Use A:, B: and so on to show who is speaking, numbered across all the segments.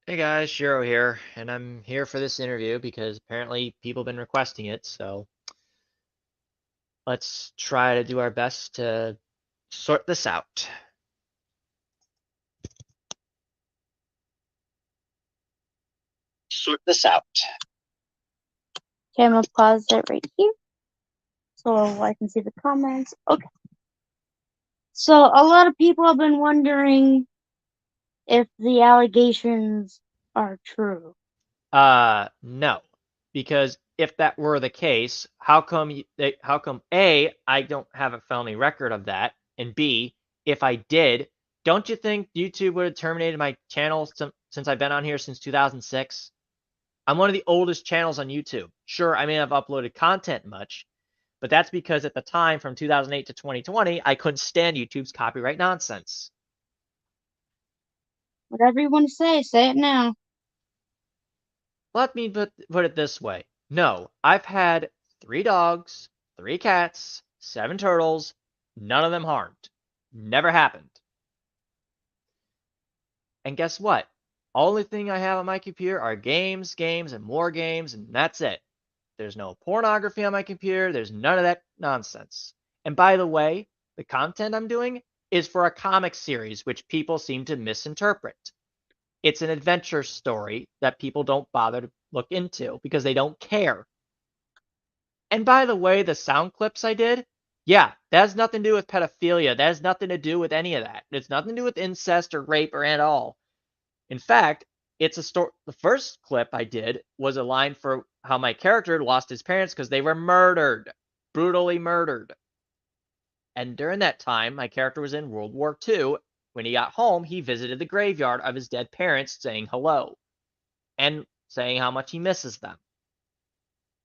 A: Hey guys, Shiro here, and I'm here for this interview because apparently people have been requesting it, so let's try to do our best to sort this out. Sort this out.
B: Okay, I'm gonna pause it right here so I can see the comments. Okay. So a lot of people have been wondering if the allegations are true.
A: No. Because if that were the case, how come A, I don't have a felony record of that, and B, if I did, don't you think YouTube would have terminated my channel since I've been on here since 2006? I'm one of the oldest channels on YouTube. Sure, I may have uploaded content much, but that's because at the time from 2008 to 2020, I couldn't stand YouTube's copyright nonsense.
B: Whatever you want to say it now.
A: Let me put it this way. No, I've had 3 dogs, 3 cats, 7 turtles, none of them harmed. Never happened. And guess what? Only thing I have on my computer are games, and more games, and that's it. There's no pornography on my computer. There's none of that nonsense. And by the way, the content I'm doing is for a comic series, which people seem to misinterpret. It's an adventure story that people don't bother to look into because they don't care. And by the way, the sound clips I did, yeah, that has nothing to do with pedophilia. That has nothing to do with any of that. It's nothing to do with incest or rape or at all. In fact, it's a story. The first clip I did was a line for how my character lost his parents because they were murdered, brutally murdered. And during that time, my character was in World War II. When he got home, he visited the graveyard of his dead parents, saying hello and saying how much he misses them.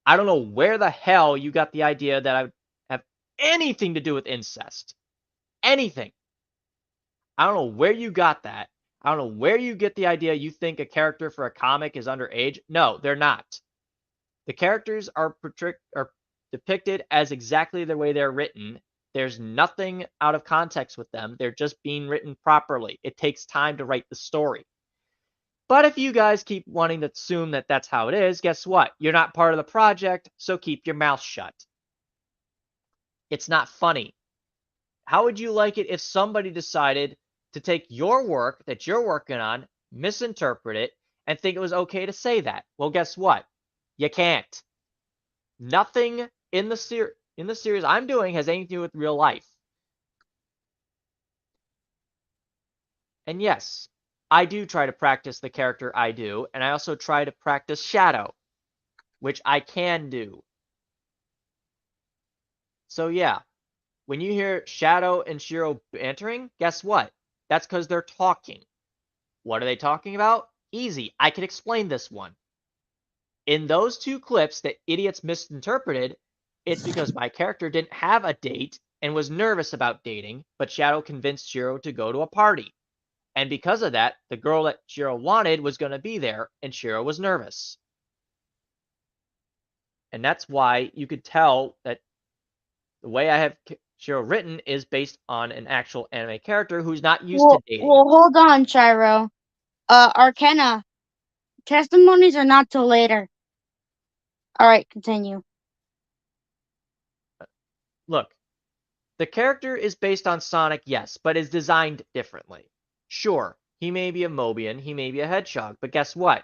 A: I don't know where the hell you got the idea that I would have anything to do with incest. Anything. I don't know where you got that. I don't know where you get the idea you think a character for a comic is underage. No, they're not. The characters are depicted as exactly the way they're written. There's nothing out of context with them. They're just being written properly. It takes time to write the story. But if you guys keep wanting to assume that that's how it is, guess what? You're not part of the project, so keep your mouth shut. It's not funny. How would you like it if somebody decided to take your work that you're working on, misinterpret it, and think it was okay to say that? Well, guess what? You can't. Nothing in the series I'm doing has anything to do with real life. And yes, I do try to practice the character I do, and I also try to practice Shadow, which I can do. So yeah, when you hear Shadow and Shiro bantering, guess what? That's because they're talking. What are they talking about? Easy. I can explain this one. In those 2 clips that idiots misinterpreted, it's because my character didn't have a date and was nervous about dating, but Shadow convinced Shiro to go to a party. And because of that, the girl that Shiro wanted was going to be there, and Shiro was nervous. And that's why you could tell that the way I have Shiro written is based on an actual anime character who's not used to dating.
B: Well, hold on, Shiro. Arcana, testimonies are not till later. Alright, continue.
A: Look, the character is based on Sonic, yes, but is designed differently. Sure, he may be a Mobian, he may be a hedgehog, but guess what?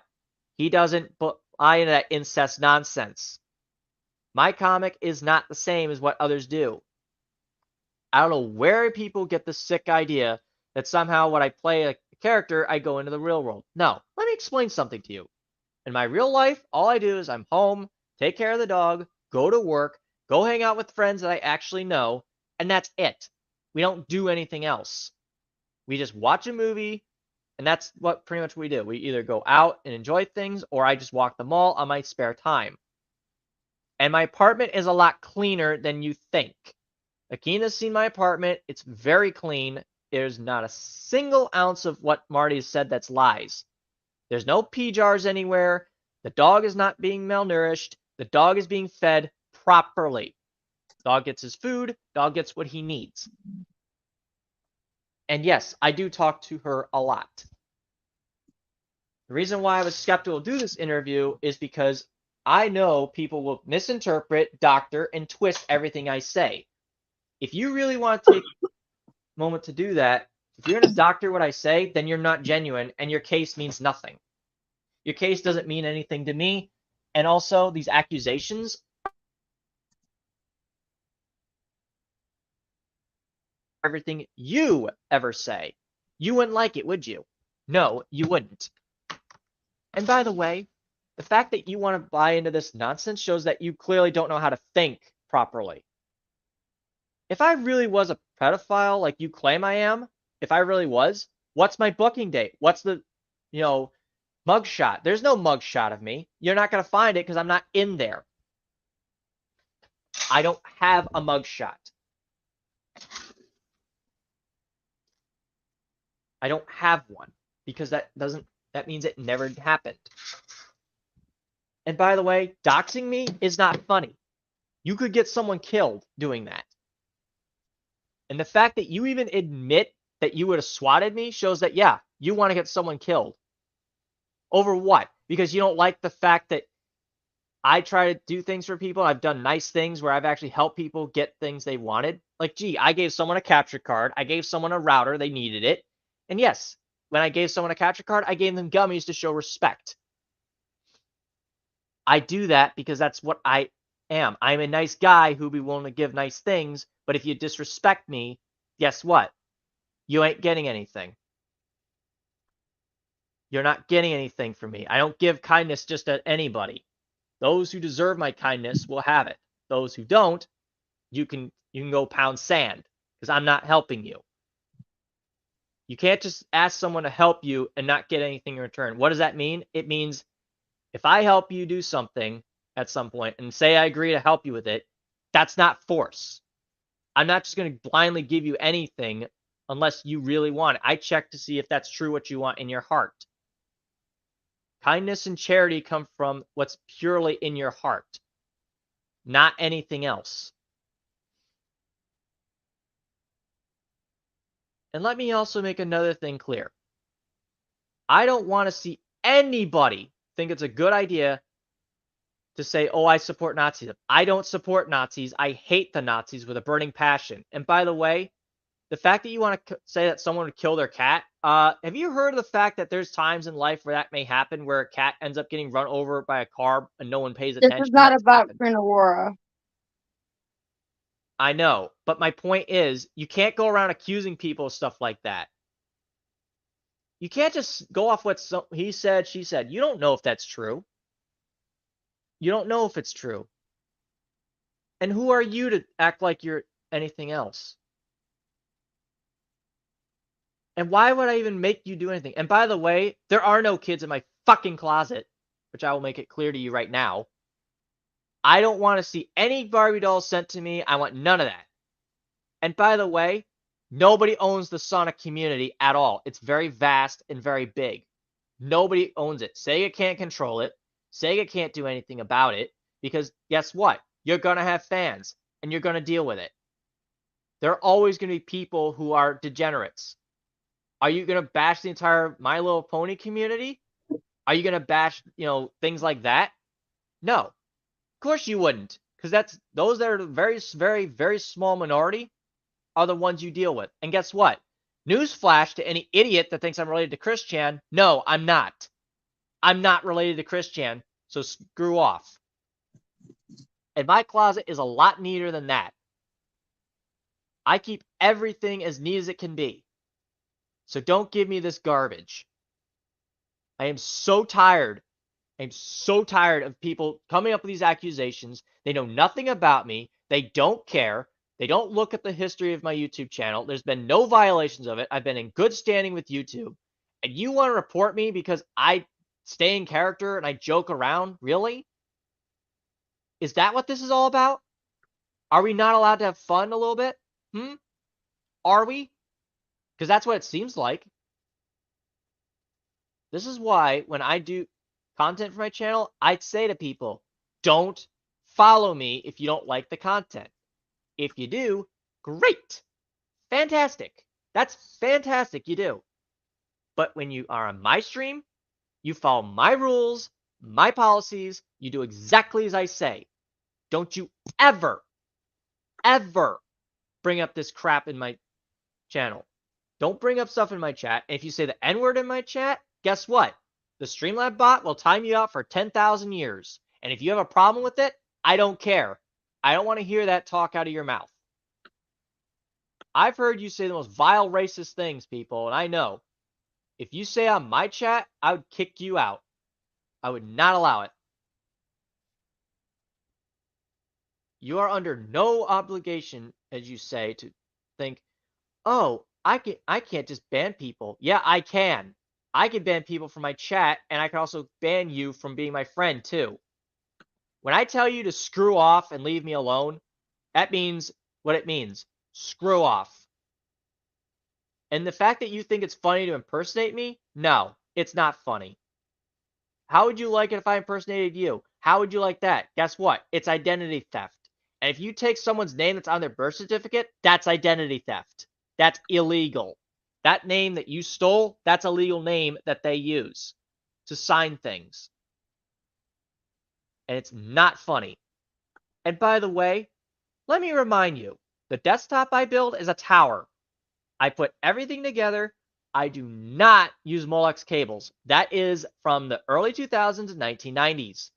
A: He doesn't buy into that incest nonsense. My comic is not the same as what others do. I don't know where people get the sick idea that somehow when I play a character, I go into the real world. No, let me explain something to you. In my real life, all I do is I'm home, take care of the dog, go to work, go hang out with friends that I actually know, and that's it. We don't do anything else. We just watch a movie, and that's what pretty much we do. We either go out and enjoy things, or I just walk the mall on my spare time. And my apartment is a lot cleaner than you think. Akina's seen my apartment. It's very clean. There's not a single ounce of what Marty has said that's lies. There's no pee jars anywhere. The dog is not being malnourished. The dog is being fed properly. Dog gets his food. Dog gets what he needs. And yes, I do talk to her a lot. The reason why I was skeptical to do this interview is because I know people will misinterpret, doctor, and twist everything I say. If you really want to take a moment to do that, if you're going to doctor what I say, then you're not genuine and your case means nothing. Your case doesn't mean anything to me. And also, these accusations, everything you ever say. You wouldn't like it, would you? No, you wouldn't. And by the way, the fact that you want to buy into this nonsense shows that you clearly don't know how to think properly. If I really was a pedophile like you claim I am, if I really was, what's my booking date? What's the, mugshot? There's no mugshot of me. You're not going to find it because I'm not in there. I don't have a mugshot. I don't have one because that means it never happened. And by the way, doxing me is not funny. You could get someone killed doing that. And the fact that you even admit that you would have swatted me shows that, yeah, you want to get someone killed. Over what? Because you don't like the fact that I try to do things for people. I've done nice things where I've actually helped people get things they wanted. Like, gee, I gave someone a capture card. I gave someone a router. They needed it. And yes, when I gave someone a capture card, I gave them gummies to show respect. I do that because that's what I am. I'm a nice guy who'd be willing to give nice things. But if you disrespect me, guess what? You ain't getting anything. You're not getting anything from me. I don't give kindness just to anybody. Those who deserve my kindness will have it. Those who don't, you can go pound sand because I'm not helping you. You can't just ask someone to help you and not get anything in return. What does that mean? It means if I help you do something at some point and say I agree to help you with it, that's not force. I'm not just going to blindly give you anything unless you really want it. I check to see if that's true what you want in your heart. Kindness and charity come from what's purely in your heart, not anything else. And let me also make another thing clear. I don't want to see anybody think it's a good idea to say, oh, I support Nazis. I don't support Nazis. I hate the Nazis with a burning passion. And by the way, the fact that you want to say that someone would kill their cat, have you heard of the fact that there's times in life where that may happen, where a cat ends up getting run over by a car and no one pays
B: This is
A: attention?
B: not
A: That's
B: about
A: happened.
B: Queen Aurora.
A: I know, but my point is, you can't go around accusing people of stuff like that. You can't just go off what he said, she said. You don't know if that's true. You don't know if it's true. And who are you to act like you're anything else? And why would I even make you do anything? And by the way, there are no kids in my fucking closet, which I will make it clear to you right now. I don't want to see any Barbie dolls sent to me. I want none of that. And by the way, nobody owns the Sonic community at all. It's very vast and very big. Nobody owns it. Sega can't control it. Sega can't do anything about it because guess what? You're going to have fans and you're going to deal with it. There are always going to be people who are degenerates. Are you going to bash the entire My Little Pony community? Are you going to bash, things like that? No. Of course you wouldn't, because those that are the very, very, very small minority are the ones you deal with. And guess what? Newsflash to any idiot that thinks I'm related to Christian. No, I'm not. I'm not related to Christian, so screw off. And my closet is a lot neater than that. I keep everything as neat as it can be. So don't give me this garbage. I am so tired. I'm so tired of people coming up with these accusations. They know nothing about me. They don't care. They don't look at the history of my YouTube channel. There's been no violations of it. I've been in good standing with YouTube. And you want to report me because I stay in character and I joke around? Really? Is that what this is all about? Are we not allowed to have fun a little bit? Are we? Because that's what it seems like. This is why when I do content for my channel, I'd say to people, don't follow me if you don't like the content. If you do, great. Fantastic. That's fantastic, you do. But when you are on my stream, You follow my rules, my policies. You do exactly as I say. Don't you ever, ever bring up this crap in my channel. Don't bring up stuff in my chat. And if you say the N-word in my chat, guess what? The Streamlab bot will time you out for 10,000 years. And if you have a problem with it, I don't care. I don't want to hear that talk out of your mouth. I've heard you say the most vile racist things, people, and I know. If you say on my chat, I would kick you out. I would not allow it. You are under no obligation, as you say, to think, oh, I can't just ban people. Yeah, I can. I can ban people from my chat, and I can also ban you from being my friend, too. When I tell you to screw off and leave me alone, that means what it means. Screw off. And the fact that you think it's funny to impersonate me, no, it's not funny. How would you like it if I impersonated you? How would you like that? Guess what? It's identity theft. And if you take someone's name that's on their birth certificate, that's identity theft. That's illegal. That name that you stole, that's a legal name that they use to sign things. And it's not funny. And by the way, let me remind you, the desktop I build is a tower. I put everything together. I do not use Molex cables. That is from the early 2000s and 1990s.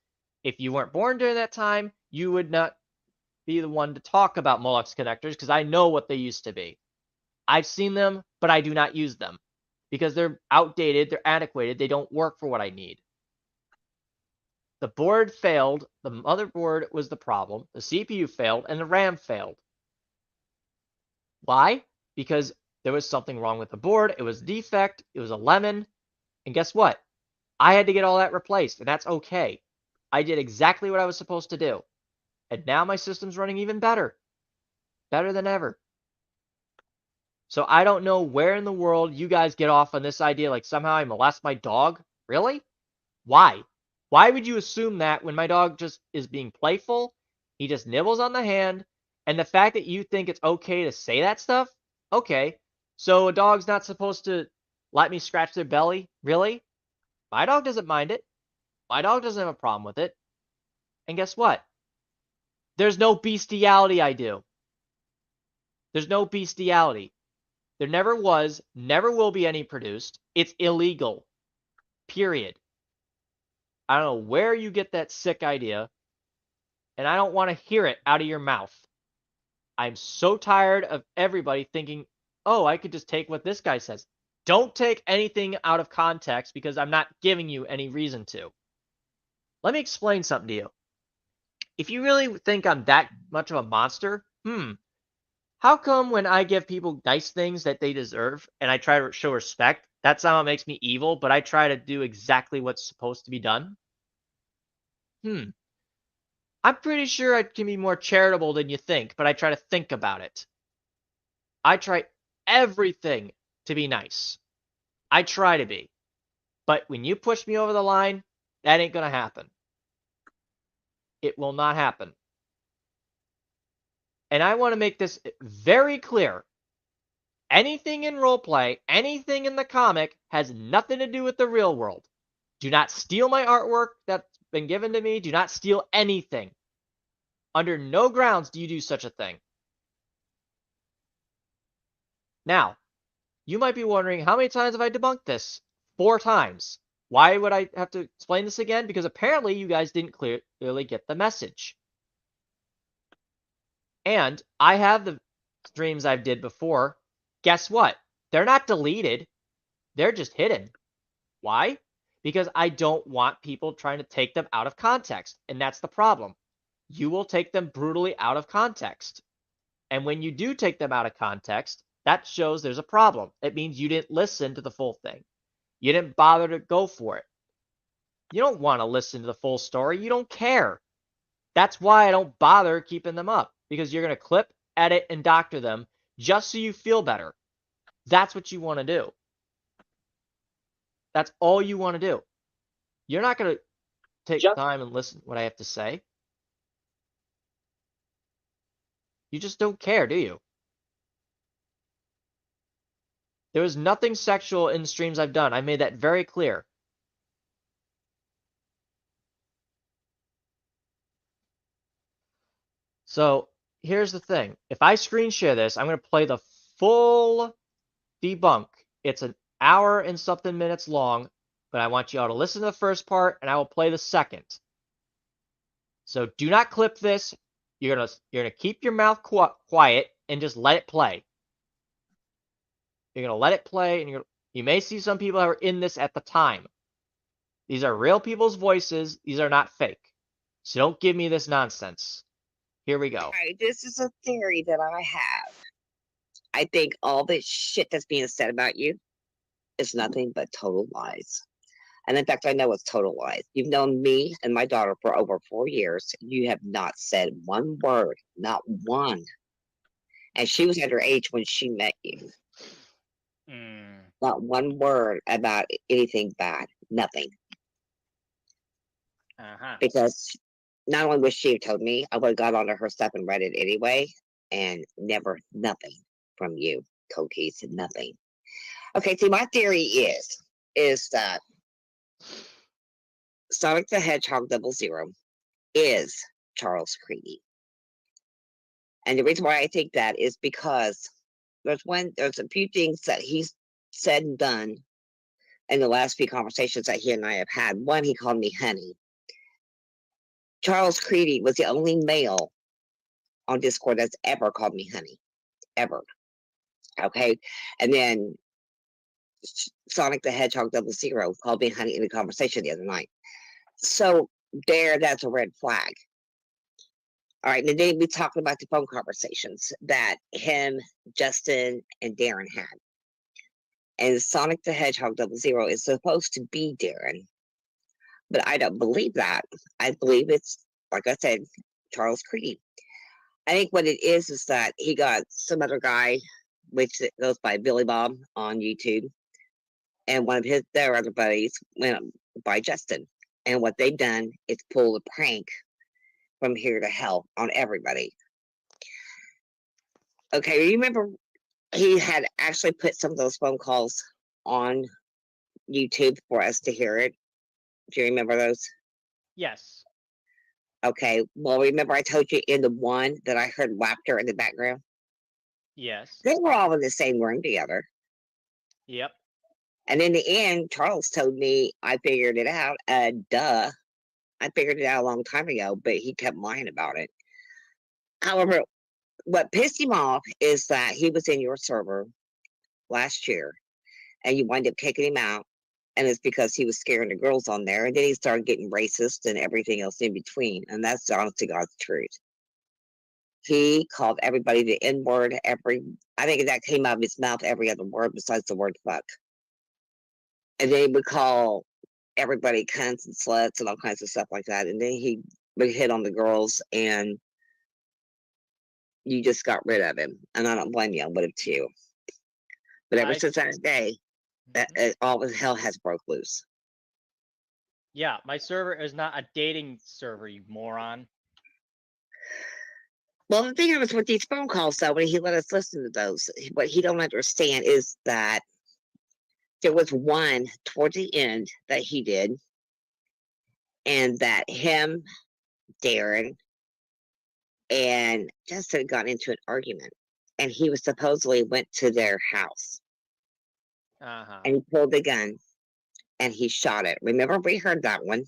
A: If you weren't born during that time, you would not be the one to talk about Molex connectors because I know what they used to be. I've seen them, but I do not use them because they're outdated, they're antiquated, they don't work for what I need. The board failed, the motherboard was the problem, the CPU failed, and the RAM failed. Why? Because there was something wrong with the board, it was a defect, it was a lemon, and guess what? I had to get all that replaced, and that's okay. I did exactly what I was supposed to do. And now my system's running even better. Better than ever. So I don't know where in the world you guys get off on this idea like somehow I molest my dog. Really? Why? Why would you assume that when my dog just is being playful, he just nibbles on the hand, and the fact that you think it's okay to say that stuff? Okay. So a dog's not supposed to let me scratch their belly? Really? My dog doesn't mind it. My dog doesn't have a problem with it. And guess what? There's no bestiality I do. There's no bestiality. There never was, never will be any produced. It's illegal. Period. I don't know where you get that sick idea, and I don't want to hear it out of your mouth. I'm so tired of everybody thinking, oh, I could just take what this guy says. Don't take anything out of context because I'm not giving you any reason to. Let me explain something to you. If you really think I'm that much of a monster, how come when I give people nice things that they deserve and I try to show respect, that somehow makes me evil, but I try to do exactly what's supposed to be done? I'm pretty sure I can be more charitable than you think, but I try to think about it. I try everything to be nice. I try to be. But when you push me over the line, that ain't going to happen. It will not happen. And I want to make this very clear. Anything in roleplay, anything in the comic has nothing to do with the real world. Do not steal my artwork that's been given to me. Do not steal anything. Under no grounds do you do such a thing. Now, you might be wondering, how many times have I debunked this? 4 times. Why would I have to explain this again? Because apparently you guys didn't clearly get the message. And I have the streams I've did before. Guess what? They're not deleted. They're just hidden. Why? Because I don't want people trying to take them out of context. And that's the problem. You will take them brutally out of context. And when you do take them out of context, that shows there's a problem. It means you didn't listen to the full thing. You didn't bother to go for it. You don't want to listen to the full story. You don't care. That's why I don't bother keeping them up. Because you're going to clip, edit, and doctor them just so you feel better. That's what you want to do. That's all you want to do. You're not going to take time and listen to what I have to say. You just don't care, do you? There was nothing sexual in streams I've done. I made that very clear. So here's the thing. If I screen share this, I'm going to play the full debunk. It's an hour and something minutes long, but I want you all to listen to the first part, and I will play the second. So do not clip this. You're gonna keep your mouth quiet and just let it play. You're gonna let it play, and you may see some people that were in this at the time. These are real people's voices. These are not fake. So don't give me this nonsense. Here we go.
C: Right, this is a theory that I have. I think all this shit that's being said about you is nothing but total lies. And in fact, I know it's total lies. You've known me and my daughter for over 4 years. You have not said one word, not one. And she was underage when she met you. Not one word about anything bad. Nothing. Because not only was she told me, I would have got onto her stuff and read it anyway, and never nothing from you, coldkeyes, nothing. Okay, see, my theory is that Sonic the Hedgehog 00 is Charles Creedy. And the reason why I think that is because there's a few things that he's said and done in the last few conversations that he and I have had. One, he called me honey. Charles Creedy was the only male on Discord that's ever called me honey. Ever. Okay. And then Sonic the Hedgehog 00 called me honey in a conversation the other night. So that's a red flag. All right, and then we talked about the phone conversations that him, Justin, and Darren had. And Sonic the Hedgehog 00 is supposed to be Darren, but I don't believe that. I believe it's, like I said, Charles Creedy. I think what it is that he got some other guy, which goes by Billy Bob on YouTube, and one of their other buddies went by Justin. And what they've done is pull a prank from here to hell on everybody. Okay, remember he had actually put some of those phone calls on YouTube for us to hear it. Do you remember those?
A: Yes.
C: Okay, well, remember I told you in the one that I heard laughter in the background?
A: Yes.
C: They were all in the same room together.
A: Yep.
C: And in the end, Charles told me I figured it out. Duh. I figured it out a long time ago, but he kept lying about it. However, what pissed him off is that he was in your server last year and you wind up kicking him out. And it's because he was scaring the girls on there. And then he started getting racist and everything else in between. And that's the honest to God's truth. He called everybody the N word I think that came out of his mouth every other word besides the word fuck. And then he would call everybody cunts and sluts and all kinds of stuff like that. And then he would hit on the girls and you just got rid of him. And I don't blame you, I would have too. But ever since that day, all of hell has broke loose.
A: Yeah, my server is not a dating server, you moron.
C: Well, the thing is with these phone calls, though, when he let us listen to those, what he don't understand is that there was one towards the end that he did, and that him, Darren, and Justin got into an argument, and he was supposedly went to their house, and he pulled the gun, and he shot it. Remember, we heard that one.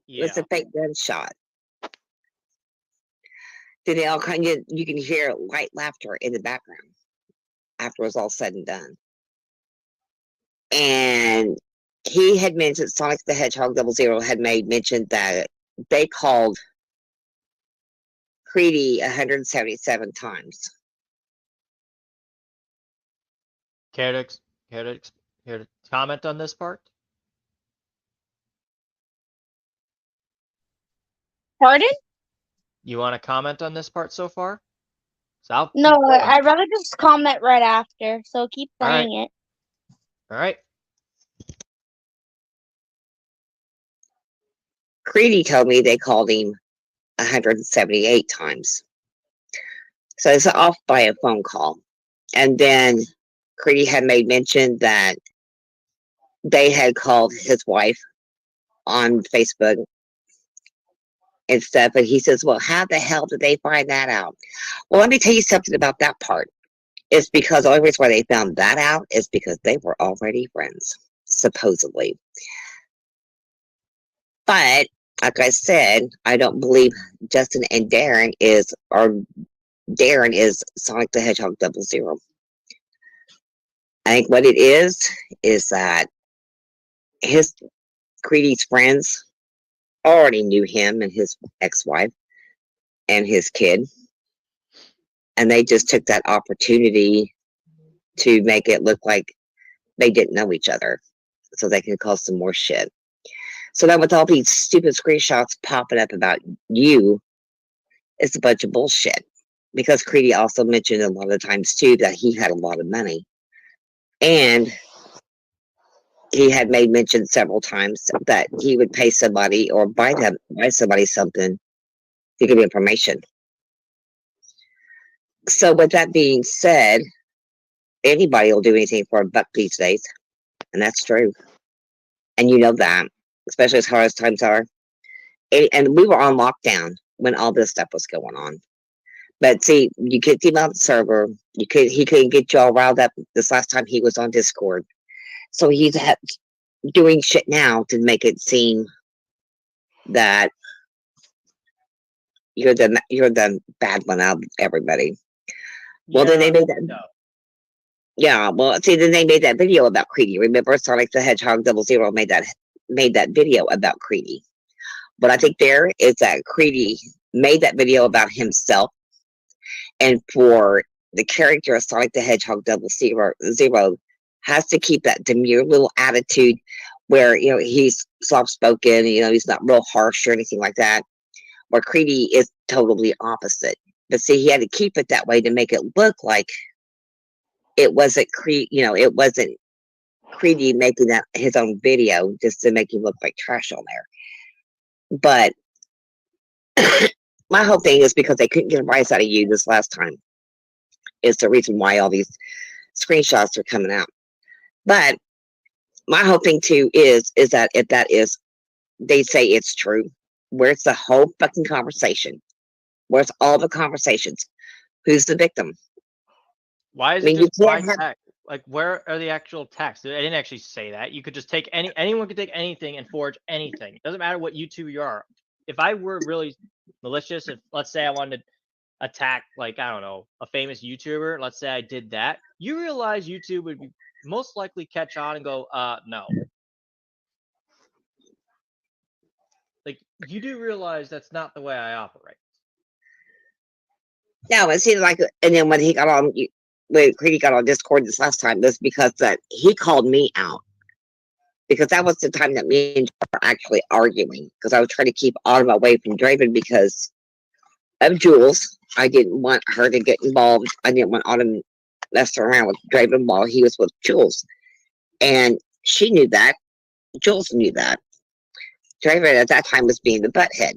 C: Yeah. It was a fake gunshot. Then they all you can hear light laughter in the background after it was all said and done. And he had mentioned, Sonic the Hedgehog 00 had made mention that they called Creedy 177 times.
A: Care to comment on this part?
B: Pardon?
A: You want to comment on this part so far?
B: No, I'd rather just comment right after. So keep playing it.
A: All right.
C: Creedy told me they called him 178 times. So it's off by a phone call. And then Creedy had made mention that they had called his wife on Facebook and stuff. And he says, well, how the hell did they find that out? Well, let me tell you something about that part. It's because the only reason why they found that out is because they were already friends, supposedly. But like I said, I don't believe Justin and Darren is, or Darren is Sonic the Hedgehog 00. I think what it is that his Creedy's friends already knew him and his ex-wife and his kid, and they just took that opportunity to make it look like they didn't know each other, so they can cause some more shit. So then, with all these stupid screenshots popping up about you, it's a bunch of bullshit. Because Creedy also mentioned a lot of times too that he had a lot of money, and he had made mention several times that he would pay somebody or buy somebody something to give information. So, with that being said, anybody will do anything for a buck these days, and that's true. And you know that, especially as hard as times are. And we were on lockdown when all this stuff was going on. But see, you kicked him out of the server. He couldn't get you all riled up this last time he was on Discord. So he's doing shit now to make it seem that you're the bad one out of everybody. Well, then they made that.
A: No.
C: Yeah, well, see, then they made that video about Creedy. Remember, Sonic the Hedgehog 00 made that video about Creedy. But I think there is that Creedy made that video about himself, and for the character of Sonic the Hedgehog 00 has to keep that demure little attitude where he's soft spoken, he's not real harsh or anything like that. Where Creedy is totally opposite. But see, he had to keep it that way to make it look like it wasn't it wasn't Creedy making that his own video just to make him look like trash on there. But my whole thing is because they couldn't get a rise out of you this last time. Is the reason why all these screenshots are coming out. But my whole thing too is that if that is, they say it's true, where's the whole fucking conversation? Where's all the conversations? Who's the victim?
A: Why is
C: I mean,
A: it
C: you
A: just by
C: can't have.
A: text? Like, where are the actual texts? I didn't actually say that. You could just take anyone could take anything and forge anything. It doesn't matter what YouTube you are. If I were really malicious, if let's say I wanted to attack, like, I don't know, a famous YouTuber, let's say I did that, you realize YouTube would be most likely catch on and go, no. Like, you do realize that's not the way I operate.
C: No, it seemed like, and then when Creedy got on Discord this last time, this because that he called me out. Because that was the time that me and Draven were actually arguing. Because I was trying to keep Autumn away from Draven because of Jules. I didn't want her to get involved. I didn't want Autumn messing around with Draven while he was with Jules. And she knew that. Jules knew that. Draven at that time was being the butthead.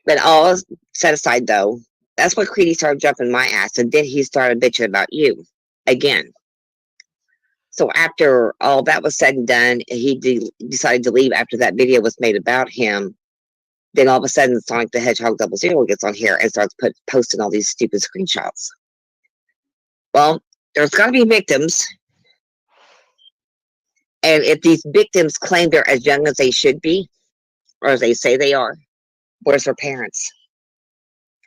C: But all set aside though, that's when Creedy started jumping my ass, and then he started bitching about you again. So after all that was said and done, he decided to leave after that video was made about him. Then all of a sudden, Sonic the Hedgehog 00 gets on here and starts posting all these stupid screenshots. Well, there's got to be victims. And if these victims claim they're as young as they should be, or as they say they are, where's their parents?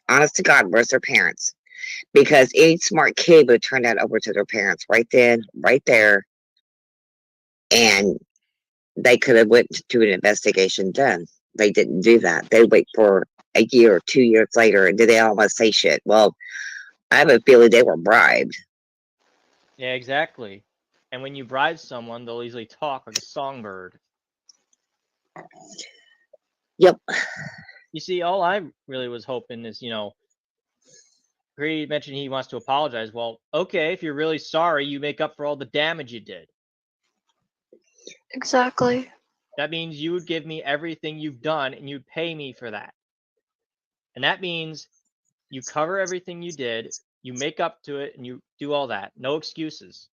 C: Honest to God, where's their parents? Because any smart kid would turn that over to their parents right then, right there, and they could have went to an investigation done. They didn't do that. They wait for a year or 2 years later, and did they almost say shit? Well, I have a feeling they were bribed.
A: Yeah, exactly. And when you bribe someone, they'll easily talk like a songbird.
C: Yep.
A: You see, all I really was hoping is, Greedy mentioned he wants to apologize. Well, okay, if you're really sorry, you make up for all the damage you did.
D: Exactly.
A: That means you would give me everything you've done and you'd pay me for that. And that means you cover everything you did, you make up to it, and you do all that. No excuses.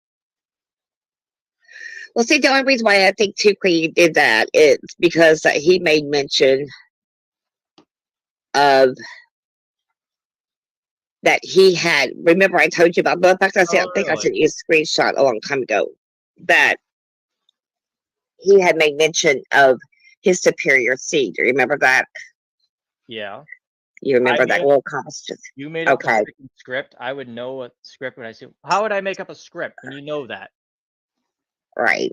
C: Well, see, the only reason why I think too Creed did that is because he made mention of that he had. Remember, I told you about. But in fact, I
A: Oh,
C: think I
A: really?
C: sent you a screenshot a long time ago that he had made mention of his superior seed. Do you remember that?
A: Yeah.
C: You
A: I
C: remember
A: made
C: that
A: up.
C: little conversation?
A: You made up the
C: Okay,
A: freaking script. I would know what script when I see. How would I make up a script when you know that?
C: right.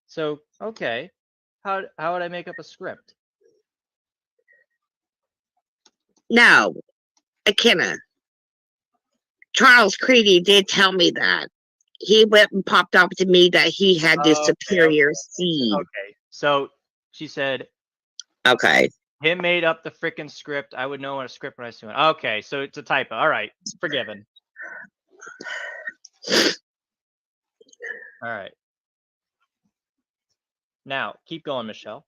A: So okay, how would I make up a script?
C: Now, McKenna, Charles Creedy did tell me that. He went and popped up to me that he had this
A: Okay,
C: superior seed.
A: okay. So she said
C: Okay.
A: him made up the freaking script. I would know what a script when I see one. Okay, so it's a typo. All right, forgiven. All right. Now keep going, Michelle,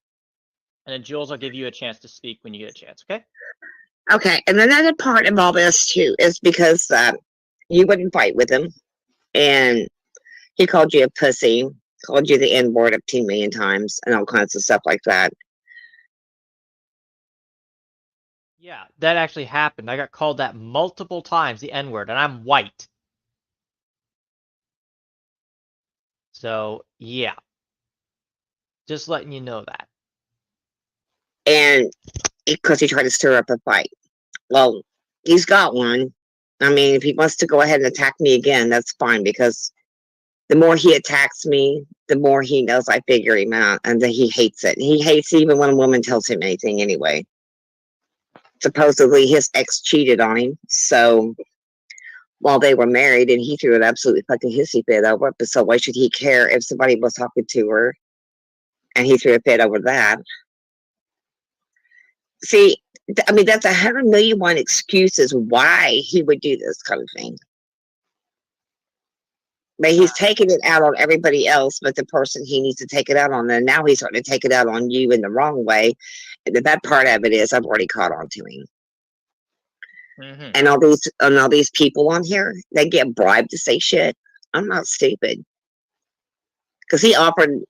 A: and then Jules, I'll give you a chance to speak when you get a chance. Okay.
C: Okay. And another part of all this, too, is because you wouldn't fight with him. And he called you a pussy, called you the N word up 10 million times, and all kinds of stuff like that.
A: Yeah, that actually happened. I got called that multiple times, the N word, and I'm white. So yeah, just letting you know that.
C: And because he tried to stir up a fight. Well, he's got one. I mean, if he wants to go ahead and attack me again, that's fine because the more he attacks me, the more he knows I figure him out and that he hates it. He hates even when a woman tells him anything anyway. Supposedly his ex cheated on him. So while they were married and he threw an absolutely fucking hissy fit over it, but so why should he care if somebody was talking to her and he threw a fit over that? See, I mean, that's 100,000,001 excuses why he would do this kind of thing. But he's taking it out on everybody else, but the person he needs to take it out on, and now he's starting to take it out on you in the wrong way. And the bad part of it is, I've already caught on to him.
A: Mm-hmm.
C: And all these people on here, they get bribed to say shit. I'm not stupid because he offered.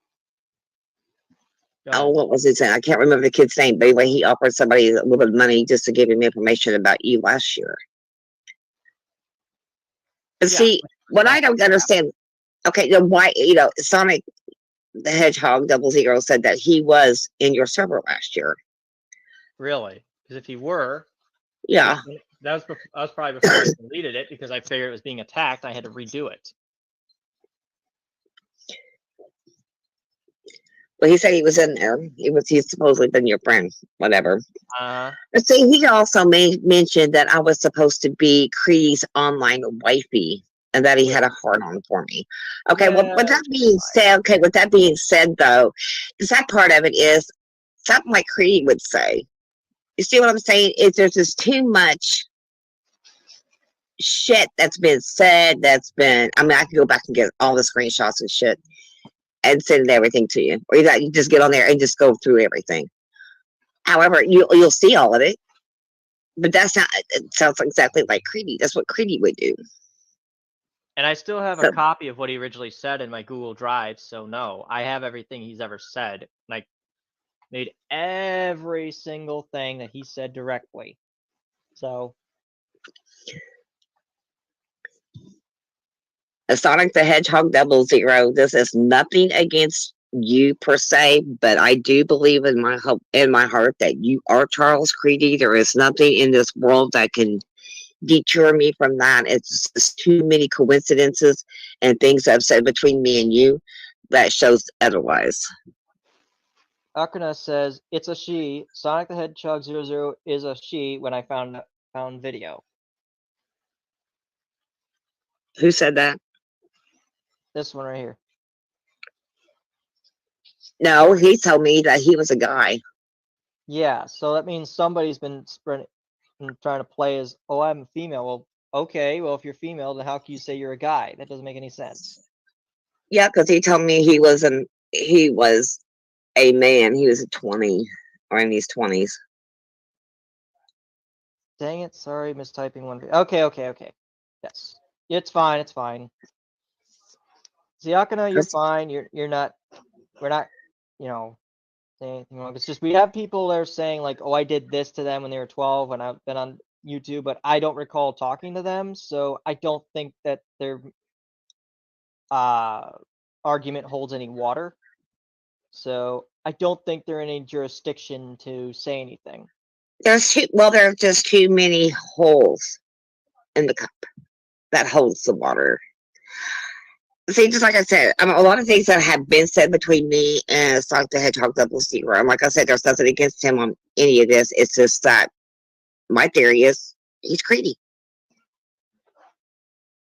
C: Oh, what was his name? I can't remember the kid's name, but anyway, he offered somebody a little bit of money just to give him information about you last year. But
A: Yeah.
C: see, what I don't understand. Okay, then why? Sonic the Hedgehog 00 said that he was in your server last year.
A: Really? Because if he were,
C: Yeah.
A: that was probably before I deleted it because I figured it was being attacked. I had to redo it.
C: Well, he said he was in there. He's supposedly been your friend, whatever.
A: Uh,
C: But see, he also mentioned that I was supposed to be Creedy's online wifey and that he had a heart on for me. Okay, well, with that being said, though, the sad part of it is something like Creedy would say. You see what I'm saying? Is there's just too much shit that's been said. I mean, I can go back and get all the screenshots and shit and send everything to you, or you just get on there and just go through everything. However, you'll see all of it, but that's not. It sounds exactly like Creedy. That's what Creedy would do.
A: and I still have a
C: So,
A: copy of what he originally said in my Google Drive. So no, I have everything he's ever said. Like made every single thing that he said directly. So
C: Sonic the Hedgehog 00. This is nothing against you per se, but I do believe in my heart that you are Charles Creedy. There is nothing in this world that can deter me from that. It's just too many coincidences and things I've said between me and you that shows otherwise.
A: Akana says it's a she. Sonic the Hedgehog 00 is a she when I found video.
C: Who said that?
A: This one right here.
C: No, he told me that he was a guy.
A: Yeah, so that means somebody's been spreading and trying to play as, oh, I'm a female. Well, okay, well, if you're female, then how can you say you're a guy? That doesn't make any sense.
C: Yeah, because he told me he was a man. He was 20 or in his 20s.
A: Dang it, sorry, mistyping one. Okay. Yes. It's fine, it's fine. See, Akana, you're fine. You're not we're not, you know, saying anything wrong. It's just we have people that are saying like, "Oh, I did this to them when they were 12 when I've been on YouTube," but I don't recall talking to them, so I don't think that their argument holds any water. So I don't think they're in any jurisdiction to say anything.
C: There's just too many holes in the cup that holds the water. See, just like I said, a lot of things that have been said between me and Sonic the Hedgehog 0 and like I said, there's nothing against him on any of this. It's just that my theory is he's greedy.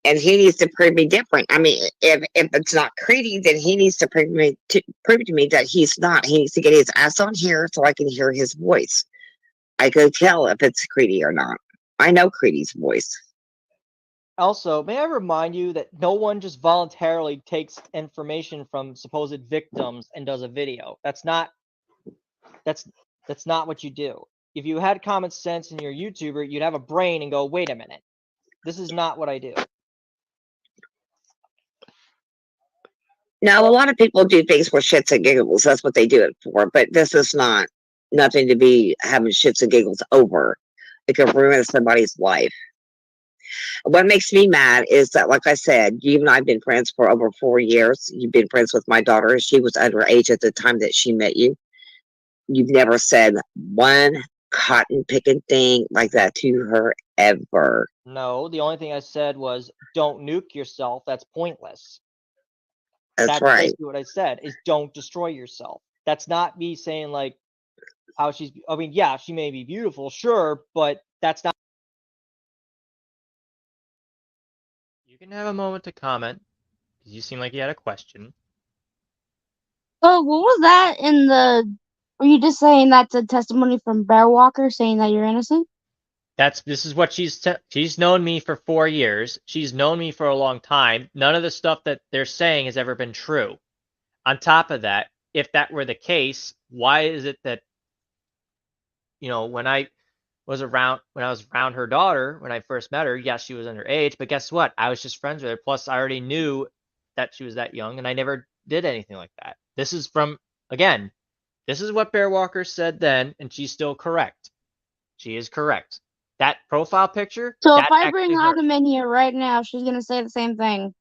C: And he needs to prove me different. I mean, if it's not greedy, then he needs to prove to me that he's not. He needs to get his ass on here so I can hear his voice. I could tell if it's greedy or not. I know Creedy's voice.
A: Also, may I remind you that no one just voluntarily takes information from supposed victims and does a video. That's not what you do. If you had common sense and you're a YouTuber, you'd have a brain and go, "Wait a minute. This is not what I do."
C: Now, a lot of people do things for shits and giggles. That's what they do it for. But this is not nothing to be having shits and giggles over. It could ruin somebody's life. What makes me mad is that, like I said, you and I have been friends for over 4 years. You've been friends with my daughter. She was underage at the time that she met you. You've never said one cotton picking thing like that to her ever.
A: No, the only thing I said was, "Don't nuke yourself. That's pointless."
C: That's
A: That's
C: right.
A: basically what I said, is don't destroy yourself. That's not me saying like how she's, I mean, yeah, she may be beautiful, sure, but that's not. You can have a moment to comment, because you seem like you had a question.
B: Oh, what was that in the? Were you just saying that's a testimony from Bear Walker saying that you're innocent?
A: This is what she's known me for 4 years. She's known me for a long time. None of the stuff that they're saying has ever been true. On top of that, if that were the case, why is it that, when I was around her daughter, when I first met her, yes, she was underage, but guess what? I was just friends with her. Plus, I already knew that she was that young, and I never did anything like that. This is again, this is what Bear Walker said then, and she's still correct. She is correct. That profile picture,
B: So if
A: that's
B: I bring
A: actually her.
B: Autumn in here right now, she's gonna say the same thing.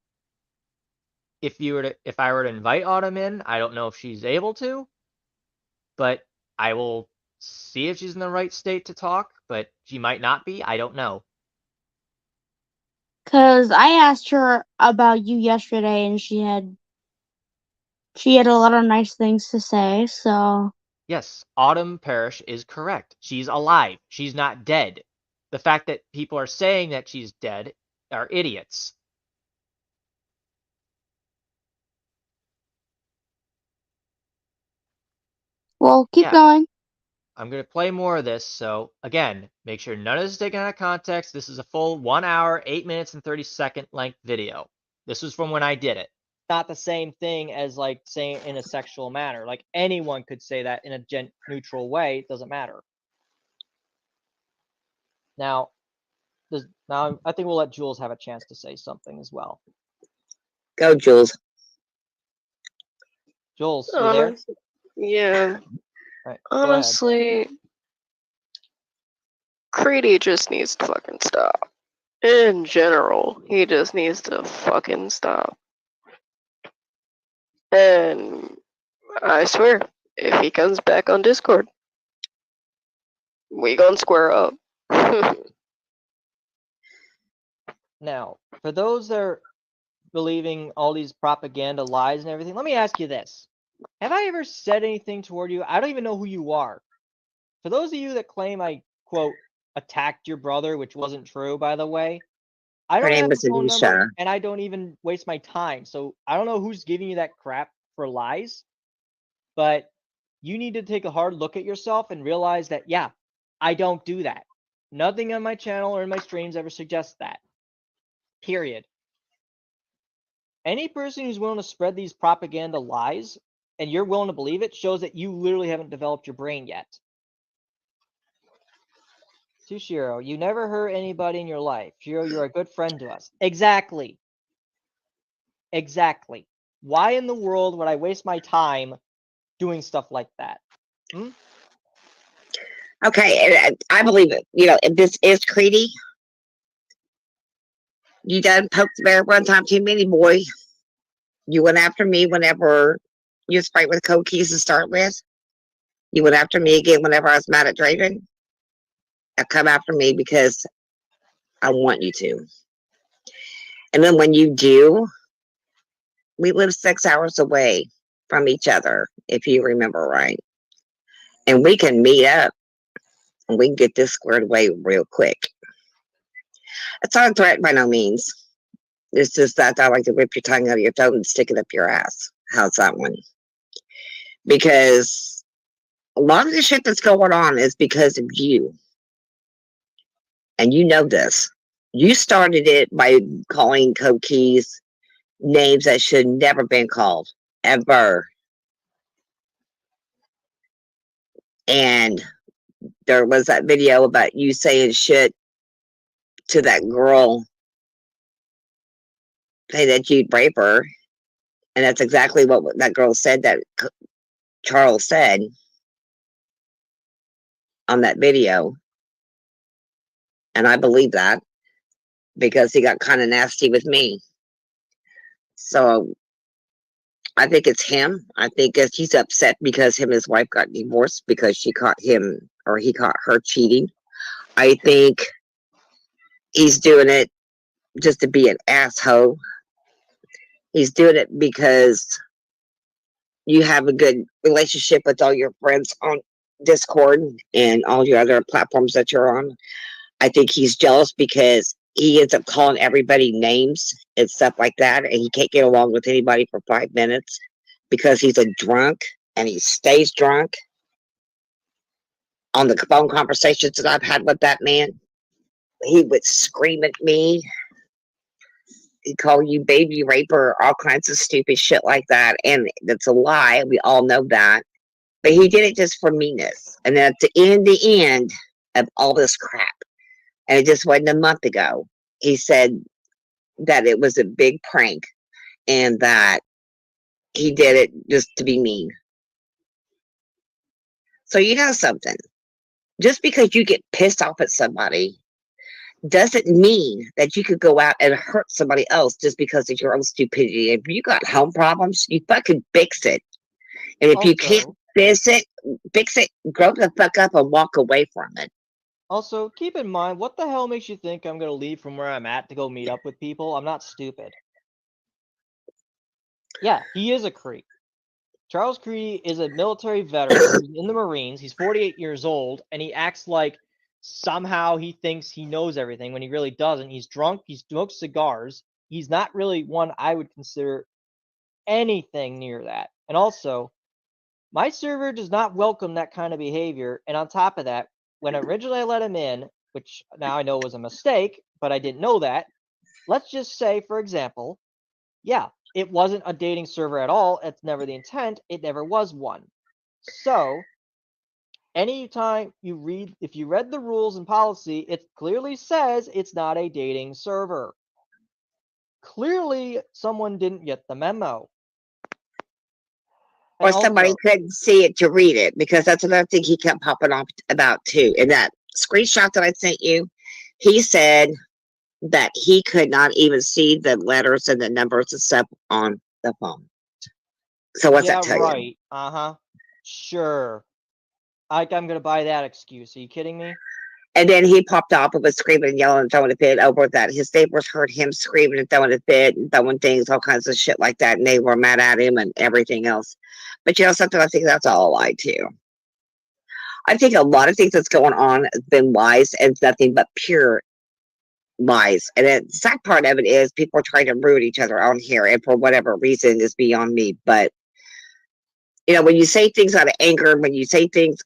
A: If I were to invite Autumn in, I don't know if she's able to, but I will see if she's in the right state to talk, but she might not be. I don't know.
B: Cause I asked her about you yesterday, and she had a lot of nice things to say. So
A: Yes, Autumn Parrish is correct. She's alive. She's not dead. The fact that people are saying that she's dead are idiots.
B: well, keep
A: Yeah,
B: going.
A: I'm going to play more of this. So, again, make sure none of this is taken out of context. This is a full 1 hour, 8 minutes, and 30-second length video. This was from when I did it. Not the same thing as like saying in a sexual manner. Like anyone could say that in a neutral way. It doesn't matter. Now, I think we'll let Jules have a chance to say something as well.
C: Go, Jules.
A: Jules, you there?
D: Yeah.
A: Right,
D: Honestly, Creedy just needs to fucking stop. In general, he just needs to fucking stop. And I swear, if he comes back on Discord, we gonna square up.
A: Now, for those that are believing all these propaganda lies and everything, let me ask you this. Have I ever said anything toward you? I don't even know who you are. For those of you that claim I, quote, attacked your brother, which wasn't true, by the way, I
C: Her
A: don't
C: name
A: have
C: was
A: the phone number,
C: Anisha.
A: and I don't even waste my time. So I don't know who's giving you that crap for lies, but you need to take a hard look at yourself and realize that, yeah, I don't do that. Nothing on my channel or in my streams ever suggests that. Period. Any person who's willing to spread these propaganda lies and you're willing to believe it shows that you literally haven't developed your brain yet. To Shiro, you never hurt anybody in your life. Shiro, you're a good friend to us. Exactly. Exactly. Why in the world would I waste my time doing stuff like that?
C: Okay, and I believe it. You know, if this is Creedy, you done poked the bear one time too many, boy. You went after me whenever you was fighting with coldkeyes to start with. You went after me again whenever I was mad at Draven. Now come after me because I want you to. And then when you do, we live 6 hours away from each other, if you remember right. And we can meet up and we can get this squared away real quick. It's not a threat by no means. It's just that I like to rip your tongue out of your throat and stick it up your ass. How's that one? Because a lot of the shit that's going on is because of you. And you know this. You started it by calling coldkeyes names that should never been called. Ever. And there was that video about you saying shit to that girl, say that you'd rape her. And that's exactly what that girl said that Charles said on that video. And I believe that because he got kind of nasty with me. So I think it's him. I think he's upset because him and his wife got divorced because she caught him or he caught her cheating. I think he's doing it just to be an asshole. He's doing it because you have a good relationship with all your friends on Discord and all your other platforms that you're on. I think he's jealous because he ends up calling everybody names and stuff like that, and he can't get along with anybody for 5 minutes because he's a drunk and he stays drunk. On the phone conversations that I've had with that man, he would scream at me. He'd call you baby raper, all kinds of stupid shit like that, and that's a lie. We all know that. But he did it just for meanness. And at the end of all this crap, and it just wasn't a month ago, he said that it was a big prank and that he did it just to be mean. So you know something. Just because you get pissed off at somebody doesn't mean that you could go out and hurt somebody else just because of your own stupidity. If you got home problems, you fucking fix it. And if you can't fix it, grow the fuck up and walk away from it.
A: Also, keep in mind, what the hell makes you think I'm going to leave from where I'm at to go meet up with people? I'm not stupid. Yeah, he is a creep. Charles Creedy is a military veteran. He's in the Marines. He's 48 years old, and he acts like somehow he thinks he knows everything when he really doesn't. He's drunk. He smokes cigars. He's not really one I would consider anything near that. And also, my server does not welcome that kind of behavior. And on top of that, when originally I let him in, which now I know was a mistake, but I didn't know that. Let's just say, for example, yeah, it wasn't a dating server at all. It's never the intent. It never was one. So, anytime you read, if you read the rules and policy, it clearly says it's not a dating server. Clearly, someone didn't get the memo.
C: Or somebody couldn't see it to read it, because that's another thing he kept popping off about too. In that screenshot that I sent you, he said that he could not even see the letters and the numbers and stuff on the phone. So what's that tell you?
A: Right. Uh-huh. Sure. I'm going to buy that excuse. Are you kidding me?
C: And then he popped off and was screaming and yelling and throwing a fit over that. His neighbors heard him screaming and throwing a fit and throwing things, all kinds of shit like that. And they were mad at him and everything else. But you know something? I think that's all a lie too. I think a lot of things that's going on has been lies, and it's nothing but pure lies. And the sad part of it is people are trying to ruin each other on here, and for whatever reason is beyond me. But you know, when you say things out of anger, when you say things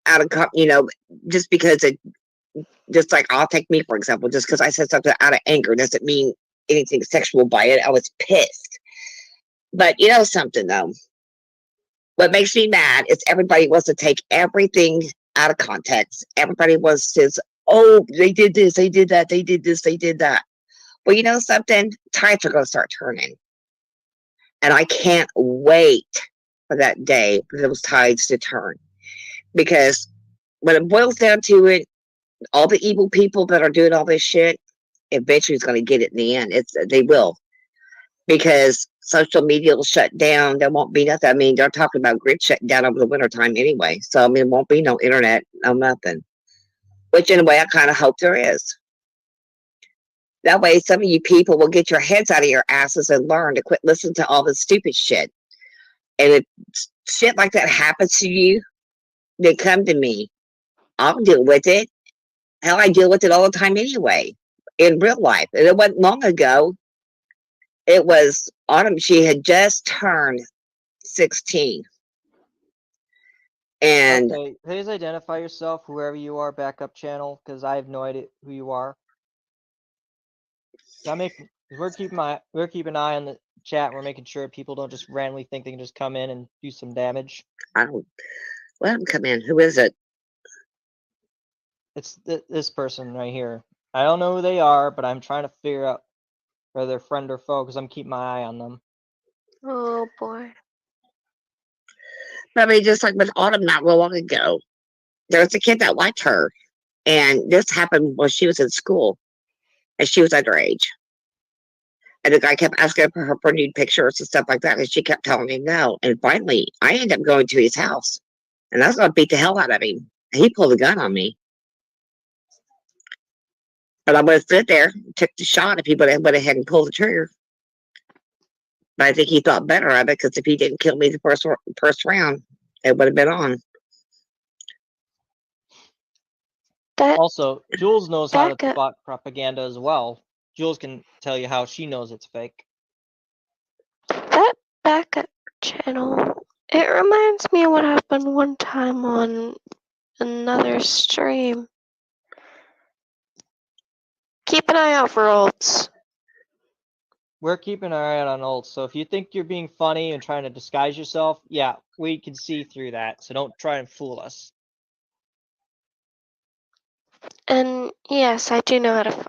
C: out of, you know, just because it, just like, I'll take me for example, just because I said something out of anger doesn't mean anything sexual by it. I was pissed. But you know something though, what makes me mad is everybody wants to take everything out of context. Everybody says, oh, they did this, they did that, they did this, they did that. Well, you know something, tides are going to start turning. And I can't wait for that day for those tides to turn. Because when it boils down to it, all the evil people that are doing all this shit eventually is going to get it in the end. They will, because social media will shut down. There won't be nothing. I mean, they're talking about grid shutting down over the wintertime anyway. So I mean, it won't be no internet, no nothing. Which in a way I kind of hope there is. That way some of you people will get your heads out of your asses and learn to quit listening to all this stupid shit. And if shit like that happens to you, then come to me. I'll deal with it. Hell, I deal with it all the time anyway, in real life. And it wasn't long ago. It was Autumn. She had just turned 16. And
A: Okay, please identify yourself, whoever you are, backup channel, because I have no idea who you are. We're keeping an eye on the chat. We're making sure people don't just randomly think they can just come in and do some damage.
C: I don't let them come in. Who is it?
A: It's this person right here. I don't know who they are, but I'm trying to figure out whether they're friend or foe because I'm keeping my eye on them.
D: Oh boy.
C: I mean, just like with Autumn not real long ago, there was a kid that liked her. And this happened when she was in school and she was underage. And the guy kept asking her for nude pictures and stuff like that. And she kept telling him no. And finally, I ended up going to his house. And I was going to beat the hell out of him. And he pulled a gun on me. But I would have stood there, took the shot if he would have went ahead and pulled the trigger. But I think he thought better of it because if he didn't kill me the first round, it would have been on.
D: That
A: Also, Jules knows how to
D: backup
A: spot propaganda as well. Jules can tell you how she knows it's fake.
D: that backup channel. It reminds me of what happened one time on another stream. Keep an eye out for ults.
A: We're keeping our eye out on ults, so if you think you're being funny and trying to disguise yourself, yeah, we can see through that, so don't try and fool us.
D: And yes, I do know how to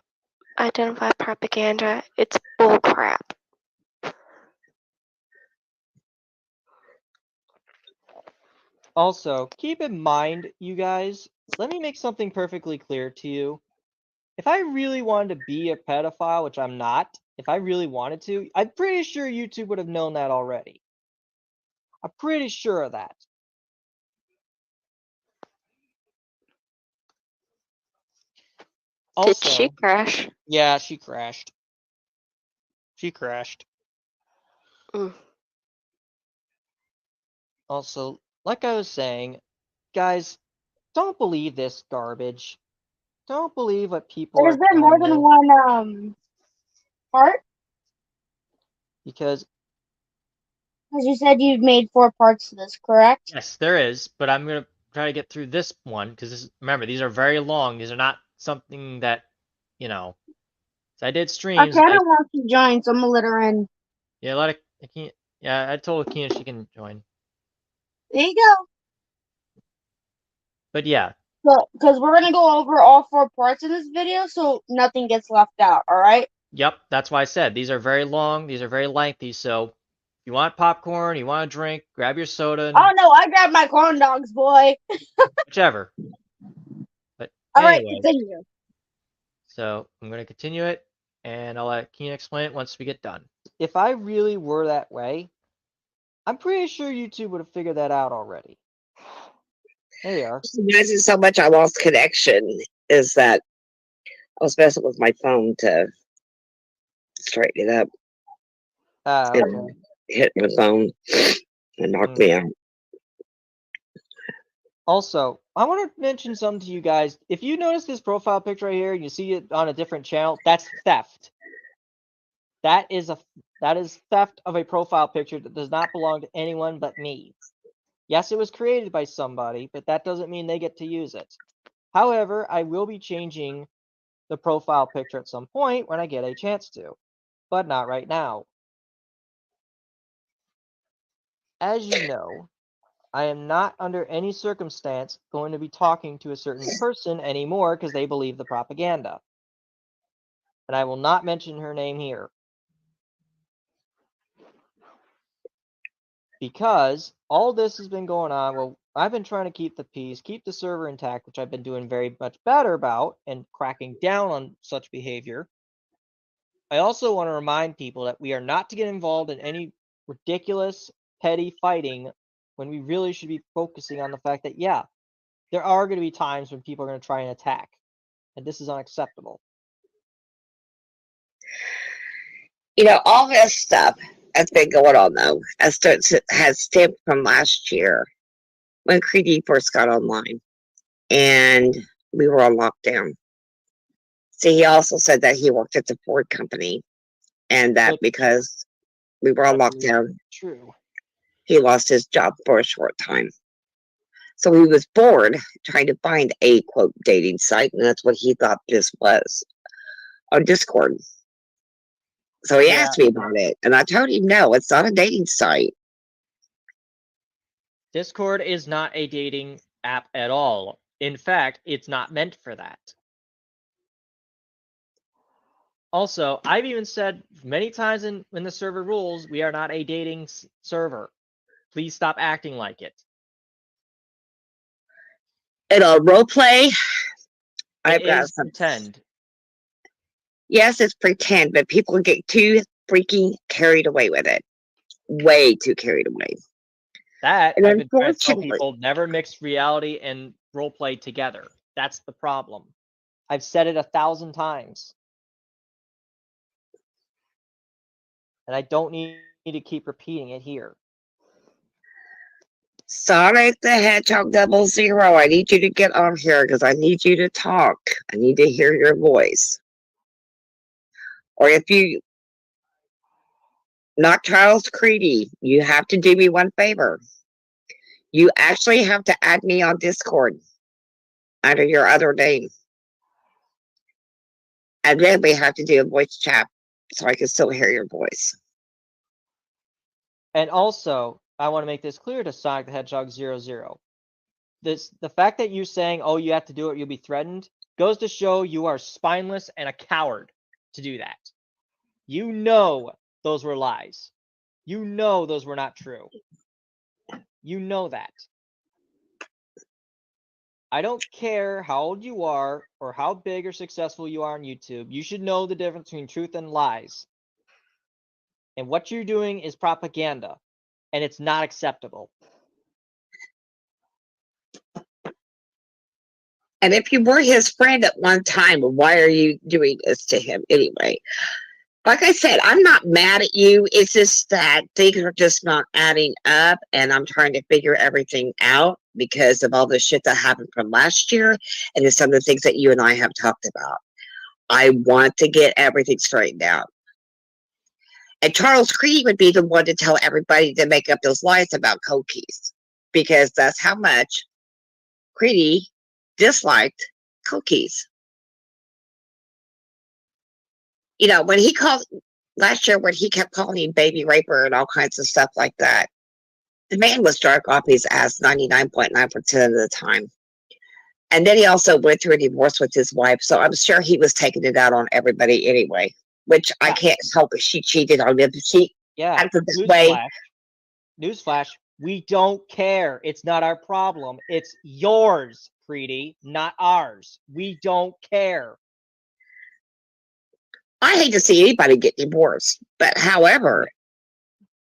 D: identify propaganda. It's bullcrap.
A: Also, keep in mind, you guys, let me make something perfectly clear to you. If I really wanted to be a pedophile, which I'm not, if I really wanted to, I'm pretty sure YouTube would have known that already. I'm pretty sure of that. Also,
D: Did she crash?
A: Yeah, she crashed. She crashed.
D: Mm.
A: Also, like I was saying, guys, don't believe this garbage. Don't believe what people
B: There's
A: are
B: been more
A: telling
B: than
A: you,
B: one part.
A: because
B: As you said, you've made 4 parts to this, correct?
A: yes, there is, but I'm gonna try to get through this one because remember, these are very long. These are not something that, you know. So I did streams.
B: Okay, I don't want to join, so I'm gonna let her in.
A: Yeah, let it. I can't. Yeah, I told Kina she can join.
B: There you go.
A: But yeah,
B: So, because we're gonna go over all 4 parts in this video, so nothing gets left out. All right.
A: yep. That's why I said these are very long. These are very lengthy. So if you want popcorn, you want a drink, grab your soda, and
B: Oh no, I grabbed my corn dogs, boy.
A: whichever. But
B: All right,
A: anyway,
B: continue.
A: so I'm gonna continue it, and I'll let Kina explain it once we get done. If I really were that way, I'm pretty sure YouTube would have figured that out already. There you are.
C: Imagine so much I lost connection is that I was messing with my phone to straighten it up.
A: Okay.
C: And hit my phone and knocked me out.
A: Also, I want to mention something to you guys. If you notice this profile picture right here and you see it on a different channel, that's theft. That is theft of a profile picture that does not belong to anyone but me. Yes, it was created by somebody, but that doesn't mean they get to use it. However, I will be changing the profile picture at some point when I get a chance to, but not right now. As you know, I am not under any circumstance going to be talking to a certain person anymore because they believe the propaganda. And I will not mention her name here. because all this has been going on. Well, I've been trying to keep the peace, keep the server intact, which I've been doing very much better about, and cracking down on such behavior. I also want to remind people that we are not to get involved in any ridiculous, petty fighting when we really should be focusing on the fact that, yeah, there are going to be times when people are going to try and attack, and this is unacceptable.
C: All this stuff that's been going on, though, has stemmed from last year when Creedy first got online and we were on lockdown. See, he also said that he worked at the Ford company and that
A: But
C: because we were on lockdown,
A: true.
C: he lost his job for a short time. So he was bored trying to find a, quote, dating site, and that's what he thought this was on Discord. So he asked me about it, and I told him, no, it's not a dating site.
A: Discord is not a dating app at all. In fact, it's not meant for that. Also, I've even said many times in the server rules, we are not a dating server. Please stop acting like it.
C: In a role play, I've
A: It
C: got
A: is
C: some.
A: pretend.
C: Yes, it's pretend, but people get too freaking carried away with it. Way too carried away.
A: That
C: And
A: I've been trying to tell
C: unfortunately,
A: people, never mix reality and roleplay together. That's the problem. I've said it 1,000 times. And I don't need to keep repeating it here.
C: Sonic the Hedgehog 00, I need you to get on here because I need you to talk. I need to hear your voice. Or if you, not Charles Creedy, you have to do me one favor. You actually have to add me on Discord under your other name. And then we have to do a voice chat so I can still hear your voice.
A: And also, I want to make this clear to Sonic the Hedgehog 00. The fact that you saying, oh, you have to do it, you'll be threatened, goes to show you are spineless and a coward to do that. You know those were lies. You know those were not true. You know that. I don't care how old you are or how big or successful you are on YouTube. You should know the difference between truth and lies. And what you're doing is propaganda, and it's not acceptable.
C: And if you were his friend at one time, why are you doing this to him anyway? Like I said, I'm not mad at you. It's just that things are just not adding up, and I'm trying to figure everything out because of all the shit that happened from last year and then some of the things that you and I have talked about. I want to get everything straightened out. And Charles Creedy would be the one to tell everybody to make up those lies about coldkeyes because that's how much Creedy disliked coldkeyes. When he called last year, when he kept calling him baby raper and all kinds of stuff like that, the man was dark off his ass 99.9% of the time. And then he also went through a divorce with his wife, so I'm sure he was taking it out on everybody anyway, which I can't help it. She cheated on him. She acted this way.
A: Newsflash, we don't care. It's not our problem. It's yours, Creedy, not ours. We don't care.
C: I hate to see anybody get divorced, but however,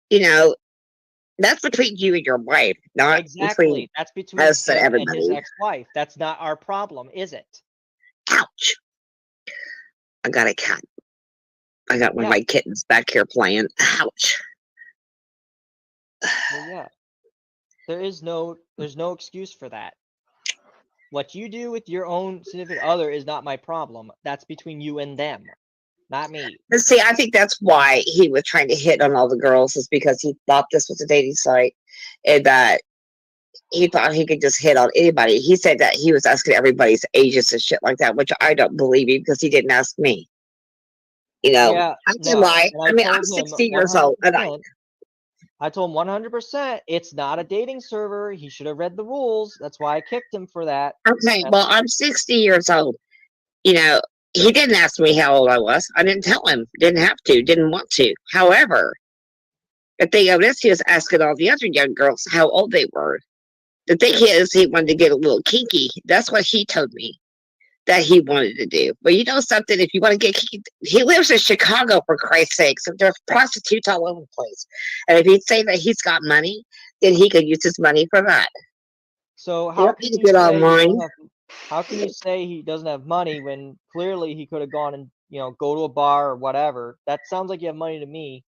C: that's between you and your wife, not
A: exactly. That's between
C: us and
A: him
C: everybody.
A: and his ex-wife. That's not our problem, is it?
C: Ouch! I got a cat. I got one of my kittens back here playing. Ouch!
A: Well, yeah. There's no excuse for that. What you do with your own significant other is not my problem. That's between you and them, not me.
C: But see, I think that's why he was trying to hit on all the girls, is because he thought this was a dating site and that he thought he could just hit on anybody. He said that he was asking everybody's ages and shit like that, which I don't believe him because he didn't ask me. I can lie. I mean, I'm 60 years old. And
A: I told him 100% it's not a dating server. He should have read the rules. That's why I kicked him for that.
C: Okay, well, I'm 60 years old. He didn't ask me how old I was. I didn't tell him. Didn't have to. Didn't want to. However, The thing of this, he was asking all the other young girls how old they were. The thing is, he wanted to get a little kinky. That's what he told me that he wanted to do. But you know something? If you want to get kinky, he lives in Chicago, for Christ's sake. So there's prostitutes all over the place. And if he'd say that he's got money, then he could use his money for that.
A: So
C: You
A: how
C: don't
A: can
C: need to
A: you
C: get
A: say he
C: online.
A: doesn't have, how can you say he doesn't have money when clearly he could have gone and, you know, go to a bar or whatever? That sounds like you have money to me.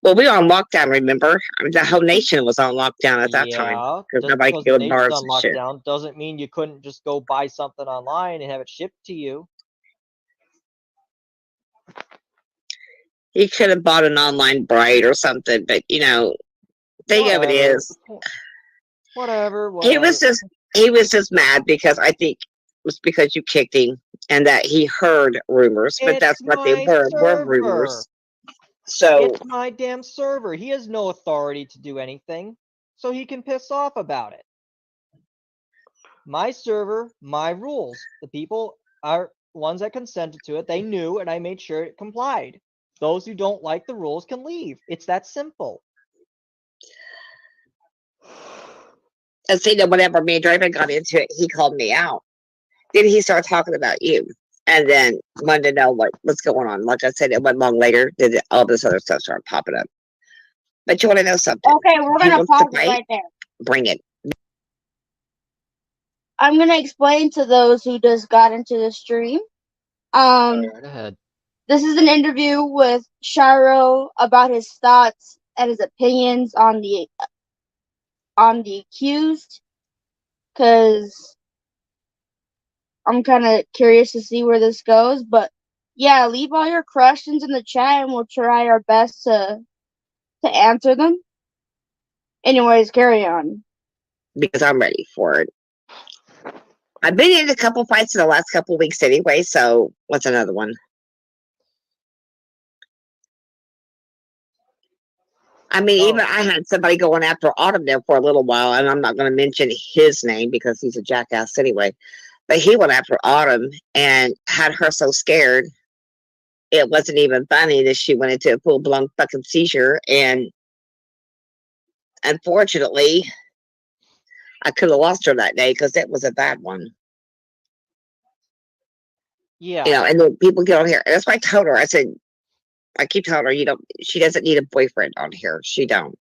C: Well, we were on lockdown, remember? I mean, the whole nation was on lockdown at that time
A: Yeah,
C: because
A: just
C: nobody
A: because
C: could go
A: the
C: to
A: nation's
C: bars
A: on
C: and shit.
A: lockdown doesn't mean you couldn't just go buy something online and have it shipped to you.
C: He could have bought an online bride or something, but you know, thing of it
A: Whatever.
C: is,
A: Whatever,
C: he
A: whatever.
C: was just he was just mad because I think it was because you kicked him and that he heard rumors, but
A: It's
C: that's what they
A: my
C: were
A: server.
C: rumors. So
A: It's my damn server. He has no authority to do anything, so he can piss off about it. My server, my rules. The people are ones that consented to it. They knew, and I made sure it complied. Those who don't like the rules can leave. It's that simple.
C: and see that whenever me and Draven got into it, he called me out. Then he started talking about you. And then wanted to know what's going on. Like I said, it went long later. Then all this other stuff started popping up. But you want to know something?
B: Okay, we're
C: He
B: gonna
C: wants to
B: pause it
C: fight.
B: right there.
C: Bring it.
B: I'm gonna explain to those who just got into the stream.
A: Right ahead.
B: This is an interview with Shiro about his thoughts and his opinions on the accused, because I'm kind of curious to see where this goes. But yeah, leave all your questions in the chat and we'll try our best to answer them. Anyways, carry on.
C: Because I'm ready for it. I've been in a couple fights in the last couple weeks anyway, so what's another one? I mean, even I had somebody going after Autumn there for a little while, and I'm not going to mention his name because he's a jackass anyway. But he went after Autumn and had her so scared it wasn't even funny that she went into a full blown fucking seizure. And unfortunately, I could have lost her that day because it was a bad one.
A: Yeah.
C: You know, and then people get on here. That's why I told her. I said, I keep telling her, she doesn't need a boyfriend on here. She don't.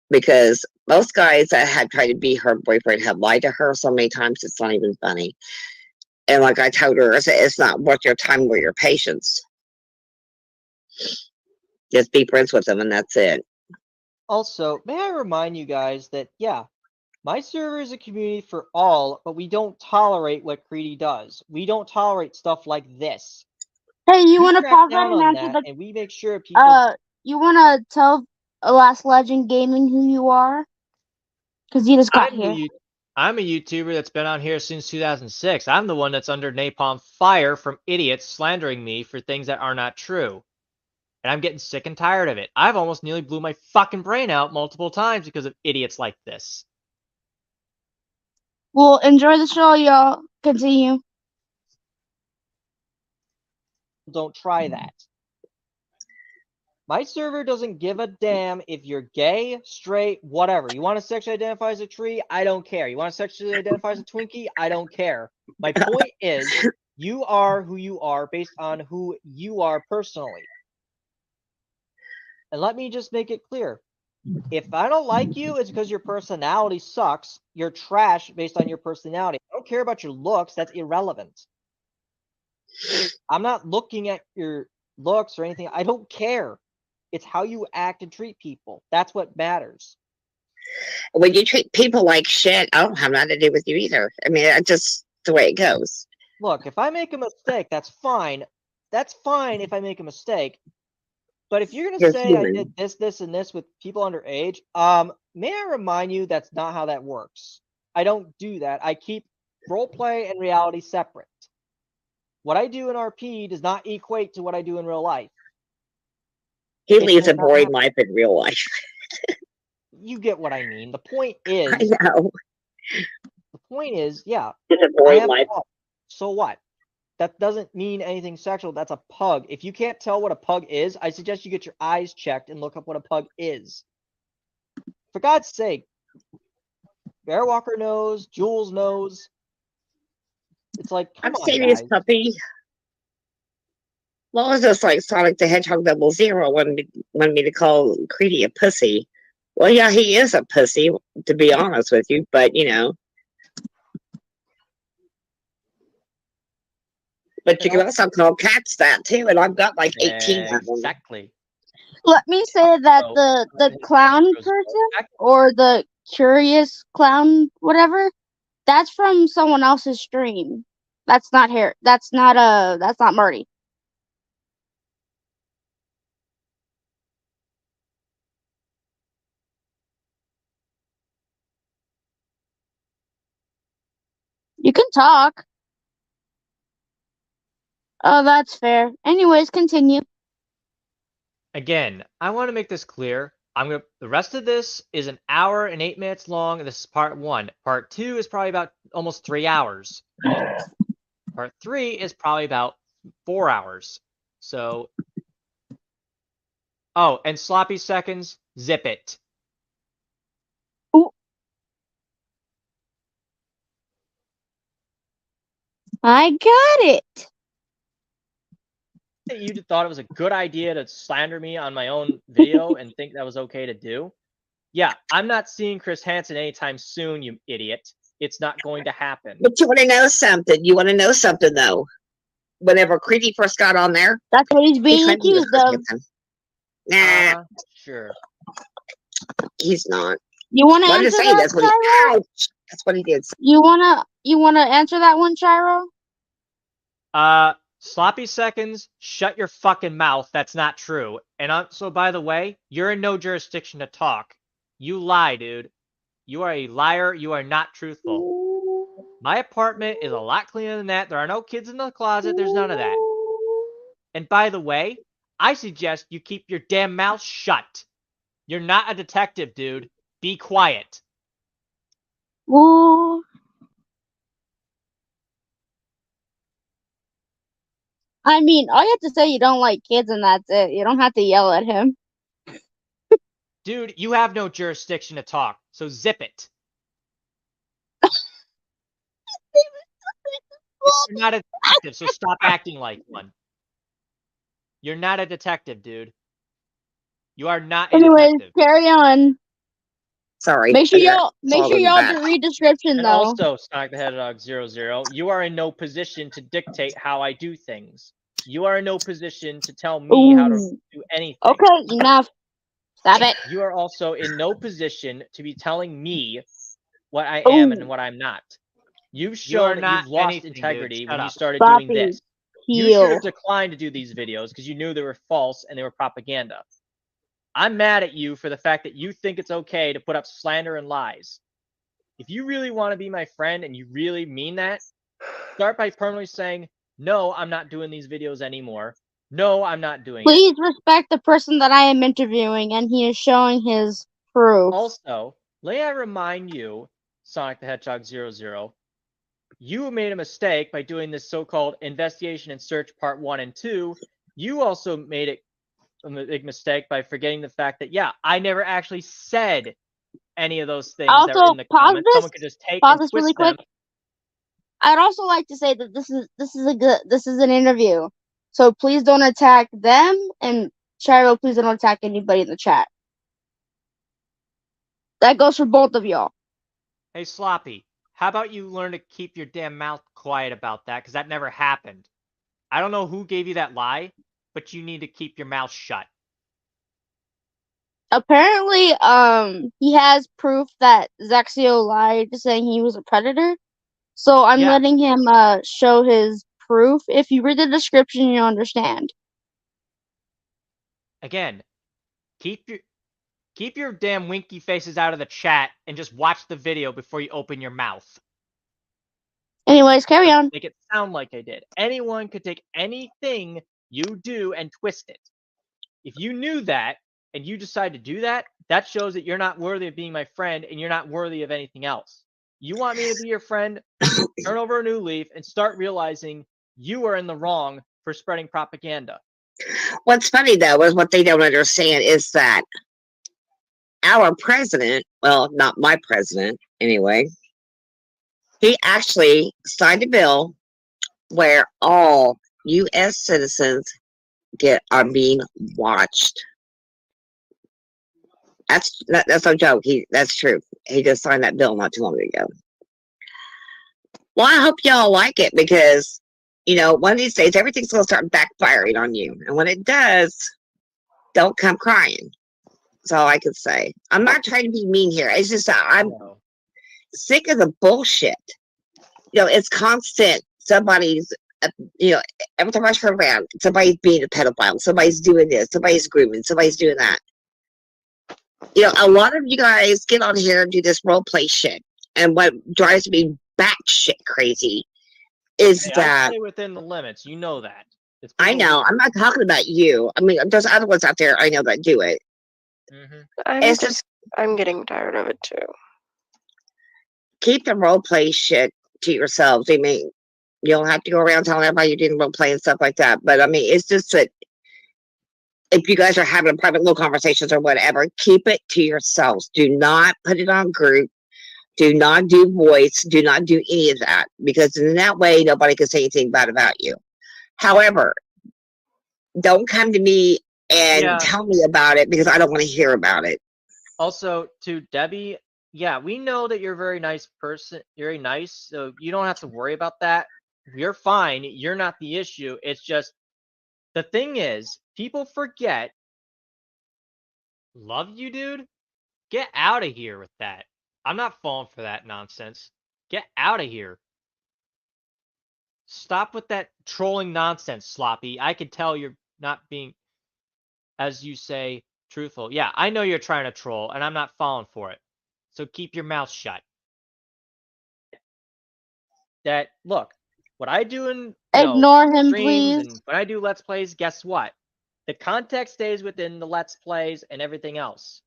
C: Because most guys that have tried to be her boyfriend have lied to her so many times it's not even funny. And like I told her, I said, it's not worth your time or your patience. Just be friends with them and that's it.
A: Also, may I remind you guys that, yeah, my server is a community for all, but we don't tolerate what Creedy does. We don't tolerate stuff like this.
B: Hey, you
A: We
B: want to
A: crack
B: pause that
A: down
B: and
A: on
B: answer
A: that, and we make sure people.
B: you want to tell Last Legend Gaming who you are? Because you just got here.
A: I'm a YouTuber that's been on here since 2006. I'm the one that's under napalm fire from idiots slandering me for things that are not true. And I'm getting sick and tired of it. I've almost nearly blew my fucking brain out multiple times because of idiots like this.
B: Well, enjoy the show, y'all. Continue.
A: Don't try that. My server doesn't give a damn if you're gay, straight, whatever. You want to sexually identify as a tree? I don't care. You want to sexually identify as a Twinkie? I don't care. My point is, you are who you are based on who you are personally. And let me just make it clear. If I don't like you, it's because your personality sucks. You're trash based on your personality. I don't care about your looks. That's irrelevant. I'm not looking at your looks or anything. I don't care. It's how you act and treat people. That's what matters.
C: When you treat people like shit, I don't have nothing to do with you either. I mean, that's just the way it goes.
A: Look, if I make a mistake, that's fine. That's fine if I make a mistake. But if you're going to say
C: human.
A: I did this, and this with people underage, may I remind you that's not how that works. I don't do that. I keep roleplay and reality separate. What I do in RP does not equate to what I do in real life.
C: He leads a boring life in real life.
A: You get what I mean. The point
C: I
A: is,
C: know.
A: yeah,
C: It's a boring life.
A: So what? That doesn't mean anything sexual. That's a pug. If you can't tell what a pug is, I suggest you get your eyes checked and look up what a pug is. For God's sake. Bearwalker knows. Jules knows. It's like, come
C: I'm
A: on,
C: serious,
A: guys.
C: puppy. Well, it's just like Sonic the Hedgehog 00 wanted me to call Creedy a pussy. Well, yeah, he is a pussy, to be honest with you, but you know. But you can also call cats that too, and I've got like 18 of them.
A: Exactly.
B: Let me say that
A: So,
B: the clown person or the curious clown, whatever, that's from someone else's stream. That's not here. That's not Marty. You can talk. Oh, that's fair. Anyways, continue.
A: Again, I want to make this clear. The rest of this is an hour and 8 minutes long. This is part 1. Part 2 is probably about almost 3 hours. Part 3 is probably about 4 hours. So, oh, and sloppy seconds, zip it.
B: Ooh. I got it.
A: You thought it was a good idea to slander me on my own video and think that was okay to do? Yeah, I'm not seeing Chris Hansen anytime soon, you idiot. It's not going to happen.
C: But you want to know something? You want to know something though? Whenever Creedy first got on there,
B: That's what he's being
C: he claimed he was
B: accused of.
C: Hansen. Nah,
A: Sure.
C: he's not.
B: You want to
C: Well, I'm
B: answer
C: just saying
B: that,
C: that's what he.
B: Shiro?
C: Ouch! That's what he did.
B: You wanna answer that one, Shiro?
A: Sloppy seconds, shut your fucking mouth. That's not true. And so, by the way, you're in no jurisdiction to talk. You lie, dude. You are a liar. You are not truthful. My apartment is a lot cleaner than that. There are no kids in the closet. There's none of that. And by the way, I suggest you keep your damn mouth shut. You're not a detective, dude. Be quiet.
B: Ooh. I mean, all you have to say you don't like kids and that's it. You don't have to yell at him.
A: Dude, you have no jurisdiction to talk, so zip it. You're not a detective, so stop acting like one. You're not a detective, dude. You are not a
B: Anyways,
A: detective.
B: carry on.
C: Sorry.
B: Make sure
C: I got
B: y'all
C: swallowed in the back.
B: read description
A: And
B: though.
A: also, Sonic the Hedgehog 00, you are in no position to dictate how I do things. You are in no position to tell me how to
B: Ooh.
A: do anything.
B: Okay, enough. Stop it.
A: You are also in no position to be telling me what I am and what I'm not. You've shown that you've lost integrity when you started doing this. You should have declined to do these videos because you knew they were false and they were propaganda. I'm mad at you for the fact that you think it's okay to put up slander and lies. If you really want to be my friend and you really mean that, start by permanently saying, no, I'm not doing these videos anymore. No, I'm not doing it.
B: Please respect the person that I am interviewing and he is showing his proof.
A: Also, may I remind you, Sonic the Hedgehog 00, you made a mistake by doing this so-called investigation and search part 1 and 2. You also made it a big mistake by forgetting the fact that, yeah, I never actually said any of those things that were in the comments. Someone could just take and twist really them.
B: Quick. I'd also like to say that this is an interview. So please don't attack them, and Shiro, please don't attack anybody in the chat. That goes for both of y'all.
A: Hey, Sloppy, how about you learn to keep your damn mouth quiet about that, because that never happened. I don't know who gave you that lie, but you need to keep your mouth shut.
B: Apparently, he has proof that Zexio lied, saying he was a predator. So I'm letting him show his proof. If you read the description, you'll understand.
A: Again, keep your damn winky faces out of the chat and just watch the video before you open your mouth.
B: Anyways, carry on.
A: Make it sound like I did. Anyone could take anything you do and twist it. If you knew that and you decide to do that, that shows that you're not worthy of being my friend and you're not worthy of anything else. You want me to be your friend, turn over a new leaf and start realizing You are in the wrong for spreading propaganda.
C: What's funny though is what they don't understand is that our president, well, not my president anyway, he actually signed a bill where all U.S. citizens are being watched. That's no joke. That's true. He just signed that bill not too long ago. Well, I hope y'all like it because, one of these days everything's gonna start backfiring on you, and when it does, don't come crying. That's all I can say. I'm not trying to be mean here. It's just that I'm sick of the bullshit. It's constant. Somebody's, every time I turn around, somebody's being a pedophile. Somebody's doing this. Somebody's grooming. Somebody's doing that. A lot of you guys get on here and do this role play shit. And what drives me batshit crazy is that
A: I stay within the limits. You know that.
C: I know. I'm not talking about you. I mean, there's other ones out there I know that do it.
D: I'm getting tired of it too.
C: Keep the role play shit to yourselves. I mean, you don't have to go around telling everybody you're doing role play and stuff like that. But I mean, it's just that if you guys are having private little conversations or whatever, keep it to yourselves. Do not put it on group. Do not do voice. Do not do any of that, because in that way, nobody can say anything bad about you. However, don't come to me and tell me about it because I don't want to hear about it.
A: Also, to Debbie, yeah, we know that you're a very nice person. You're very nice, so you don't have to worry about that. You're fine. You're not the issue. It's just, the thing is, people forget. Love you, dude? Get out of here with that. I'm not falling for that nonsense. Get out of here. Stop with that trolling nonsense, Sloppy. I can tell you're not being, as you say, truthful. Yeah, I know you're trying to troll, and I'm not falling for it. So keep your mouth shut. Look, what I do in
B: ignore him,
A: streams
B: please.
A: and when I do Let's Plays, guess what? The context stays within the Let's Plays and everything else.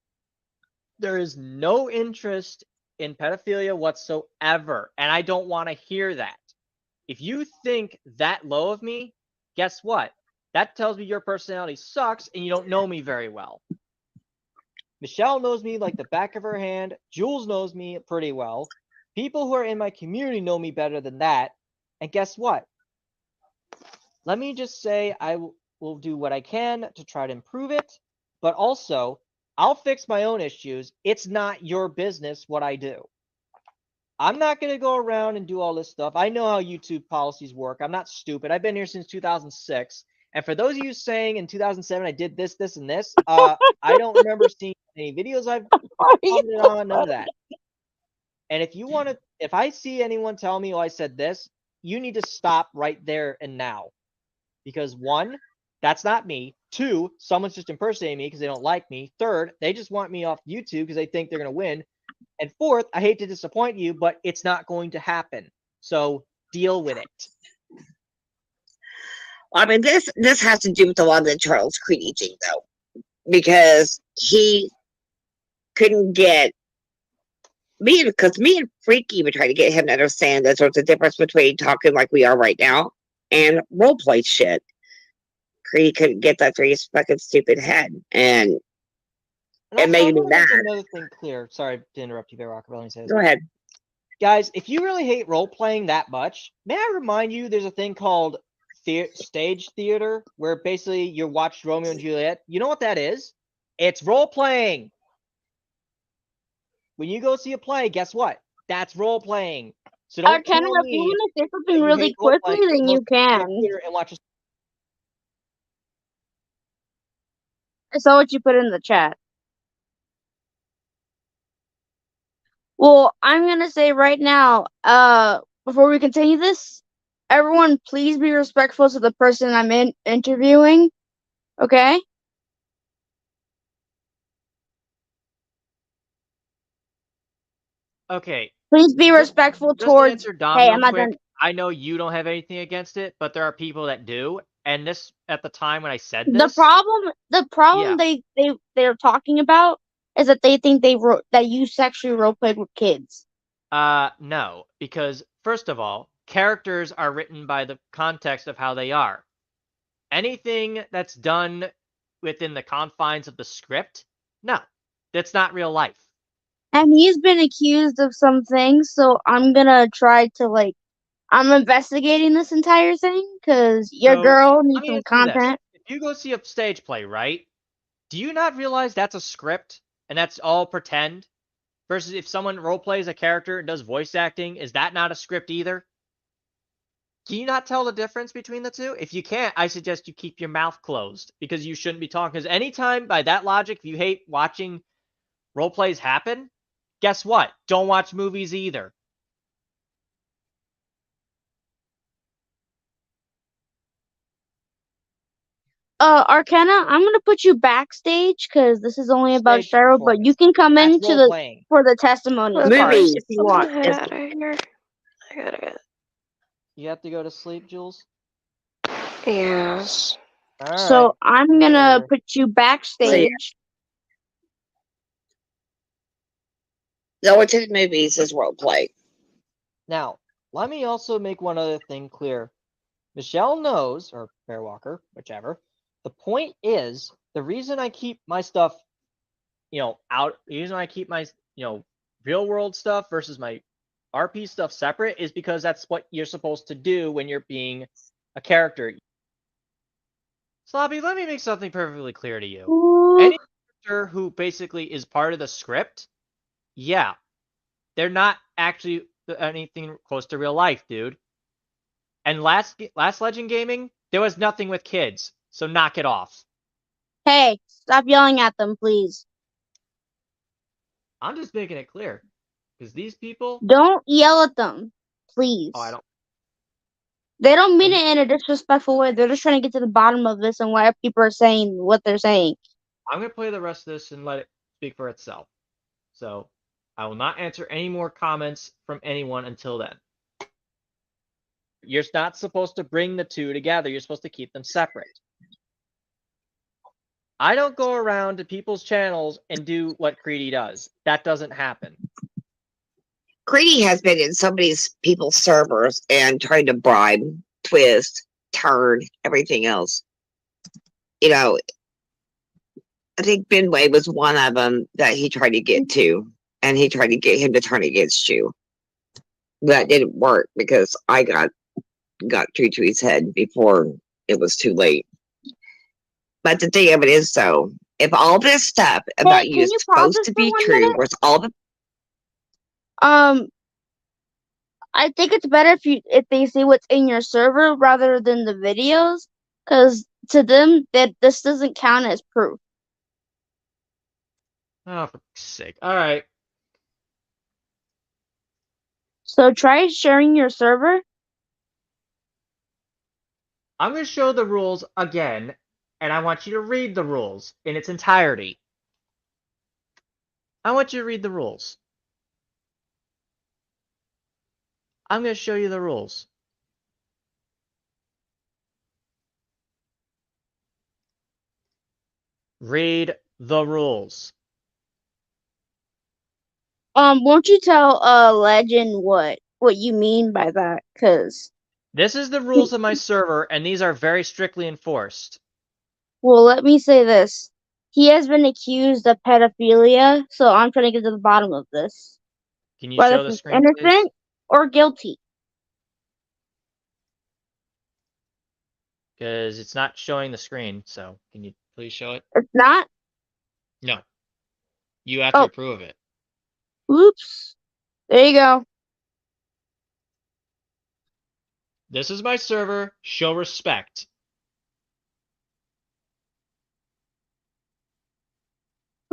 A: There is no interest in pedophilia whatsoever, and I don't want to hear that. If you think that low of me, guess what? That tells me your personality sucks and you don't know me very well. Michelle knows me like the back of her hand. Jules knows me pretty well. People who are in my community know me better than that. And guess what? Let me just say I will do what I can to try to improve it, but also I'll fix my own issues. It's not your business what I do. I'm not going to go around and do all this stuff. I know how YouTube policies work. I'm not stupid. I've been here since 2006. And for those of you saying in 2007 I did this, this, and this, I don't remember seeing any videos I've commented on, none of that. And if I see anyone tell me, oh, I said this, you need to stop right there and now. Because 1, that's not me. 2, someone's just impersonating me because they don't like me. 3rd, they just want me off YouTube because they think they're going to win. And 4th, I hate to disappoint you, but it's not going to happen. So deal with it.
C: I mean, this has to do with a lot of the Charles Creedy thing, though, because he couldn't get me, because me and Freaky were trying to get him to understand that there's a difference between talking like we are right now and role play shit. Creedy couldn't get that through his fucking stupid head, and it made me mad.
A: Another thing clear. Sorry to interrupt you there, Rockabilly.
C: Go ahead.
A: Guys, if you really hate role-playing that much, may I remind you there's a thing called stage theater, where basically you watch Romeo and Juliet. You know what that is? It's role-playing. When you go see a play, guess what? That's role-playing. So don't tell
B: if
A: me
B: you want to say something really quickly, then you can.
A: And watch
B: I saw what you put in the chat. Well, I'm going to say right now, before we continue this, everyone please be respectful to the person I'm interviewing, okay?
A: Okay.
B: Please be respectful towards...
A: Hey, I'm not done. I know you don't have anything against it, but there are people that do. And this, at the time when I said this...
B: The problem they're talking about is that they think that you sexually role-played with kids.
A: No, because first of all, characters are written by the context of how they are. Anything that's done within the confines of the script, no, that's not real life.
B: And he's been accused of some things, so I'm gonna try to like. I'm investigating this entire thing because your
A: So,
B: girl
A: let
B: needs
A: me
B: some
A: ask you this.
B: content.
A: If you go see a stage play, right? Do you not realize that's a script and that's all pretend? Versus if someone role plays a character and does voice acting, is that not a script either? Can you not tell the difference between the two? If you can't, I suggest you keep your mouth closed because you shouldn't be talking. Because anytime, by that logic, if you hate watching role plays happen, guess what? Don't watch movies either.
B: Arcana, I'm gonna put you backstage because this is only about
A: Stage
B: Shiro, but you
A: performance.
B: can come
A: That's
B: into
A: role
B: the
A: playing.
B: for the testimony part
D: Okay,
B: if
C: Movies.
B: you
D: I'm
B: want.
D: gonna head
C: It's
D: out of here. I gotta get.
A: You have to go to sleep, Jules?
D: Yes.
A: Alright.
B: So I'm gonna
A: Later.
B: put you
C: So,
B: backstage.
C: going to the movies is role play.
A: Now, let me also make one other thing clear. Michelle knows, or Fairwalker, whichever. The point is, the reason I keep my stuff, out, the reason I keep my, real world stuff versus my RP stuff separate is because that's what you're supposed to do when you're being a character. Sloppy, let me make something perfectly clear to you.
B: Ooh,
A: Any character who basically is part of the script, yeah, they're not actually anything close to real life, dude. And last Legend Gaming, there was nothing with kids, so knock it off.
B: hey, stop yelling at them, please.
A: I'm just making it clear, because these people,
B: Don't yell at them, please.
A: I don't.
B: They don't mean it in a disrespectful way. They're just trying to get to the bottom of this and why people are saying what they're saying.
A: I'm gonna play the rest of this and let it speak for itself. So I will not answer any more comments from anyone until then. You're not supposed to bring the two together. You're supposed to keep them separate. I don't go around to people's channels and do what Creedy does. That doesn't happen.
C: Greedy has been in so many people's servers and tried to bribe, twist, turn, everything else. You know, I think Benway was one of them that he tried to get to, and he tried to get him to turn against you. That didn't work because I got true to his head before it was too late. But the thing of it is, though, if all this stuff about
B: Hey,
C: you
B: can
C: is
B: you pause
C: supposed
B: this
C: to
B: for
C: be
B: 1
C: true,
B: minute?
C: where's all the
B: I think it's better if they see what's in your server rather than the videos, because to them that this doesn't count as proof.
A: Oh, for sake. All right.
B: So try sharing your server.
A: I'm going to show the rules again, and I want you to read the rules in its entirety. I want you to read the rules. I'm going to show you the rules. Read the rules.
B: Won't you tell Legend what you mean by that? Cause
A: This is the rules of my server, and these are very strictly enforced.
B: well, let me say this: he has been accused of pedophilia, so I'm trying to get to the bottom of this,
A: Can you
B: whether
A: show the
B: he's
A: screen, please?
B: innocent or guilty.
A: Because it's not showing the screen, so can you please show it?
B: It's not.
A: No. You have to
B: Oh,
A: approve of it.
B: oops. There you go.
A: This is my server. Show respect.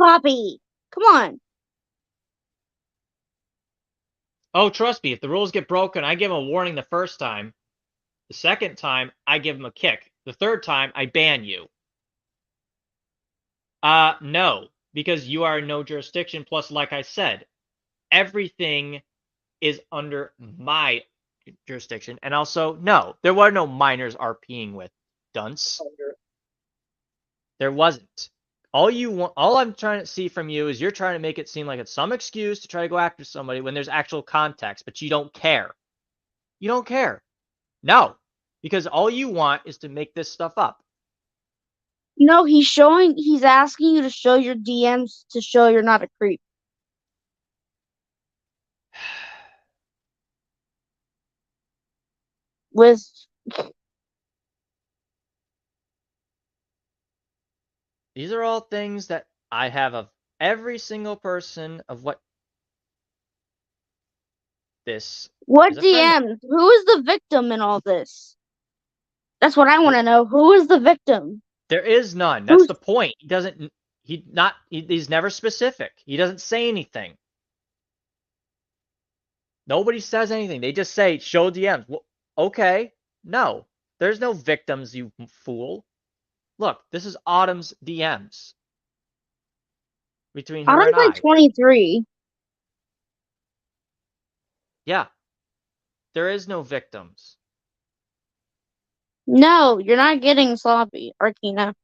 B: Poppy, come on.
A: Oh, trust me, if the rules get broken, I give them a warning the first time. The second time, I give them a kick. The third time, I ban you. No, because you are in no jurisdiction. Plus, like I said, everything is under my jurisdiction. And also, no, there were no minors RPing with dunce. There wasn't. All I'm trying to see from you is you're trying to make it seem like it's some excuse to try to go after somebody when there's actual context, but you don't care. You don't care. No, because all you want is to make this stuff up.
B: No, he's asking you to show your DMs to show you're not a creep. With
A: These are all things that I have of every single person of what this
B: what
A: is a friend of.
B: DMs? Who is the victim in all this? That's what I want to know. Who is the victim?
A: There is none. That's
B: Who's
A: the point. He's never specific. He doesn't say anything. Nobody says anything. They just say, show DMs. Well, okay. No. There's no victims, you fool. Look, this is Autumn's DMs. Between her
B: Autumn's
A: and
B: like
A: I.
B: 23.
A: Yeah. There is no victims.
B: No, you're not getting sloppy, Arkina.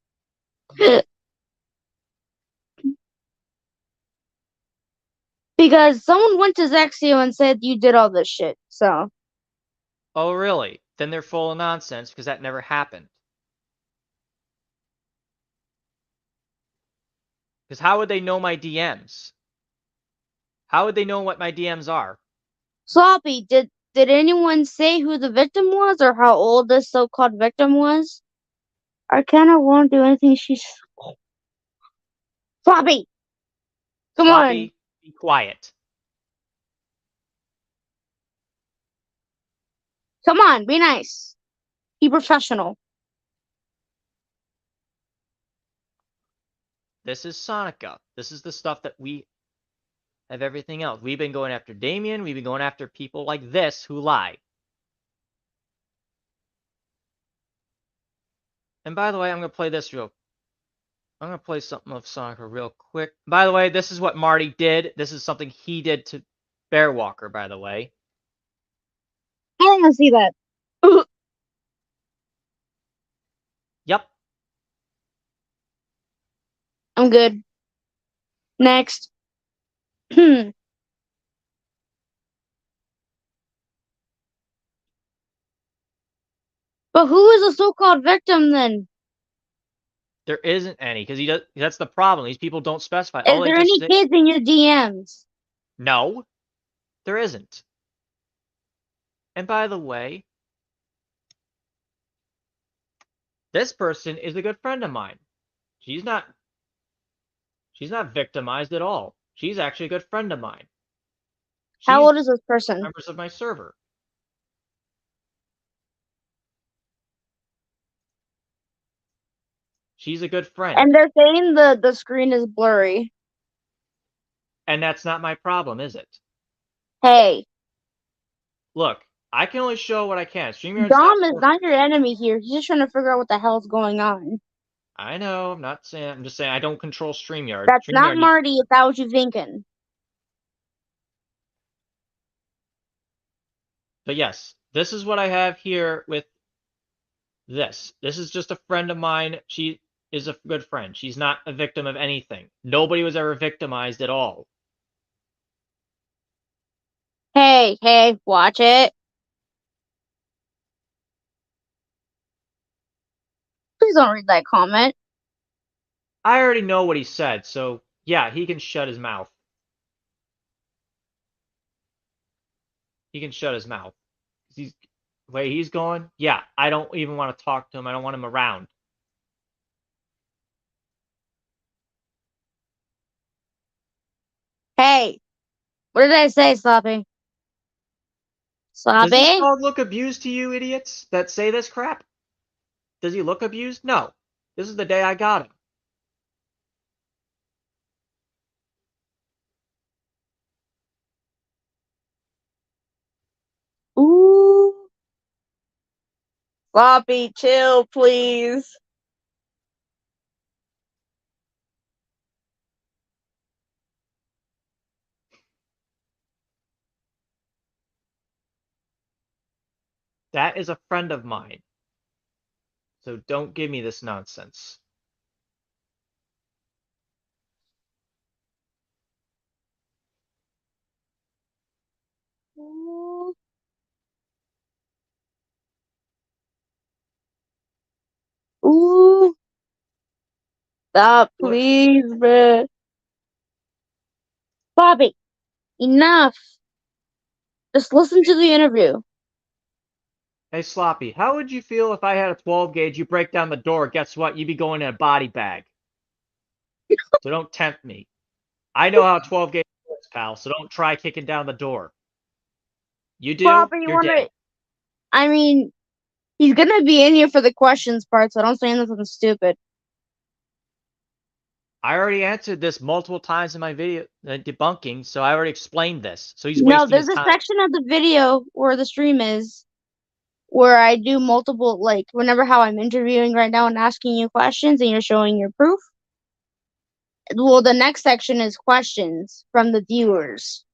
B: Because someone went to Zexio and said you did all this shit, so.
A: Oh, really? Then they're full of nonsense because that never happened. Because how would they know my DMs? How would they know what my DMs are?
B: Sloppy, did anyone say who the victim was or how old this so-called victim was? Arcana won't do anything she's... Sloppy! Come
A: Sloppy,
B: on.
A: be quiet.
B: Come on, be nice. Be professional.
A: This is Sonica. This is the stuff that we have everything else. We've been going after Damien. We've been going after people like this who lie. And by the way, I'm going to play something of Sonica real quick. By the way, this is what Marty did. This is something he did to Bearwalker, by the way.
B: I don't want to see that.
A: Yep.
B: I'm good. Next. But who is the so-called victim then?
A: There isn't any, because that's the problem. These people don't specify.
B: Is there any kids in your DMs?
A: No, there isn't. And by the way, this person is a good friend of mine. She's not victimized at all. She's actually a good friend of mine.
B: How
A: She's
B: old is this person?
A: members of my server. She's a good friend.
B: And they're saying the screen is blurry.
A: And that's not my problem, is it?
B: Hey.
A: Look, I can only show what I can. StreamYard's
B: Dom is not your enemy here. He's just trying to figure out what the hell's going on.
A: I know. I'm just saying I don't control StreamYard.
B: That's not
A: StreamYard
B: Marty if that what you're thinking.
A: But yes, this is what I have here with this. This is just a friend of mine. She is a good friend. She's not a victim of anything. Nobody was ever victimized at all.
B: Hey, watch it. Please don't read that comment.
A: I already know what he said, so yeah, he can shut his mouth. He can shut his mouth. He's the way he's going. Yeah, I don't even want to talk to him. I don't want him around.
B: Hey, what did I say, Sloppy?
A: Does this
B: Sloppy?
A: dog look abused to you, idiots that say this crap? Does he look abused? No. This is the day I got him.
B: Ooh. Sloppy, chill, please.
A: That is a friend of mine. So don't give me this nonsense.
B: Ooh. Ooh. Stop, please, bruh. Bobby, enough. Just listen to the interview.
A: Hey, Sloppy, how would you feel if I had a 12 gauge, you break down the door, guess what? You'd be going in a body bag. So don't tempt me. I know how 12 gauge works, pal, so don't try kicking down the door. You do,
B: Bobby, you
A: you're
B: wanna...
A: dead.
B: I mean, he's gonna be in here for the questions part, so don't say anything stupid.
A: I already answered this multiple times in my video debunking, so I already explained this. So he's
B: No,
A: wasting
B: there's
A: his
B: a
A: time.
B: section of the video where the stream is, where I do multiple, like, remember how I'm interviewing right now and asking you questions and you're showing your proof? Well, the next section is questions from the viewers.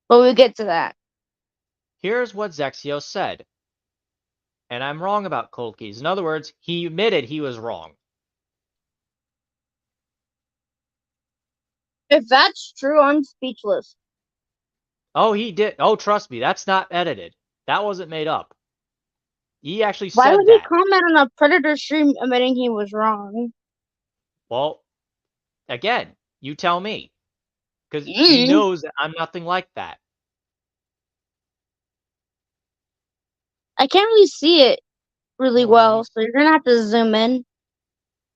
B: But we'll get to that.
A: Here's what Zexio said. And I'm wrong about cold keys. In other words, he admitted he was wrong.
B: If that's true, I'm speechless.
A: Oh, he did. Oh, trust me, that's not edited. That wasn't made up. He actually
B: Why
A: said
B: would he
A: that.
B: comment on a Predator stream admitting he was wrong?
A: Well, again, you tell me. Because he knows that I'm nothing like that.
B: I can't really see it really
A: Hold on,
B: well, so you're gonna have to zoom in.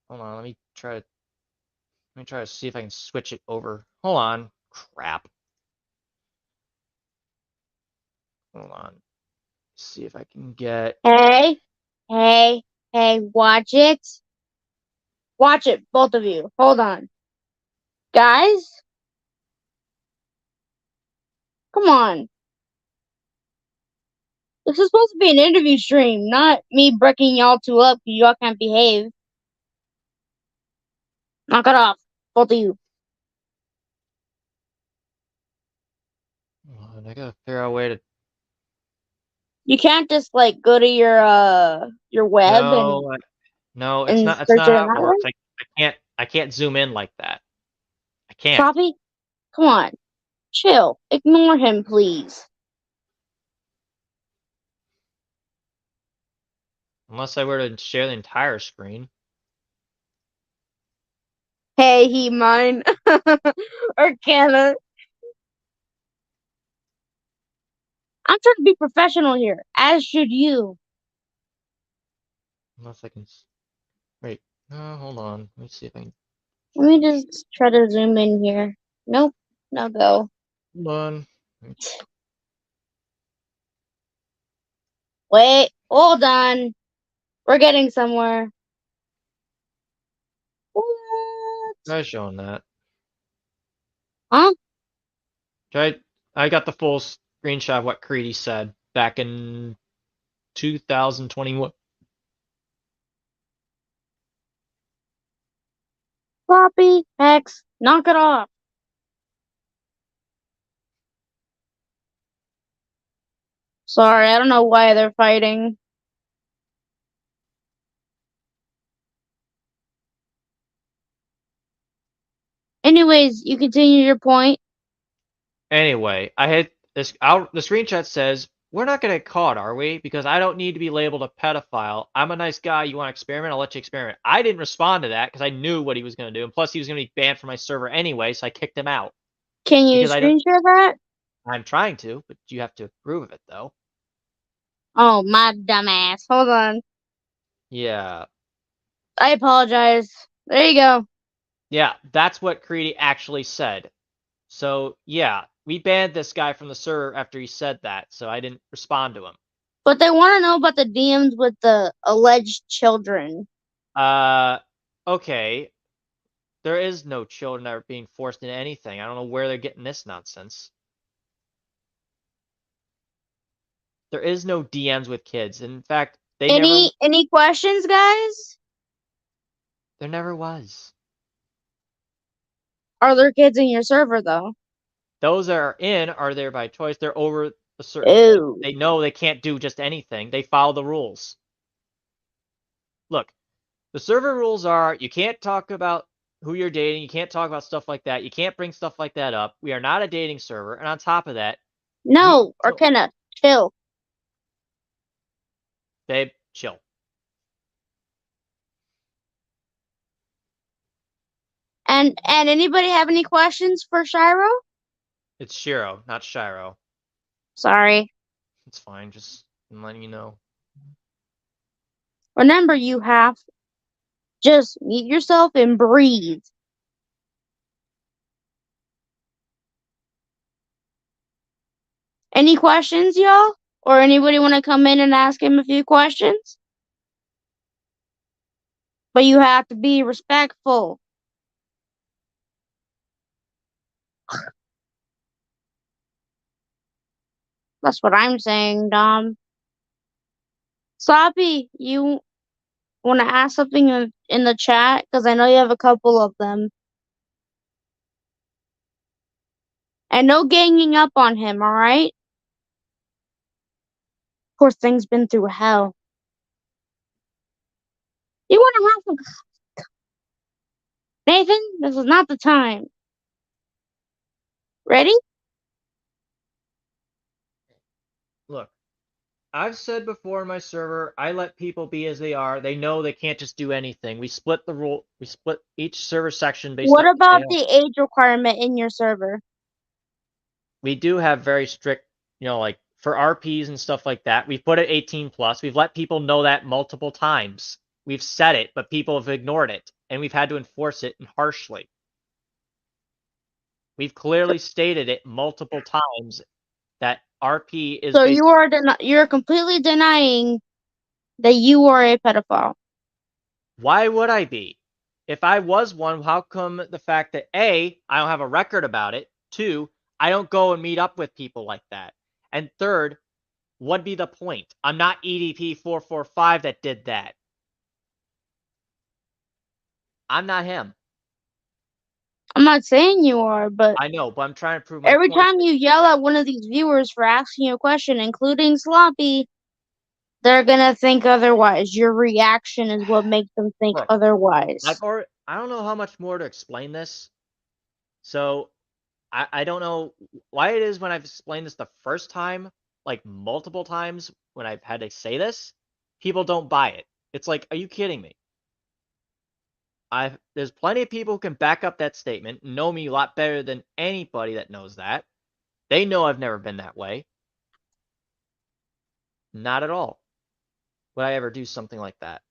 A: Hold on, let me try to see if I can switch it over. Hold on. Crap. Hold on. See if I can get...
B: Hey, watch it. Watch it, both of you. Hold on. Guys? Come on. This is supposed to be an interview stream, not me breaking y'all two up because y'all can't behave. Knock it off, both of you.
A: Hold on, I gotta figure out a way to...
B: You can't just like go to your web
A: No, it's
B: and
A: not. That's
B: search
A: not
B: it
A: how it
B: another way.
A: works. I can't zoom in like that. I can't.
B: Sloppy, come on, chill. Ignore him, please.
A: Unless I were to share the entire screen.
B: Hey, he mine or Canna. I'm trying to be professional here, as should you.
A: Unless I can... Wait. No, hold on. Let me see if I can...
B: Let me just try to zoom in here. Nope, no go.
A: Hold on.
B: Wait, hold on. We're getting somewhere. What?
A: Try showing that.
B: Huh?
A: I got the full screenshot of what Creedy said back in 2021.
B: Floppy, X, knock it off. Sorry, I don't know why they're fighting. Anyways, you continue your point.
A: Anyway, I had this out. The screenshot says, "We're not gonna get caught, are we? Because I don't need to be labeled a pedophile. I'm a nice guy. You want to experiment? I'll let you experiment." I didn't respond to that because I knew what he was gonna do, and plus he was gonna be banned from my server anyway, so I kicked him out.
B: Can you
A: Because I don't.
B: screen share that?
A: I'm trying to, but you have to approve of it though.
B: Oh, my dumbass. Hold on.
A: Yeah.
B: I apologize. There you go.
A: Yeah, that's what Creedy actually said. So yeah, we banned this guy from the server after he said that, so I didn't respond to him.
B: But they want to know about the DMs with the alleged children.
A: Okay. There is no children that are being forced into anything. I don't know where they're getting this nonsense. There is no DMs with kids. In fact,
B: Any questions, guys?
A: there never was.
B: Are there kids in your server though?
A: Those that are in are there by choice. They're over a certain point.
B: Ew.
A: They know they can't do just anything. They follow the rules. Look, the server rules are you can't talk about who you're dating. You can't talk about stuff like that. You can't bring stuff like that up. We are not a dating server. And on top of that,
B: No, or Kenna, chill.
A: babe, chill.
B: And anybody have any questions for Shiro?
A: It's Shiro, not Shiro.
B: Sorry.
A: It's fine. Just I'm letting you know.
B: Remember, you have just mute yourself and breathe. Any questions, y'all? Or anybody want to come in and ask him a few questions? But you have to be respectful. That's what I'm saying, Dom. Sloppy, you want to ask something in the chat? Because I know you have a couple of them. And no ganging up on him, alright? Poor thing's been through hell. You want to have some... Nathan, this is not the time. Ready?
A: Look, I've said before in my server, I let people be as they are. They know they can't just do anything. We split the rule. We split each server section based
B: What
A: on
B: about the age requirement in your server?
A: We do have very strict, like for RPs and stuff like that. We've put it 18 plus. We've let people know that multiple times. We've said it, but people have ignored it, and we've had to enforce it harshly. We've clearly stated it multiple times that RP is.
B: So you're completely denying that you are a pedophile.
A: Why would I be? If I was one, how come the fact that A, I don't have a record about it, 2, I don't go and meet up with people like that, and third, what'd be the point? I'm not EDP 445 that did that. I'm not him.
B: I'm not saying you are, but
A: I know, but I'm trying to prove my
B: every
A: point.
B: time you yell at one of these viewers for asking you a question, including Sloppy, they're gonna think otherwise. Your reaction is what makes them think
A: Look,
B: otherwise.
A: I don't know how much more to explain this. So I don't know why it is when I've explained this the first time, like multiple times when I've had to say this, people don't buy it. It's like, are you kidding me? There's plenty of people who can back up that statement, know me a lot better than anybody that knows that. They know I've never been that way. Not at all would I ever do something like that.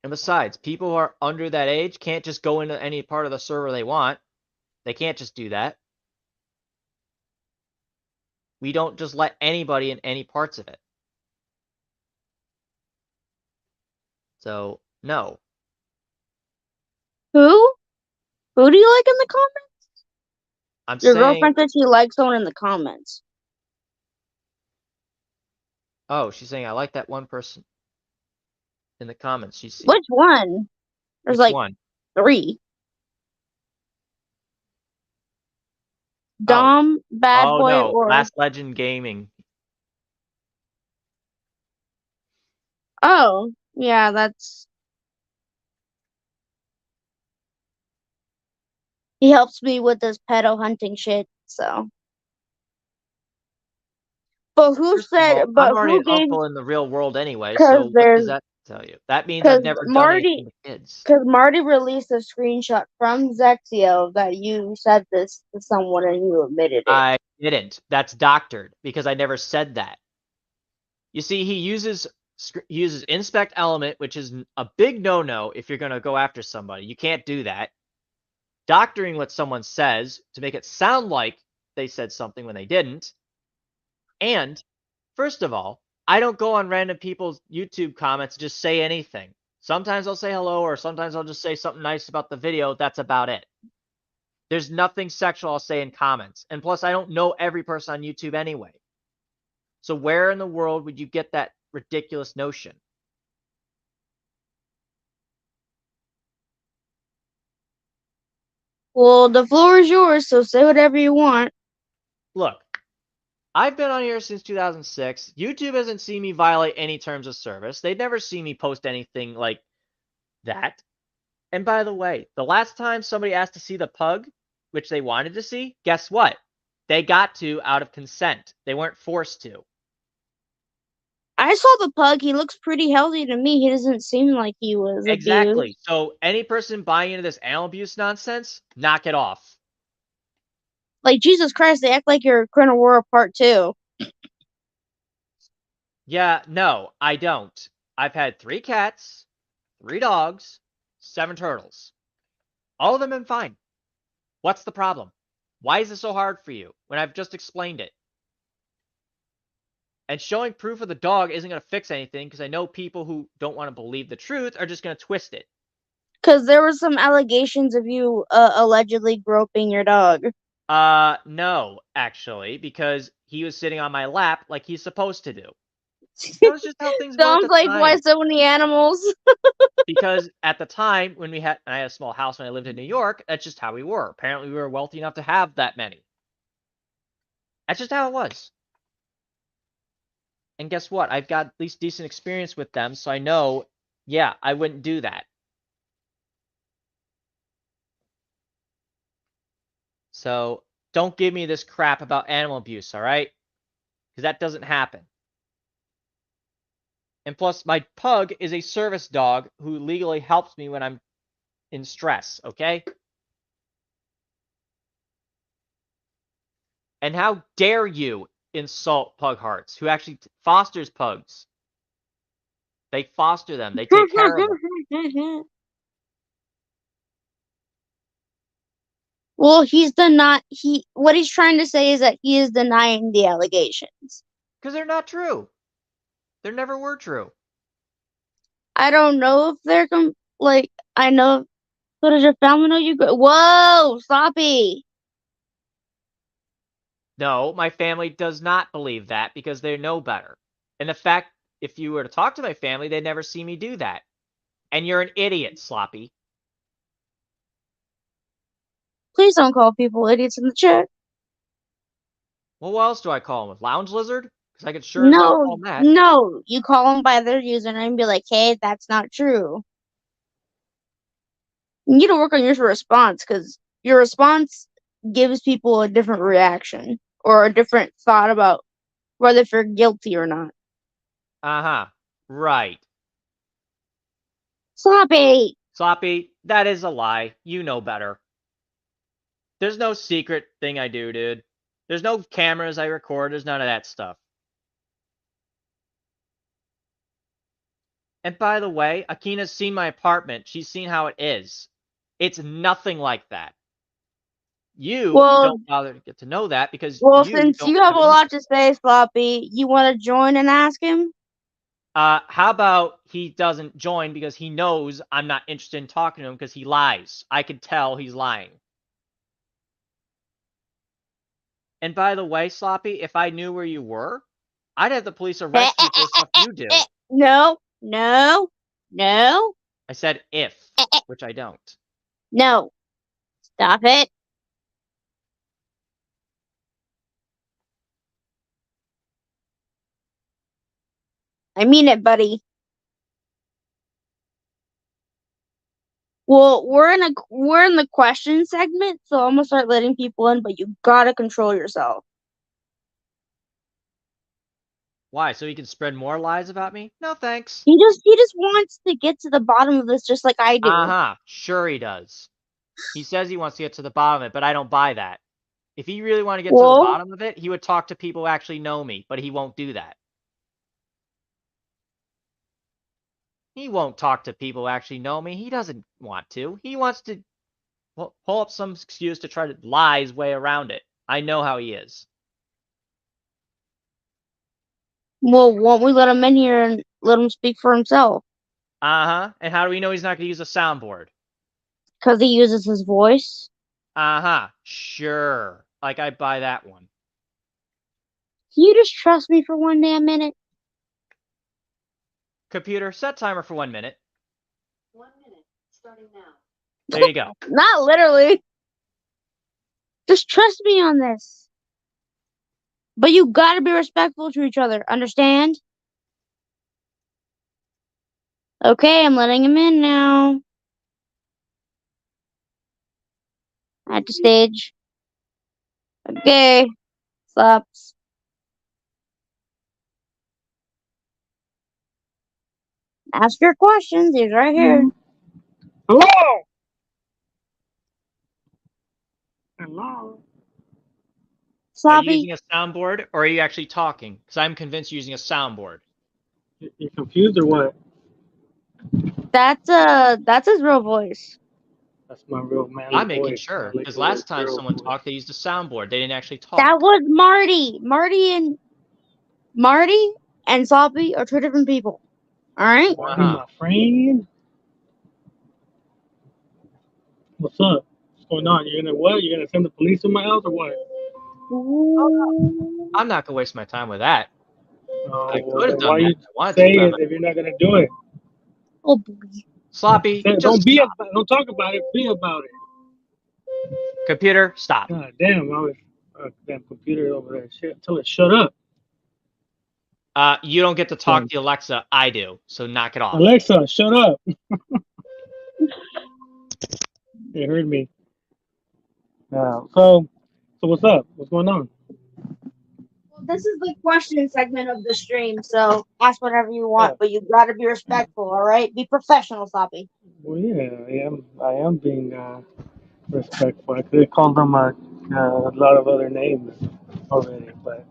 A: And besides, people who are under that age can't just go into any part of the server they want. They can't just do that. We don't just let anybody in any parts of it. So, no.
B: Who? Who do you like in the comments?
A: I'm
B: Your
A: saying,
B: girlfriend said she likes someone in the comments.
A: oh, she's saying I like that one person in the comments. She's seen.
B: Which one? There's
A: Which
B: like
A: one?
B: 3. Dom, Bad
A: Oh
B: Boy,
A: no,
B: or...
A: Last Legend Gaming.
B: Oh, yeah, that's... He helps me with this pedo hunting shit, so... But who
A: First of all,
B: said...
A: I'm
B: But
A: already
B: who
A: an
B: gave...
A: uncle in the real world anyway,
B: Because
A: so what does
B: there's...
A: that tell you? That means I've
B: Because
A: never done anything
B: Marty...
A: to kids.
B: Because Marty released a screenshot from Zexio that you said this to someone and you admitted it.
A: I didn't. That's doctored because I never said that. You see, he uses inspect element, which is a big no-no if you're going to go after somebody. You can't do that. Doctoring what someone says to make it sound like they said something when they didn't. And, first of all, I don't go on random people's YouTube comments and just say anything. Sometimes I'll say hello, or sometimes I'll just say something nice about the video. That's about it. There's nothing sexual I'll say in comments. And plus, I don't know every person on YouTube anyway. So where in the world would you get that ridiculous notion?
B: Well, the floor is yours, so say whatever you want.
A: Look, I've been on here since 2006. YouTube hasn't seen me violate any terms of service. They've never seen me post anything like that. And by the way, the last time somebody asked to see the pug, which they wanted to see, guess what? They got to out of consent. They weren't forced to.
B: I saw the pug. He looks pretty healthy to me. He doesn't seem like he was
A: Exactly.
B: abused.
A: So any person buying into this animal abuse nonsense, knock it off.
B: Like, Jesus Christ, they act like you're Colonel War Part 2.
A: Yeah, no, I don't. I've had 3 cats, 3 dogs, 7 turtles. All of them have been fine. What's the problem? Why is it so hard for you when I've just explained it? And showing proof of the dog isn't going to fix anything because I know people who don't want to believe the truth are just going to twist it.
B: Because there were some allegations of you allegedly groping your dog.
A: No, actually, because he was sitting on my lap like he's supposed to do. That was just how things were at
B: Sounds
A: the
B: like why
A: time.
B: so many animals.
A: Because at the time when I had a small house when I lived in New York, that's just how we were. Apparently, we were wealthy enough to have that many. That's just how it was. And guess what? I've got at least decent experience with them, so I know, yeah, I wouldn't do that. So don't give me this crap about animal abuse, all right? Because that doesn't happen. And plus, my pug is a service dog who legally helps me when I'm in stress, okay? And how dare you insult pug hearts, who actually fosters pugs? They foster them. They take care of them.
B: Well, what he's trying to say is that he is denying the allegations.
A: Because they're not true. They never were true.
B: I don't know if they're I know. So does your family know you go? Whoa, sloppy.
A: No, my family does not believe that because they know better. And the fact, if you were to talk to my family, they'd never see me do that. And you're an idiot, Sloppy.
B: Please don't call people idiots in the chat.
A: Well, what else do I call them? A lounge lizard? Because I could sure as hell call
B: No,
A: them that.
B: no. You call them by their username and be like, "Hey, that's not true." You need to work on your response because your response gives people a different reaction or a different thought about whether if you're guilty or not.
A: Uh-huh. Right.
B: Sloppy.
A: Sloppy, that is a lie. You know better. There's no secret thing I do, dude. There's no cameras I record. There's none of that stuff. And by the way, Akina's seen my apartment. She's seen how it is. It's nothing like that. You
B: Well,
A: don't bother to get to know that because
B: well,
A: you
B: since
A: don't
B: you have
A: have
B: a
A: an
B: lot to
A: interest.
B: say, Sloppy, you want to join and ask him?
A: How about he doesn't join because he knows I'm not interested in talking to him because he lies. I could tell he's lying. And by the way, Sloppy, if I knew where you were, I'd have the police arrest you for the stuff you do.
B: No, no, no,
A: I said if, which I don't.
B: no. Stop it. I mean it, buddy. Well, we're in the question segment, so I'm gonna start letting people in, but you gotta control yourself.
A: Why? So he can spread more lies about me? No thanks.
B: He just wants to get to the bottom of this just like I do.
A: Uh-huh. Sure he does. He says he wants to get to the bottom of it, but I don't buy that. If he really wanted to get to the
B: Well,
A: bottom of it, he would talk to people who actually know me, but he won't do that. He won't talk to people who actually know me. He doesn't want to. He wants to pull up some excuse to try to lie his way around it. I know how he is.
B: won't we let him in here and let him speak for himself?
A: Uh-huh. And how do we know he's not going to use a soundboard?
B: Because he uses his voice.
A: Uh-huh. Sure. Like I buy that one.
B: Can you just trust me for one damn minute?
A: Computer, set timer for 1 minute.
D: 1 minute, starting now.
A: There you go.
B: Not literally. Just trust me on this. But you gotta be respectful to each other. Understand? Okay, I'm letting him in now. At the stage. Okay. Slaps. Ask your questions. He's right here.
E: Hello. Hello.
A: Are you
B: Sloppy.
A: using a soundboard or are you actually talking? Because I'm convinced you're using a soundboard.
E: You confused or what?
B: That's his real voice.
E: That's my real manly
A: I'm making
E: voice.
A: sure.
E: Like
A: Because
E: a little
A: last time
E: girl
A: someone
E: voice.
A: talked, they used a soundboard. They didn't actually talk.
B: That was Marty. Marty and Sloppy are two different people. All right.
E: Marty, my friend. What's up? What's going on? You're gonna what? You're gonna send the police to my house or what?
B: Ooh.
A: I'm not going to waste my time with that. I could have
E: Why
A: done that
E: you
A: if I wanted
E: say
A: to.
E: it if you're not gonna do it?
B: Oh boy.
A: Sloppy,
E: Don't
A: just
E: be
A: stop.
E: don't talk about it. Be about it.
A: Computer, stop.
E: God damn! I was damn computer over there. Shit, tell it shut up.
A: You don't get to talk to Alexa. I do. So knock it off.
E: Alexa, shut up. They heard me. So what's up? What's going on?
B: Well, this is the question segment of the stream, so ask whatever you want,
E: Yeah.
B: but you gotta be respectful, all right? Be professional, Sloppy.
E: Well, yeah, I am being respectful. I could have called them a lot of other names already, but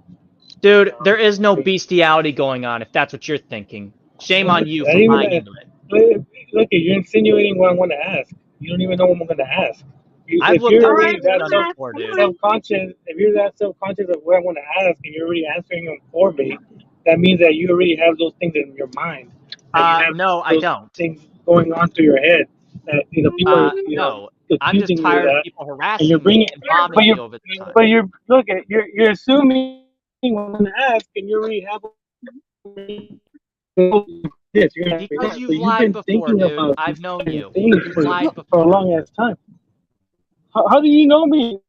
A: Dude, there is no bestiality going on if that's what you're thinking. Shame on you
E: I
A: for
E: didn't
A: buying
E: even.
A: into it.
E: Look, you're insinuating what I want to ask. You don't even know what I'm going to ask.
A: I've
E: If
A: looked
E: you're
A: up
B: Alright,
E: already
A: things
E: that
A: done
B: come on,
A: before,
B: come
A: dude.
B: on.
E: self-conscious, if you're that self-conscious of what I want to ask, and you're already answering them for me, that means that you already have those things in your mind. That you have
A: No, I
E: those
A: don't.
E: things going on through your head. That people are
A: No. I'm just
E: accusing you of
A: tired of
E: that,
A: people
E: and you're
A: harassing me
E: bringing,
A: and
E: but
A: bombing me over the time.
E: you're look at you're assuming what I'm going to ask, and you already have this. You're gonna
A: Because
E: so
A: you've
E: you've
A: lied
E: been
A: before,
E: thinking
A: dude.
E: about
A: I've
E: these
A: known
E: certain
A: you.
E: things
A: You've
E: for
A: lied
E: a
A: before.
E: long ass time. How do you know me?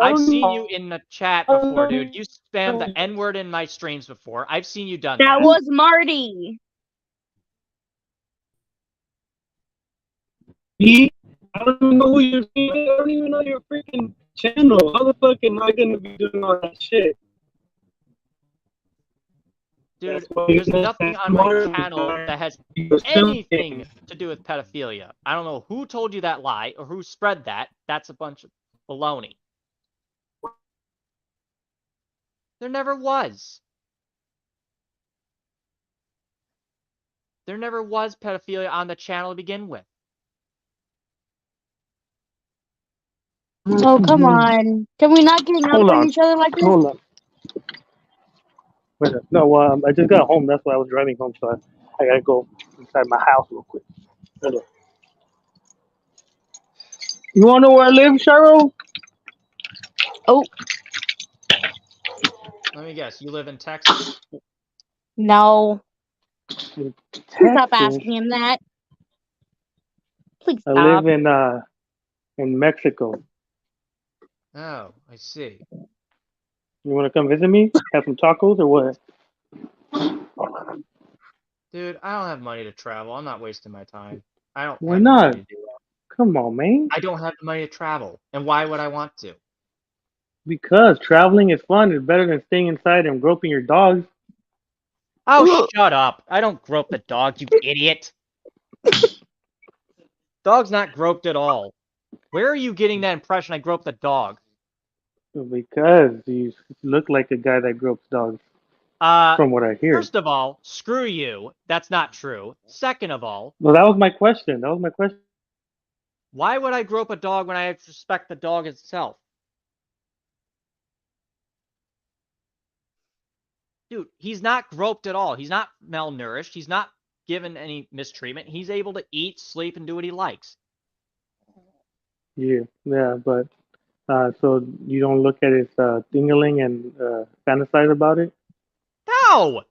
E: I
A: I've
E: don't
A: seen
E: know.
A: you in the chat
E: How
A: before,
E: do
A: dude. You spammed the N-word in my streams before. I've seen you done
B: That
A: that.
B: was Marty.
E: you- I don't even know who you're seeing. I don't even know your freaking channel. How the fuck am I gonna be doing all that shit?
A: Dude,
E: That's why
A: there's
E: you're
A: nothing
E: not
A: on my
E: smart.
A: channel that has
E: You assume
A: anything
E: things.
A: to do with pedophilia. I don't know who told you that lie or who spread that. That's a bunch of baloney. There never was. There never was pedophilia on the channel to begin with.
B: Oh, come on. Can we not gang up
E: Hold
B: on
E: on.
B: each other like this?
E: Hold on. Wait, no, I just got home. That's why I was driving home. So I gotta go inside my house real quick. Hold on. You wanna know where I live, Shiro?
B: Oh,
A: Let me guess. You live in Texas?
B: no.
E: In
B: Please stop
E: Texas.
B: asking him that. Please
E: I
B: stop.
E: live in Mexico.
A: Oh, I see.
E: You wanna come visit me? Have some tacos or what?
A: Dude, I don't have money to travel. I'm not wasting my time. I don't
E: Why
A: have the
E: not?
A: money to do it.
E: Come on, man.
A: I don't have the money to travel. And why would I want to?
E: Because traveling is fun. It's better than staying inside and groping your dogs.
A: Oh, shut up. I don't grope the dog, you idiot. Dog's not groped at all. Where are you getting that impression I grope the dog?
E: Because you look like a guy that gropes dogs, from what I hear.
A: First of all, screw you. That's not true. Second of all,
E: Well, that was my question. That was my question.
A: why would I grope a dog when I respect the dog itself? Dude, he's not groped at all. He's not malnourished. He's not given any mistreatment. He's able to eat, sleep, and do what he likes.
E: Yeah, but so you don't look at his dingling and fantasize about it?
A: No!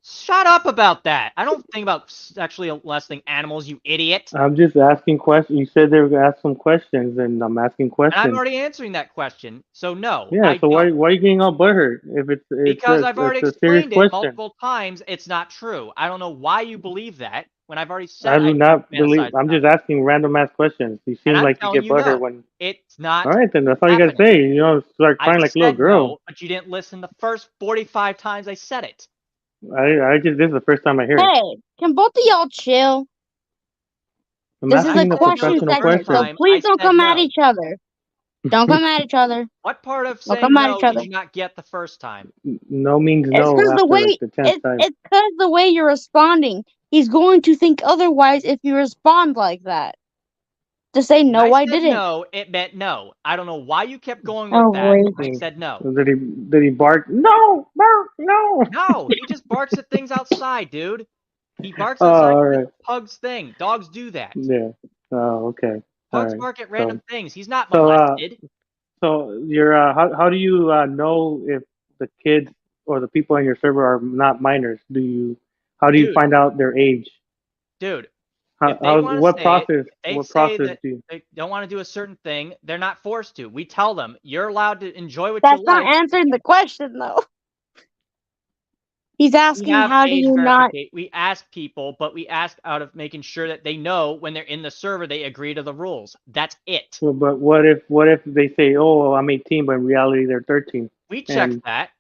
A: Shut up about that. I don't think about sexually molesting animals, you idiot.
E: I'm just asking questions. You said they were gonna ask some questions, and I'm asking
A: And
E: questions.
A: I'm already answering that question. So no,
E: Yeah,
A: I
E: so
A: don't.
E: why are you getting all butthurt if it's
A: Because I've already
E: it's a serious
A: explained it
E: question?
A: multiple times. It's not true. I don't know why you believe that when I've already said
E: I do not believe.
A: fantasize
E: I'm
A: about
E: just
A: it.
E: asking random ass questions. You
A: And
E: seem
A: I'm
E: like you
A: telling
E: get
A: you
E: butthurt
A: no.
E: when.
A: It's not
E: All right, then that's all you gotta
A: happening.
E: say. You know, start
A: I
E: crying like a little
A: said
E: girl.
A: no, but you didn't listen the first 45 times I said it.
E: This is the first time I hear it.
B: Hey, can both of y'all chill?
E: I'm
B: This is a
E: asking a
B: question
E: professional
B: segment, so
E: question.
B: please
A: I
B: don't
A: said
B: come at
A: no.
B: each other. Don't come at each other.
A: What part of
B: Don't
A: saying
B: come at
A: no
B: each
A: did
B: other.
A: you not get the first time?
E: No means
B: It's
E: no
B: because the
E: after like
B: way
E: the 10th time.
B: it's because the way you're responding. He's going to think otherwise if you respond like that. To say
A: When
B: no,
A: I
B: I
A: said
B: didn't.
A: no, it meant no. I don't know why you kept going with
B: Oh
A: that.
B: boy.
A: I said no.
E: Did he bark? No, bark, no.
A: No, he just barks at things outside, dude. He barks
E: Oh,
A: outside
E: all
A: because
E: right.
A: it's Pug's thing. Dogs do that.
E: Yeah. Oh, okay. All
A: Pugs
E: right.
A: bark at random things. He's not
E: So,
A: molested.
E: so you're how do you know if the kids or the people on your server are not minors? How do you
A: Dude,
E: find out their age?
A: dude,
E: How,
A: if they want to
E: what
A: say it,
E: process?
A: if they
E: What
A: say
E: process
A: that
E: do you?
A: they don't want to do a certain thing, they're not forced to. We tell them, you're allowed to enjoy what you
B: That's not
A: like.
B: answering the question though. He's
A: We
B: asking
A: have
B: how do
A: age
B: you not
A: verification. We ask people, but we ask out of making sure that they know when they're in the server, they agree to the rules. That's it.
E: Well, but what if they say, "Oh, I'm 18," but in reality they're 13?
A: We check
E: And
A: that.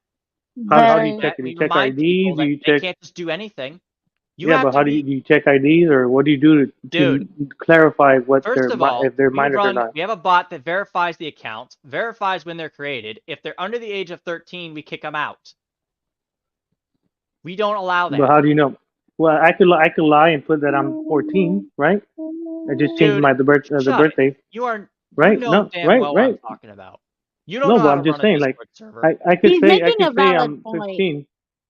E: how do
A: Check
E: you
B: very
E: check
A: that.
E: it? Do
A: We
E: you check
A: remind people
E: IDs? Do
A: that
E: you
A: they
E: check?
A: can't just do anything. You
E: Yeah,
A: have
E: but
A: to
E: how do
A: be,
E: you check IDs, or what do you do
A: dude.
E: to clarify what
A: First of all,
E: if they're minors or not?
A: we have a bot that verifies the accounts, verifies when they're created. If they're under the age of 13, we kick them out. We don't allow
E: But
A: that.
E: how do you know? Well, I could lie and put that I'm 14, right? I just changed
A: Dude,
E: the
A: shut it.
E: birthday,
A: You
E: right?
A: know
E: No,
A: damn
E: right,
A: well what I'm
E: right.
A: talking about. You don't
E: No,
A: know
E: but
A: how
E: I'm
A: to
E: just
A: run a
E: saying, like,
A: Discord server.
B: He's
E: I
B: making
E: could
B: a
E: say
B: valid
E: I'm
B: point.
E: 15.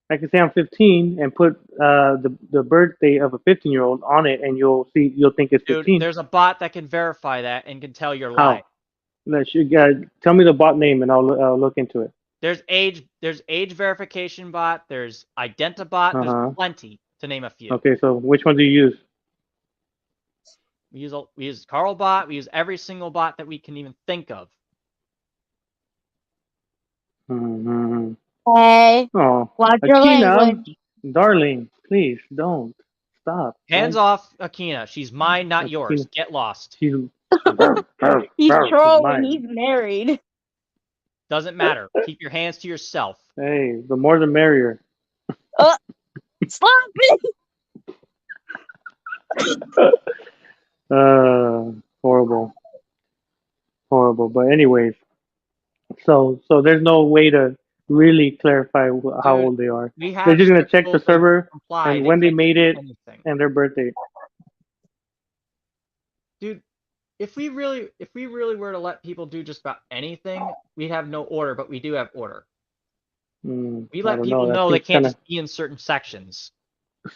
E: I could say I'm 15 and put the birthday of a 15-year-old on it, and you'll think it's
A: Dude,
E: 15.
A: there's a bot that can verify that and can tell you're lying.
E: How? Tell me the bot name, and I'll look into it.
A: There's age verification bot, there's Identibot, there's
E: Uh-huh.
A: plenty to name a few.
E: Okay, so which one do you use?
A: We use Carlbot, we use every single bot that we can even think of.
E: Mm-hmm.
B: Hey,
E: Oh,
B: watch your
E: Akina,
B: language.
E: darling, please don't stop.
A: Hands off Akina. She's mine, not yours.
E: Akina,
A: Get lost.
E: she's
B: He's trolling.
E: mine.
B: He's married.
A: Doesn't matter. Keep your hands to yourself.
E: Hey, the more the merrier.
B: Stop it!
E: Horrible, horrible. But anyways, so there's no way to really clarify how
A: Dude,
E: old they are.
A: we
E: They're
A: have
E: just gonna
A: strict
E: check the
A: rules. They
E: server
A: comply.
E: and
A: They
E: when they
A: can't just
E: made
A: do
E: it
A: anything.
E: and their birthday.
A: Dude, if we really were to let people do just about anything, we'd have no order, but we do have order. We
E: I
A: let
E: don't
A: people
E: know. That
A: know they
E: seems
A: can't
E: kind of
A: just be in certain sections.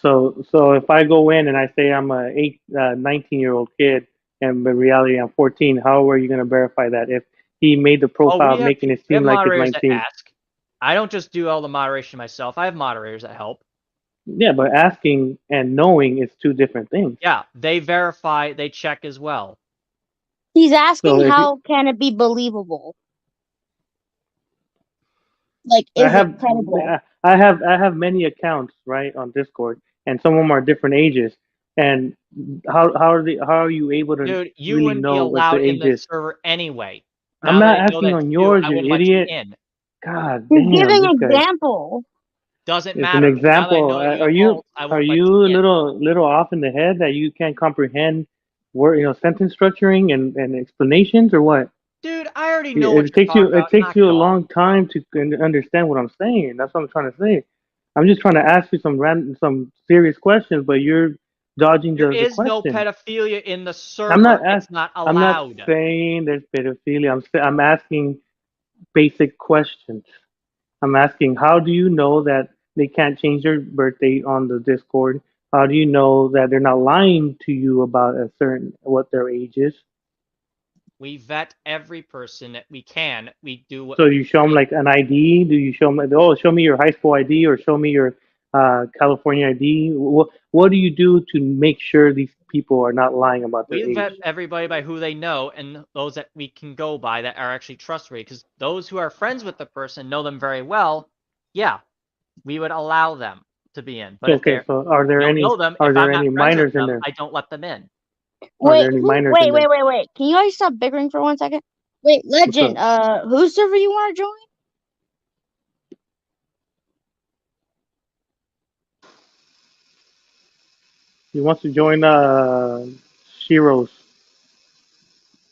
E: so. If I go in and I say I'm a 19-year-old kid, and in reality I'm 14, how are you gonna verify that if he made the profile making it
A: we have
E: seem like it's
A: moderators that
E: 19?
A: ask. I don't just do all the moderation myself. I have moderators that help.
E: Yeah, but asking and knowing is two different things.
A: Yeah, they verify, they check as well.
B: He's asking
E: So if you,
B: how can it be believable? Like,
E: I
B: is it
E: have
B: credible?
E: I have many accounts right on Discord, and some of them are different ages. And how are you able to
A: Dude, you
E: really
A: wouldn't be
E: know what their
A: allowed in
E: age
A: the
E: is?
A: server anyway.
E: I'm
A: Now that
E: not
A: I know
E: asking
A: that's
E: on
A: you,
E: yours,
A: I
E: you
A: wouldn't let you
E: idiot.
A: in.
E: God
B: He's
E: damn,
B: giving
E: this
B: an
E: guy.
B: example.
A: Doesn't
E: It's an
A: matter. Now that I
E: example.
A: know that you have alt, I
E: Are
A: won't let
E: you
A: you
E: a
A: in.
E: little off in the head that you can't comprehend word sentence structuring and explanations or what?
A: Dude, I already know what you're talking
E: It
A: about.
E: takes
A: Knock
E: you
A: it
E: a
A: off.
E: long time to understand what I'm saying. That's what I'm trying to say. I'm just trying to ask you some serious questions, but you're dodging
A: There
E: the
A: is no
E: question.
A: pedophilia in the
E: I'm
A: server.
E: not ask,
A: It's not
E: I'm not
A: allowed.
E: saying there's pedophilia. I'm asking basic questions. I'm asking how do you know that they can't change their birthday on the Discord? How do you know that they're not lying to you about a certain what their age is?
A: We vet every person that we can. We do what
E: So
A: we
E: you show them
A: can.
E: like an ID? Do you show them, oh, show me your high school ID or show me your California ID? What do you do to make sure these people are not lying about their
A: We
E: age?
A: vet everybody by who they know and those that we can go by that are actually trustworthy. Because those who are friends with the person know them very well. Yeah, we would allow them to be in. But if
E: Okay, so are
A: we
E: there
A: don't know them,
E: are
A: if
E: there
A: I'm not
E: any
A: friends with
E: minors in
A: them,
E: there?
A: I don't let them in.
E: Are there
B: Wait,
E: any minors in
B: wait,
E: there?
B: wait, wait, wait. Can you guys stop bickering for 1 second? Wait,
E: What's
B: Legend,
E: up?
B: whose server you want to join?
E: He wants to join Shiro's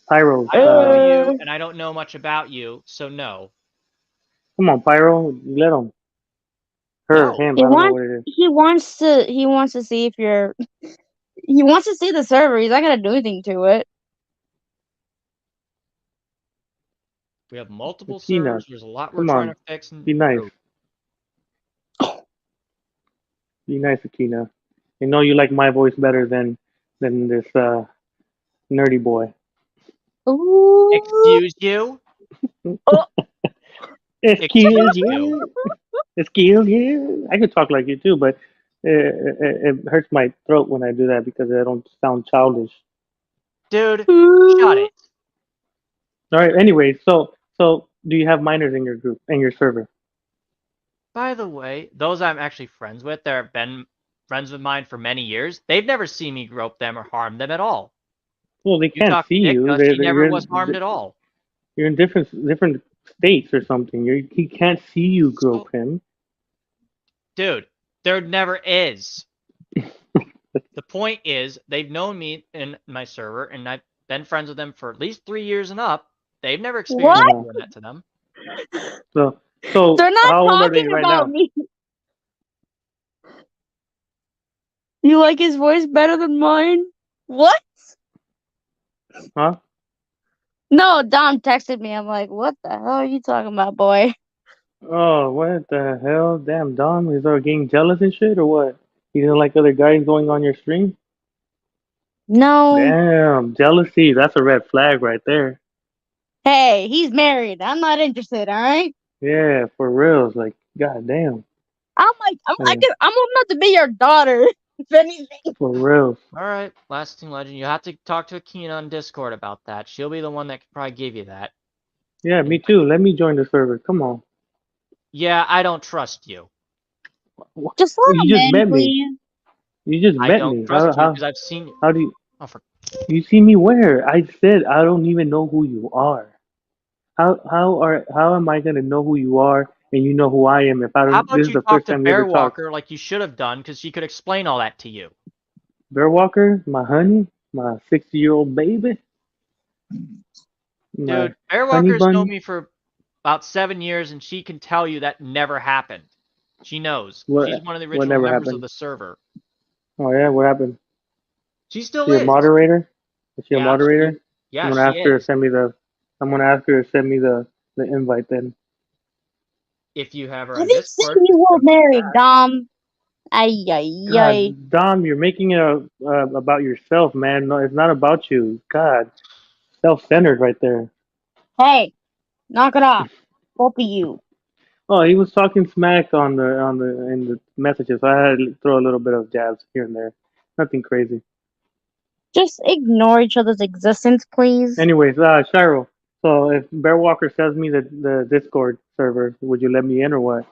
E: Pyro's.
A: I don't know you,
B: Uh,
A: and I don't know much about you, so no.
E: Come on, Pyro, let him. Her,
A: No.
E: him. I don't know what it is.
B: he wants to see if you're he wants to see the server. He's not gonna do anything to it.
A: We have multiple
E: Akina,
A: servers. There's a lot we're
E: come
A: trying
E: on,
A: to fix and
E: be nice.
A: improve.
E: Be nice, Akina. I know you like my voice better than this nerdy boy.
B: Ooh.
A: Excuse you?
B: Oh,
E: Excuse
A: Excuse you?
E: you. Excuse you. I could talk like you too, but it hurts my throat when I do that because I don't sound childish.
A: Dude, shut
B: ooh.
A: it.
E: All right. Anyway, so do you have minors in your group in your server?
A: By the way, those I'm actually friends with, that have been friends with mine for many years, they've never seen me grope them or harm them at all.
E: Well, they
A: You
E: can't
A: talk
E: see
A: to
E: you.
A: Dicta, she never was harmed at all.
E: You're in different states or something. He can't see you
A: So,
E: grope him.
A: dude, there never is. The point is, they've known me in my server, and I've been friends with them for at least 3 years and up. They've never experienced me
B: What?
E: Uh-huh.
A: doing that to them.
E: So
B: They're not
E: how old are they
B: talking
E: right
B: about
E: now?
B: me. You like his voice better than mine? What?
E: Huh?
B: No, Dom texted me. I'm like, what the hell are you talking about, boy?
E: Oh, what the hell? Damn, Dom, is our getting jealous and shit or what? You don't like other guys going on your stream?
B: No.
E: Damn, jealousy. That's a red flag right there.
B: Hey, he's married. I'm not interested, alright?
E: Yeah, for real. It's like, god damn.
B: I'm like,
E: Yeah,
B: I'm old enough to be your daughter, if anything.
E: for real.
A: Alright, Lasting Legend, you have to talk to Akina on Discord about that. She'll be the one that can probably give you that.
E: Yeah, me too. Let me join the server. Come on.
A: Yeah, I don't trust you.
B: Just let
E: You
B: him
E: just
B: in,
E: met me.
B: please.
E: You just
A: I
E: met
A: don't
E: me.
A: trust you because I've seen.
E: How do
A: Oh, for
E: you see me where? I said I don't even know who you are. How am I gonna know who you are and you know who I am if I
A: How
E: don't? This
A: about
E: is
A: you
E: the
A: talk
E: first
A: to
E: time we ever
A: Bear
E: talked.
A: Walker like you should have done, because she could explain all that to you.
E: Bear Walker, my honey, my 60-year-old baby, my
A: Dude, Bear
E: honey
A: Walker's known
E: bun.
A: me for about 7 years, and she can tell you that never happened. She knows. She's one of the
E: What
A: original
E: never
A: members of
E: happened?
A: the server.
E: Oh yeah, what happened?
A: She still
E: She a
A: is.
E: moderator? Is she a
A: Yeah,
E: moderator? I'm
A: yeah,
E: gonna
A: she
E: ask her to
A: is.
E: send me the. I'm gonna ask her to send me the invite then.
A: If you have her
B: I
A: on
B: didn't say
A: Discord,
B: you were
A: just
B: married,
A: that.
B: Dom. Ay, ay, ay.
E: God, Dom, you're making it about yourself, man. No, it's not about you. God, self-centered right there.
B: Hey, knock it off. Both of you.
E: Oh, he was talking smack on the in the messages. So I had to throw a little bit of jabs here and there. Nothing crazy.
B: Just ignore each other's existence, please.
E: Anyways, Shiro. So if Bear Walker sends me the Discord server, would you let me in or what?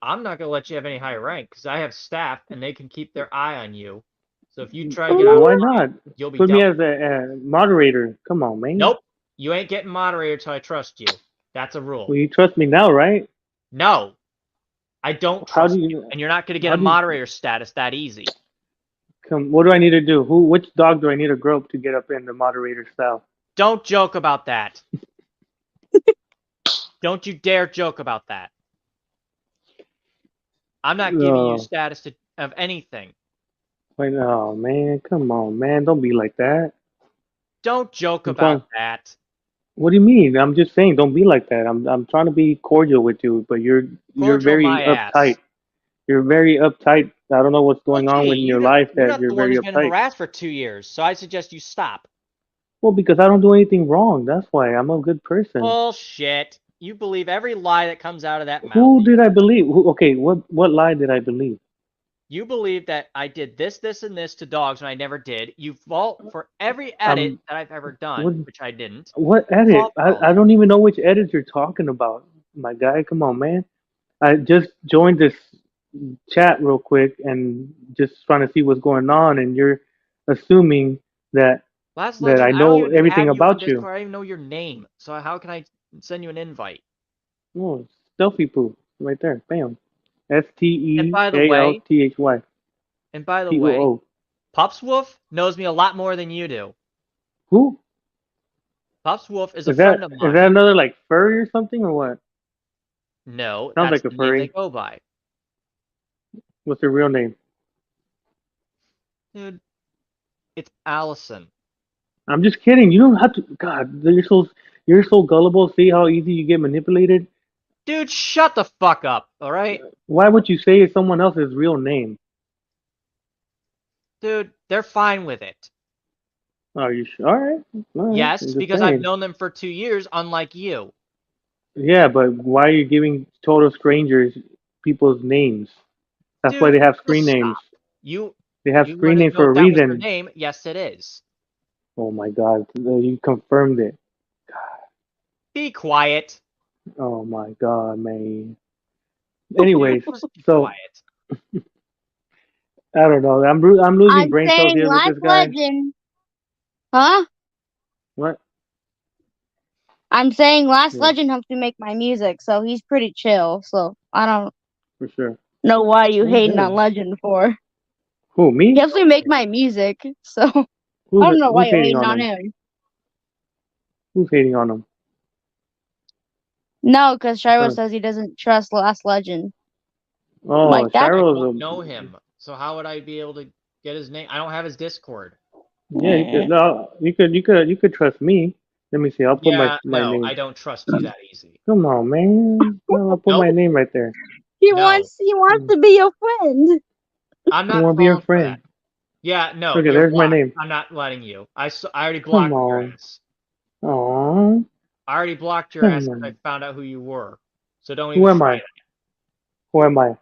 A: I'm not going to let you have any high rank, because I have staff, and they can keep their eye on you. So if you try to get out of
E: Why
A: line,
E: not?
A: you'll be
E: Put me
A: dealt
E: as
A: with.
E: a moderator. Come on, man.
A: Nope. You ain't getting moderator till I trust you. That's a rule.
E: Well, you trust me now, right?
A: No, I don't
E: How do
A: trust you,
E: you?
A: and you're not going to get
E: How
A: a
E: do you?
A: moderator status that easy.
E: Come. What do I need to do? Which dog do I need to grope to get up in the moderator style?
A: Don't joke about that. Don't you dare joke about that. I'm not giving you
E: Oh,
A: status of anything.
E: wait, oh man, come on, man, don't be like that.
A: Don't joke
E: I'm
A: about
E: trying.
A: that.
E: What do you mean? I'm just saying, don't be like that. I'm trying to be cordial with you, but you're
A: Cordial
E: very
A: my
E: uptight.
A: ass.
E: You're very uptight. I don't know what's
A: Well,
E: going on
A: gee,
E: in your life
A: you're
E: that
A: not
E: you're
A: the one
E: very
A: who's been
E: uptight.
A: harassed for 2 years, so I suggest you stop.
E: Well, because I don't do anything wrong. That's why I'm a good person.
A: Bullshit. You believe every lie that comes out of that mouth.
E: Who did I believe? Okay, what lie did I believe?
A: You believe that I did this, this, and this to dogs when I never did. You fault for every edit
E: Um,
A: that I've ever
E: what
A: done, which I didn't.
E: what
A: You
E: edit?
A: fault for all
E: I
A: that.
E: don't even know which edit you're talking about, my guy. Come on, man. I just joined this chat real quick and just trying to see what's going on, and you're assuming that
A: Last
E: that I
A: Legend, I don't
E: know
A: even
E: everything
A: have you on
E: about you.
A: Discord. I don't even know your name. So how can I send you an invite?
E: Oh, stealthy poo, right there. Bam.
A: And by the
E: STEALTHY.
A: way, And by the way,
E: P-O-O.
A: Pups Wolf knows me a lot more than you do.
E: Who?
A: Pups Wolf is a
E: Is
A: friend
E: that
A: of
E: is
A: mine.
E: that another like furry or something or what?
A: No,
E: Sounds
A: that's
E: like a
A: the name they
E: furry.
A: go by.
E: What's their real name?
A: Dude, it's Allison.
E: I'm just kidding. You don't have to. God, you're so gullible. See how easy you get manipulated.
A: Dude, shut the fuck up, alright?
E: Why would you say it's someone else's real name?
A: Dude, they're fine with it.
E: Are you sure? All right.
A: Yes,
E: I'm just
A: because I've
E: saying.
A: known them for 2 years, unlike you.
E: Yeah, but why are you giving total strangers people's names? That's why
A: Dude,
E: they have
A: just
E: screen names.
A: stop. You
E: They have
A: you
E: screen
A: wanted
E: names
A: to know
E: for a
A: if that was their
E: reason.
A: name? Yes, it is.
E: Oh my God, you confirmed it.
A: Be quiet.
E: Oh my God, man.
A: Dude,
E: Anyways,
A: just be
E: so
A: quiet.
E: I don't know. I'm losing
B: I'm
E: brain cells
B: saying
E: here with
B: Last
E: this guy.
B: Legend. Huh?
E: What?
B: I'm saying Last
E: Yeah,
B: Legend helps me make my music, so he's pretty chill. So I don't
E: for sure.
B: know why you hating on
E: Okay.
B: Legend for.
E: Who,
B: He
E: me?
B: helps me make my music, so I don't know why
E: Who's
B: you're
E: hating
B: hating
E: on
B: on
E: him?
B: him.
E: Who's hating on him?
B: No, because Shiro
E: Uh,
B: says he doesn't trust Last Legend. I'm
E: oh,
B: like, that's
A: I
E: Shiro's
A: don't
E: a
A: know him, so how would I be able to get his name? I don't have his Discord.
E: yeah. You could no, you could trust me. Let me see. I'll put
A: Yeah,
E: my
A: no,
E: name.
A: I don't trust you that easy.
E: Come on, man. No, I'll put my
A: Nope,
E: name right there.
B: he
A: no.
B: wants
E: Mm.
B: to be your friend.
A: I'm
E: I
A: not
E: want to be your
A: falling for that.
E: friend.
A: Yeah, no,
E: Okay,
A: you're
E: there's my
A: blocked.
E: name.
A: I'm not letting you. I already
E: Come
A: blocked your
E: on.
A: ass.
E: Aw.
A: I already blocked your ass
E: Come
A: because I
E: on.
A: found out who you were. So don't
E: Who
A: even
E: am
A: try
E: I?
A: that.
E: Who am I?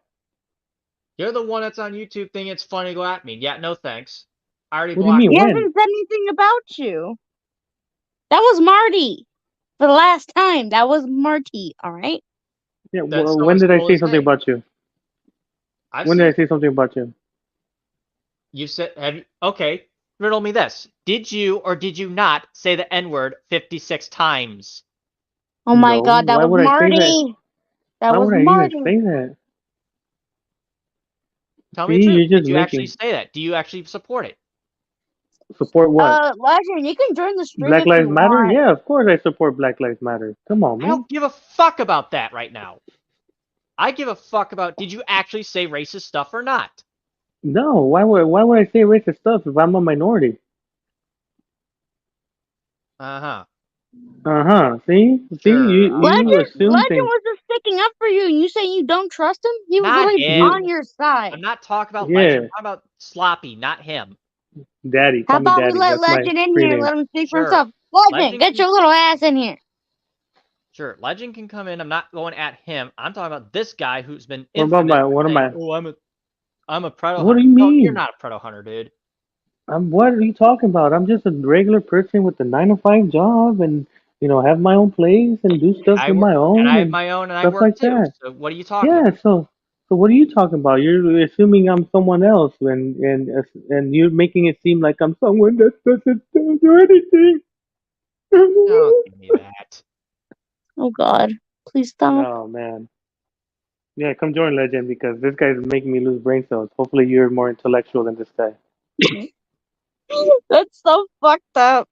A: You're the one that's on YouTube thinking it's funny to go at me. Yeah, no thanks. I already
E: What do you
A: blocked
E: mean?
B: He
A: you.
E: When?
B: hasn't said anything about you. That was Marty. For the last time, that was Marty. All right.
E: Yeah.
A: Then
E: When
A: someone
E: did I
A: stole
E: say
A: his
E: something
A: name.
E: about you?
A: I've
E: When did
A: seen
E: I say something about you?
A: you said have you okay, riddle me this. Did you or did you not say the N-word 56 times?
B: Oh my
E: No.
B: God, that
E: Why
B: was
E: would I say that?
B: Marty. That
E: Why
B: was
E: would I even
B: Marty.
E: say that?
A: Tell me
E: See,
A: the truth.
E: you're just
A: Did you actually
E: making
A: say that? Do you actually support it?
E: support what?
B: Legend, you can join the stream
E: Black
B: if you
E: Lives Matter?
B: want.
E: Yeah, of course I support Black Lives Matter. Come on,
A: I
E: man.
A: don't give a fuck about that right now. I give a fuck about did you actually say racist stuff or not?
E: No, why would I say racist stuff if I'm a minority?
A: Uh-huh.
E: Uh-huh. See,
A: Sure.
E: you assume
B: Legend
E: things.
B: was just sticking up for you, and you saying you don't trust him. He was
A: Not
B: literally
E: You
B: on
A: him.
B: your side.
A: I'm not talking about Legend.
E: yeah,
A: I'm talking about Sloppy, not him.
E: Daddy.
B: How
E: Call me
B: about we
E: Daddy.
B: let
E: That's my
B: Legend in
E: screen
B: here and
E: name.
B: let him speak for
A: Sure.
B: himself? Legend,
A: Legend
B: get
A: can
B: your little ass in here.
A: Sure, Legend can come in. I'm not going at him. I'm talking about this guy who's been
E: What about
A: infamous
E: my
A: for
E: what am
A: saying,
E: I?
A: "Oh, I'm a predator
E: What do
A: hunter."
E: you
A: No, you're
E: mean?
A: not a predator hunter, dude.
E: What are you talking about? I'm just a regular person with a 9 to 5 job and have my own place and do stuff
A: I
E: on
A: work
E: my
A: and
E: own
A: I have
E: and
A: my own and I
E: stuff
A: work
E: like
A: too.
E: that.
A: So what are you talking
E: Yeah,
A: about?
E: so what are you talking about? You're assuming I'm someone else and you're making it seem like I'm someone that doesn't do anything.
A: Don't give me that.
B: Oh God, please stop.
E: Oh man. Yeah, come join Legend because this guy's making me lose brain cells. Hopefully you're more intellectual than this guy.
B: That's so fucked up.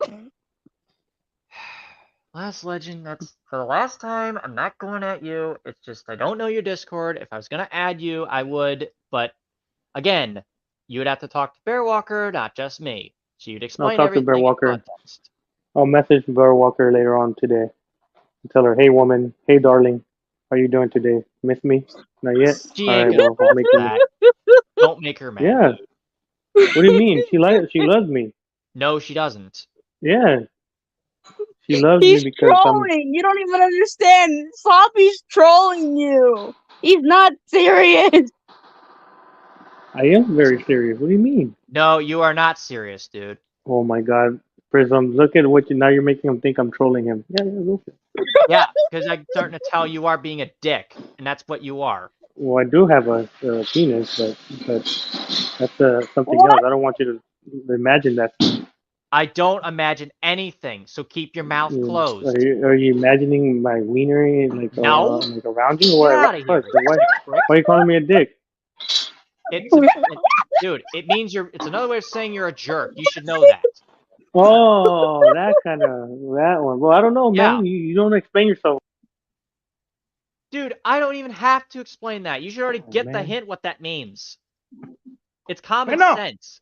A: Last Legend, that's for the last time. I'm not going at you. It's just I don't know your Discord. If I was gonna add you, I would. But again, you would have to talk to Bearwalker, not just me. So you'd
E: I'll
A: explain
E: talk to Bear
A: everything in
E: Walker.
A: context.
E: I'll message Bear Walker later on today. Tell her, hey woman, hey darling, how you doing today? Miss me? Not yet?
A: She ain't
E: Alright,
A: gonna
E: well I'll
A: fuck
E: make
A: with
E: you
A: that. Don't make her mad,
E: yeah.
A: dude.
E: What do you mean? She loves me.
A: No, she doesn't.
E: Yeah. She loves me
B: He's
E: because I'm
B: trolling. You don't even understand. Sloppy's trolling you. He's not serious.
E: I am very serious. What do you mean?
A: No, you are not serious, dude.
E: Oh my god. Prism, look at what now you're making him think I'm trolling him. Yeah, go for it.
A: Yeah, because I'm starting to tell you are being a dick, and that's what you are.
E: Well, I do have a penis, but that's something else.
B: What?
E: I don't want you to imagine that.
A: I don't imagine anything, so keep your mouth
E: Are
A: closed.
E: you imagining my wiener
A: No,
E: like around you?
A: get
E: What
A: out of
E: the
A: here,
E: fuck?
A: you sick prick.
E: Why are you calling me a dick?
A: It's a, Dude, it means it's another way of saying you're a jerk. You should know that.
E: Oh, that one. Well, I don't know,
A: Yeah.
E: man. You don't explain yourself.
A: Dude, I don't even have to explain that. You should already
E: Oh,
A: get the
E: man.
A: hint what that means. It's common
E: No.
A: sense.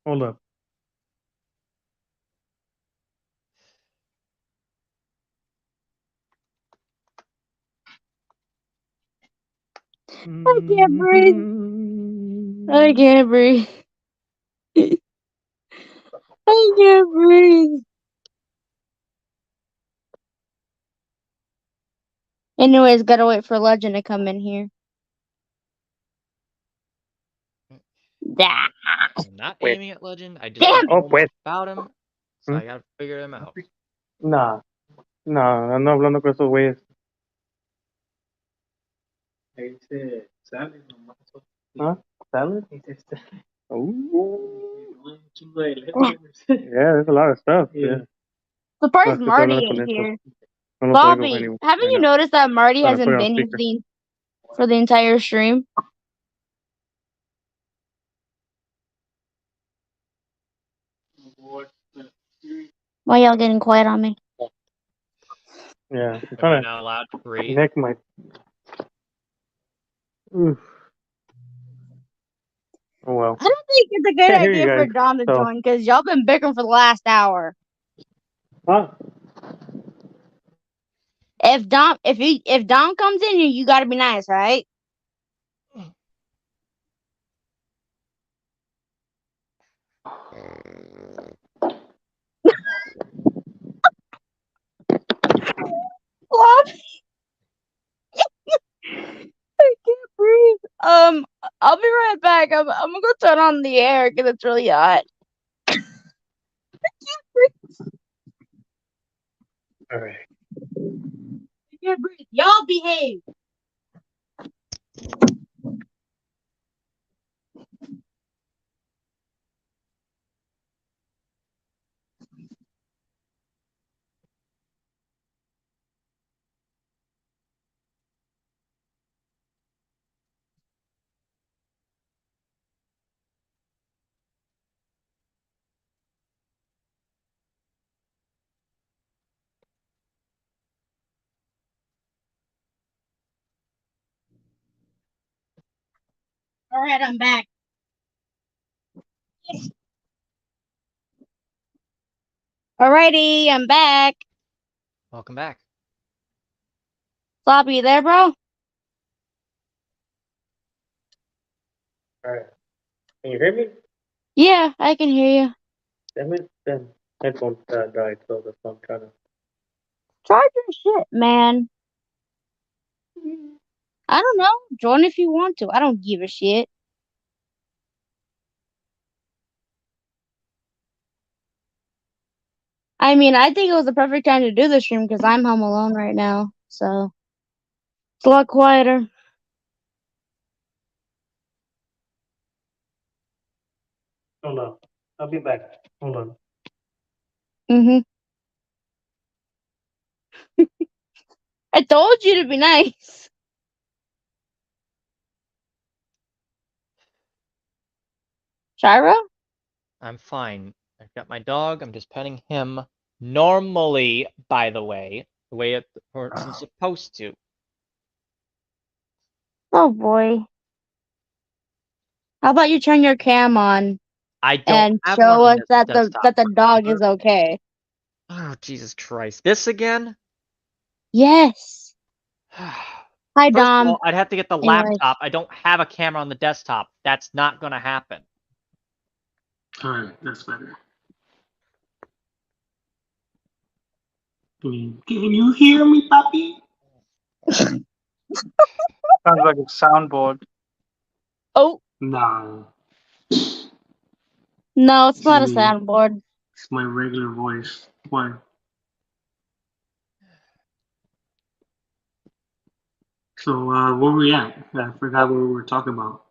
E: Hold up.
B: I can't breathe. I can't breathe. I can't breathe. Anyways, gotta wait for Legend to come in here. Dah.
A: I'm not
E: Wait.
A: aiming at Legend. I just
B: Damn
A: don't
B: it.
A: know much about him. So
E: Hmm?
A: I gotta figure him out.
E: Nah, ando hablando con esos güeyes. ¿Ah? Salad? Ooh. Yeah, there's a lot of stuff. Yeah.
B: Surprised
E: No, es que estoy
B: Marty
E: hablando con
B: ain't
E: esto.
B: here.
E: No lo puedo
B: Bobby,
E: anymore
B: haven't
E: right
B: you
E: now.
B: noticed that Marty
E: Gotta put
B: hasn't
E: it on
B: been here
E: speaker.
B: for the entire stream? Why y'all getting quiet on me?
E: Yeah, I'm
A: Am I
E: trying
A: not allowed to
E: to
A: breathe?
E: connect my. Oof. Oh well.
B: I don't think it's a good
E: Can't hear you
B: idea for
E: guys.
B: Dom to
E: So.
B: join because y'all been bickering for the last hour.
E: Huh?
B: If Dom comes in here, you gotta be nice, right? What? I can't breathe. I'll be right back. I'm gonna go turn on the air because it's really hot.
E: All right.
B: I can't breathe. Y'all behave. All right, I'm back. Alrighty, I'm back.
A: Welcome back.
B: Sloppy, you there, bro?
E: All right. Can you hear me?
B: Yeah, I can hear you.
E: Damn it. Then headphones died, so that's why I'm trying to.
B: Charge your shit, man. I don't know. Join if you want to. I don't give a shit. I mean, I think it was the perfect time to do the stream because I'm home alone right now. So it's a lot quieter.
E: Hold on. I'll be back. Hold on.
B: Mm-hmm. I told you to be nice. Shiro?
A: I'm fine. I've got my dog. I'm just petting him normally, by the way, the way a person's supposed to.
B: Oh boy. How about you turn your cam on
A: I don't
B: and
A: have one
B: show
A: on
B: us
A: this
B: that
A: desktop.
B: the dog is okay?
A: Oh, Jesus Christ. This again?
B: Yes. Hi,
A: First of
B: Dom.
A: all, I'd have to get the
B: Anyways.
A: laptop. I don't have a camera on the desktop. That's not going to happen.
E: All right, that's better. Can you hear me, Papi?
F: Sounds like a soundboard.
B: Oh,
E: Nah,
B: no, it's not a
E: me.
B: soundboard.
E: It's my regular voice. Why? So, where were we at? I forgot what we were talking about.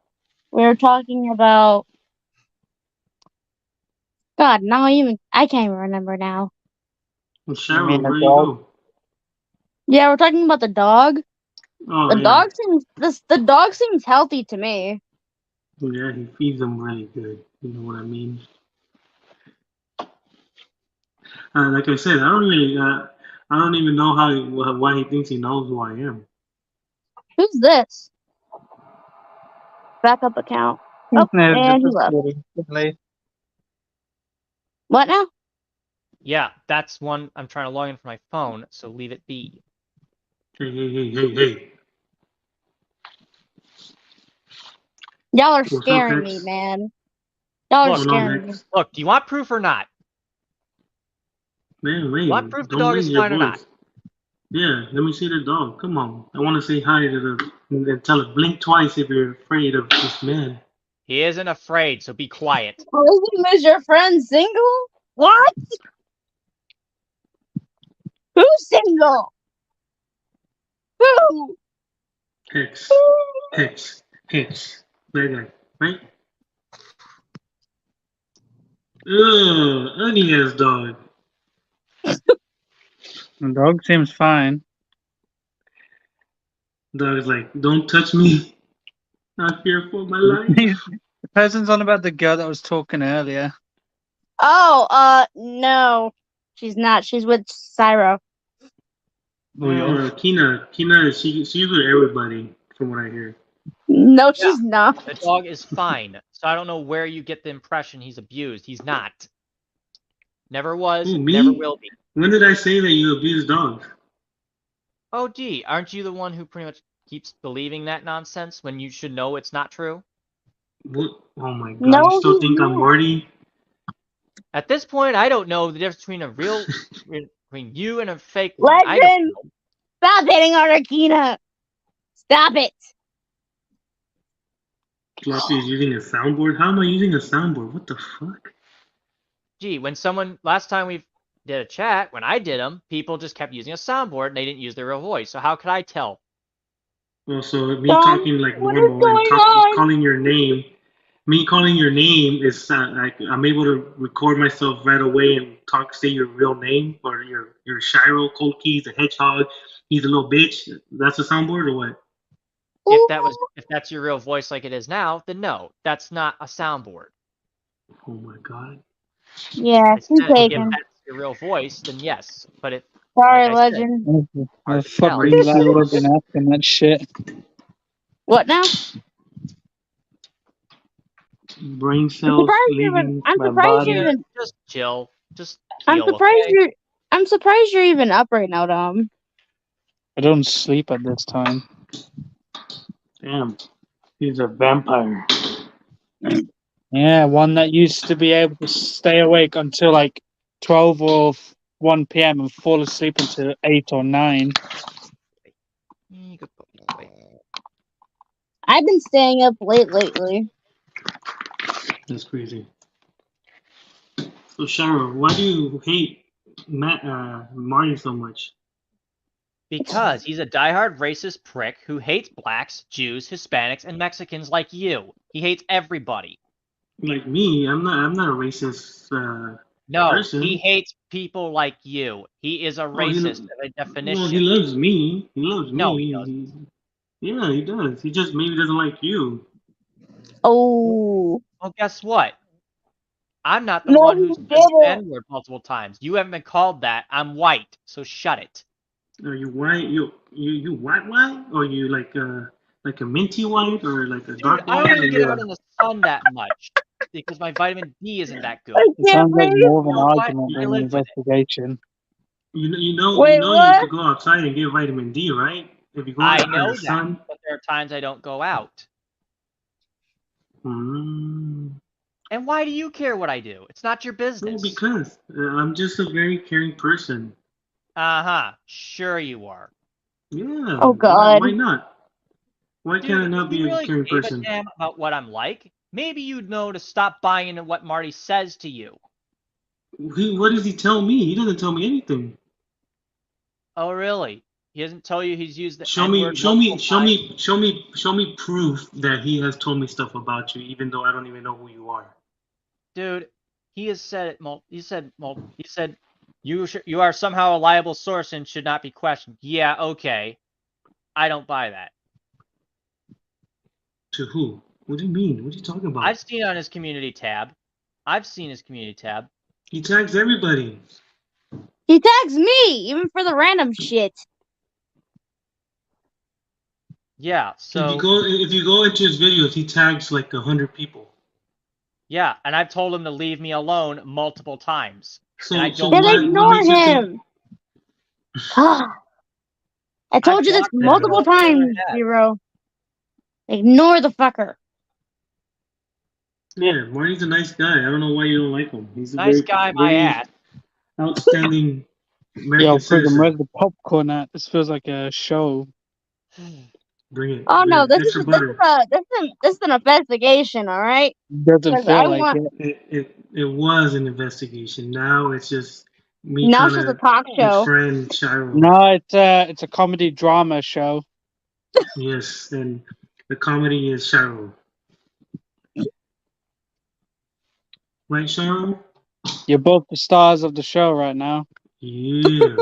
B: We were talking about. God, I can't even remember now.
E: Well,
F: You mean
E: Cheryl,
F: the
E: where you
F: dog?
E: go?
B: Yeah, we're talking about the dog.
E: Oh,
B: The
E: yeah.
B: dog seems healthy to me.
E: Yeah, he feeds them really good. You know what I mean? Like I said, I don't even know why he thinks he knows who I am.
B: Who's this? Backup account. Oh,
F: No,
B: and he
F: just
B: left.
F: kidding. Definitely.
B: What now?
A: Yeah, that's one I'm trying to log in from my phone, so leave it be.
E: Hey.
B: Y'all are
E: What's up,
B: scaring me,
E: Hex?
B: man. Y'all are
A: Look,
E: What's going on,
B: scaring me.
E: Hex?
A: Look, do you want proof or not?
E: Man,
A: You want
E: wait.
A: proof the
E: Don't
A: dog
E: raise
A: is
E: your
A: fine or not?
E: voice. Yeah, let me see the dog. Come on. I want to say hi to and tell it blink twice if you're afraid of this man.
A: He isn't afraid, so be quiet.
B: Is your friend single? What? Who's single? Who?
E: Hex. That guy, right? Ugh, ugly ass dog.
F: The dog seems fine.
E: Dog's like, don't touch me. I fear for my life.
F: The person's on about the girl that was talking earlier.
B: Oh, no. She's not. She's with Shiro.
E: Kina, she's with everybody, from what I hear.
B: No,
A: Yeah.
B: she's not.
A: The dog is fine, so I don't know where you get the impression he's abused. He's not. Never was,
E: Who, me?
A: never will be.
E: When did I say that you abuse dogs?
A: Oh, gee, aren't you the one who pretty much keeps believing that nonsense when you should know it's not true?
E: What? Oh my god,
B: No,
E: you still
B: he's
E: think I'm
B: not.
E: Morty?
A: At this point, I don't know the difference between you and a fake one. I don't
B: Legend!
A: know.
B: Stop hitting on Arkina! Stop it!
E: Floppy is using a soundboard? How am I using a soundboard? What the fuck?
A: Gee, last time we did a chat, when I did them, people just kept using a soundboard and they didn't use their real voice. So how could I tell?
E: Well, so me
B: Dom,
E: talking like
B: what is
E: normal and
B: going on?
E: calling your name, me calling your name is like I'm able to record myself right away and say your real name or your Shiro, coldkeyes, the hedgehog. He's a little bitch. That's a soundboard or what?
A: If that's your real voice like it is now, then no, that's not a soundboard.
E: Oh my god.
B: Yeah,
A: I
B: she's
A: said if
B: taken.
A: that's your real voice, then yes. But if,
B: Sorry,
A: like I said,
B: Legend.
F: The
A: hard to
F: fuck
A: tell.
F: are you glad you've been asking that shit?
B: What now?
E: Brain cells leaving
B: I'm
E: my
B: surprised you're
E: body.
B: even.
A: Just chill. Just
B: I'm
A: heal,
B: surprised
A: okay?
B: you're. I'm surprised you're even up right now, Dom.
F: I don't sleep at this time.
E: Damn, he's a vampire.
F: Yeah, one that used to be able to stay awake until like 12 or 1 p.m. and fall asleep until 8 or 9.
A: Good boy.
B: I've been staying up late lately.
E: That's crazy. So Shiro, why do you hate Marty so much?
A: Because he's a diehard racist prick who hates blacks, Jews, Hispanics, and Mexicans like you. He hates everybody.
E: Like me, I'm not a racist
A: No,
E: person.
A: he hates people like you. He is a racist by definition.
E: Well, he loves me. He loves
A: No,
E: me.
A: he doesn't.
E: Yeah, he does. He just maybe doesn't like you.
B: Oh.
A: Well, guess what? I'm not the
B: No,
A: one who's
B: you
A: said the
B: didn't.
A: N-word multiple times. You haven't been called that. I'm white, so shut it.
E: Are you white? You white? Or you like a minty white or like a
A: Dude,
E: dark
A: I
E: white?
A: don't
E: Or
A: even get
E: you
A: out in the sun that much because my vitamin D isn't that good.
B: I
F: It
B: can't
F: sounds like
B: breathe.
F: more of
A: You
F: an
A: know what?
F: argument
A: I
F: than an
A: live with it.
F: investigation.
B: Wait,
E: you
B: what?
E: have to go outside and get vitamin D, right? If you go
A: I
E: out in
A: know
E: the
A: that,
E: sun.
A: but there are times I don't go out.
E: Mm,
A: And why do you care what I do? It's not your
E: no,
A: business.
E: because I'm just a very caring person.
A: Uh-huh. Sure you are.
E: Yeah.
B: Oh, God.
E: Why not? Why can't
A: Dude,
E: I
A: if
E: not
A: you
E: be a
A: really
E: caring
A: gave a
E: person?
A: damn about what I'm like, maybe you'd know to stop buying into what Marty says to you.
E: What does he tell me? He doesn't tell me anything.
A: Oh, really? He doesn't tell you he's used the
E: Show me,
A: N-word multiple times?
E: show me proof that he has told me stuff about you, even though I don't even know who you are.
A: Dude, he has said it. He said you are somehow a liable source and should not be questioned. Yeah, okay. I don't buy that.
G: To who? What do you mean? What are you talking about?
A: I've seen on his community tab. I've seen his community tab.
G: He tags everybody.
B: He tags me, even for the random shit.
A: Yeah, so
G: If you go into his videos, he tags like 100 people.
A: yeah, and I've told him to leave me alone multiple times.
G: So,
A: And I
G: so
A: don't
B: Then
G: what
B: ignore
G: makes you think?
B: him. I told you this
A: blocked him
B: multiple
A: all over
B: times,
A: my head.
B: Shiro. Ignore the fucker.
G: Yeah, Marty's a nice guy. I don't know why you don't like him. He's a
A: Nice
G: very,
A: guy, my
G: very
A: ass.
G: outstanding American
F: Yo, friggin',
G: citizen.
F: where's the popcorn at? This feels like a show.
G: Bring it.
B: Oh no,
G: Bring
B: this
G: extra
B: is
G: butter.
B: an investigation, all right?
F: Doesn't
B: 'Cause I
F: feel like
B: want
F: it.
G: It was an investigation. Now it's just me
B: now
G: trying
B: it's just a
G: to
B: talk show.
G: befriend Shiro.
F: No, it's a comedy drama show.
G: Yes, and the comedy is Shiro. Right, Shiro?
F: You're both the stars of the show right now.
G: Yeah.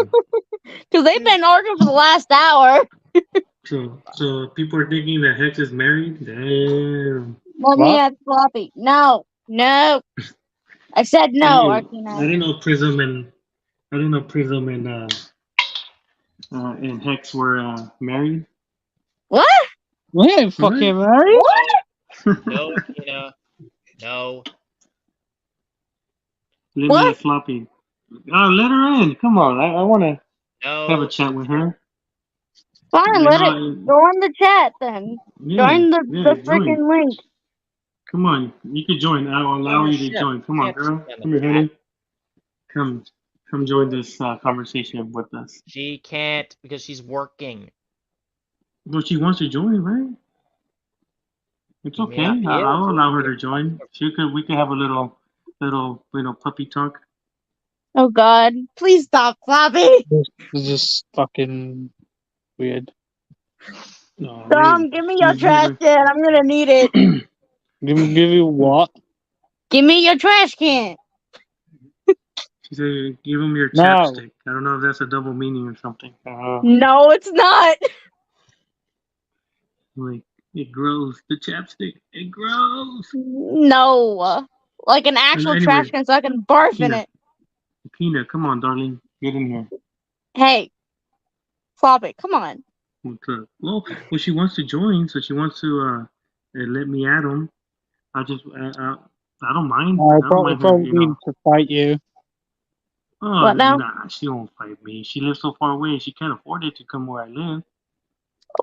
B: Because they've been arguing for the last hour.
G: So people are thinking that Hex is married? Damn.
B: Let me
F: What?
B: add Floppy. No. I said no, Arkina.
G: I didn't know Prism and Hex were married.
B: What?
F: We ain't fucking married.
B: What?
A: No, Tina. No.
G: Let
B: What?
G: me at Floppy. Oh, let her in. Come on. I want to
A: No.
G: have a chat with her.
B: Fine,
G: You
B: let
G: know,
B: it join the chat then.
G: yeah,
B: Join the
G: join.
B: freaking link.
G: Come on. You can join. I'll allow
A: Oh,
G: you to
A: shit.
G: join. Come on,
A: Can't
G: girl.
A: stand
G: Come
A: the
G: here, honey. Come join this conversation with us.
A: She can't because she's working.
G: Well, she wants to join, right? It's
A: You may
G: okay.
A: not be able
G: I'll
A: to.
G: allow her to join. We could have a little puppy talk.
B: Oh god. Please stop, Floppy.
F: This is just fucking weird.
G: No,
B: Dom, give me your trash can. I'm gonna need it.
F: Give you what?
B: Give me your trash can.
G: She said, "Give him your
F: No.
G: chapstick." I don't know if that's a double meaning or something.
B: No, it's not.
G: Like it grows. The chapstick. It grows.
B: No. Like an actual
G: Anyway,
B: trash can so I can barf in it.
G: Kina, come on, darling, get in here.
B: Hey. Floppy, come on.
G: What's up? Well, she wants to join, so she wants to let me at him. I don't mind. I don't mind her,
F: probably mean to fight you.
G: Oh,
B: What now?
G: nah, she won't fight me. She lives so far away. She can't afford it to come where I live.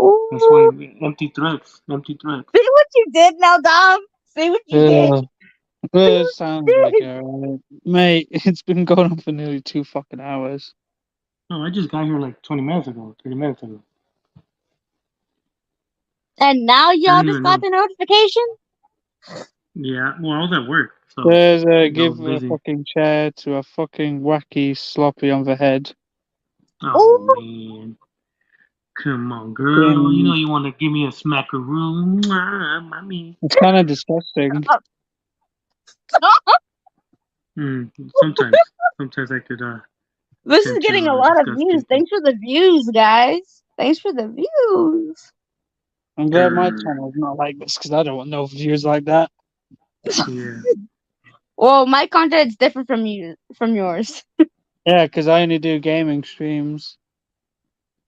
B: Ooh.
G: That's why empty threats. Empty threats.
B: See what you did now, Dom? See what you did?
F: It sounds like it, mate. It's been going on for nearly 2 fucking hours.
G: No, I just got here like 20 minutes ago, 30 minutes ago.
B: And now
G: I
B: y'all
G: didn't
B: just
G: even
B: got
G: know.
B: the notification?
G: Yeah, well, I was at work, so
F: There's
G: I
F: give
G: was
F: a
G: busy.
F: fucking chair to a fucking wacky sloppy on the head.
G: Oh
B: Ooh.
G: man, come on, girl. You know you want to give me a smackaroo, mommy.
F: It's kind of disgusting.
G: Sometimes I could.
B: This
G: tend
B: is getting
G: to
B: a lot of
G: discuss
B: views.
G: people.
B: Thanks for the views, guys. Thanks for the views.
F: I'm glad my channel's not like this because I don't want no views like that.
G: Yeah.
B: Well, my content's different from yours.
F: Yeah, because I only do gaming streams.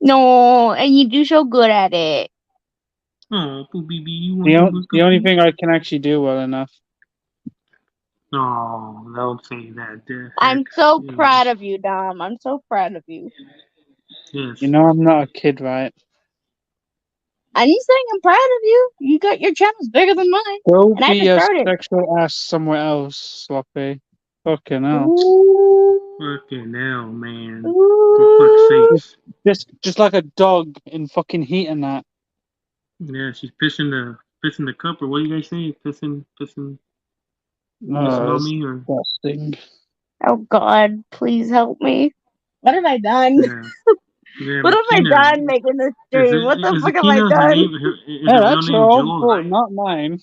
B: No, and you do so good at it.
G: Oh, baby, you want
F: The only thing I can actually do well enough.
G: No, don't say that.
B: I'm so proud of you, Dom. I'm so proud of you.
G: Yes.
F: You know I'm not a kid, right?
B: I'm saying I'm proud of you. You got your channel's bigger than mine.
F: Go
B: And I
F: be
B: just
F: a
B: started.
F: sexual ass somewhere else, sloppy. Fucking hell.
B: Ooh.
G: Fucking hell, man.
B: Ooh.
G: For fuck's sakes.
F: Just like a dog in fucking heat and that.
G: Yeah, she's pissing the cup, or what do you guys say? Pissing on me, or
F: Disgusting.
B: Oh God, please help me. What have I done?
G: yeah.
B: What have I
G: Kina,
B: done making this stream? What the fuck have I
G: Kina,
B: done?
G: is
F: Hey,
G: her real
F: that's your
G: name
F: own
G: Jules,
F: fault,
G: right?
F: not mine.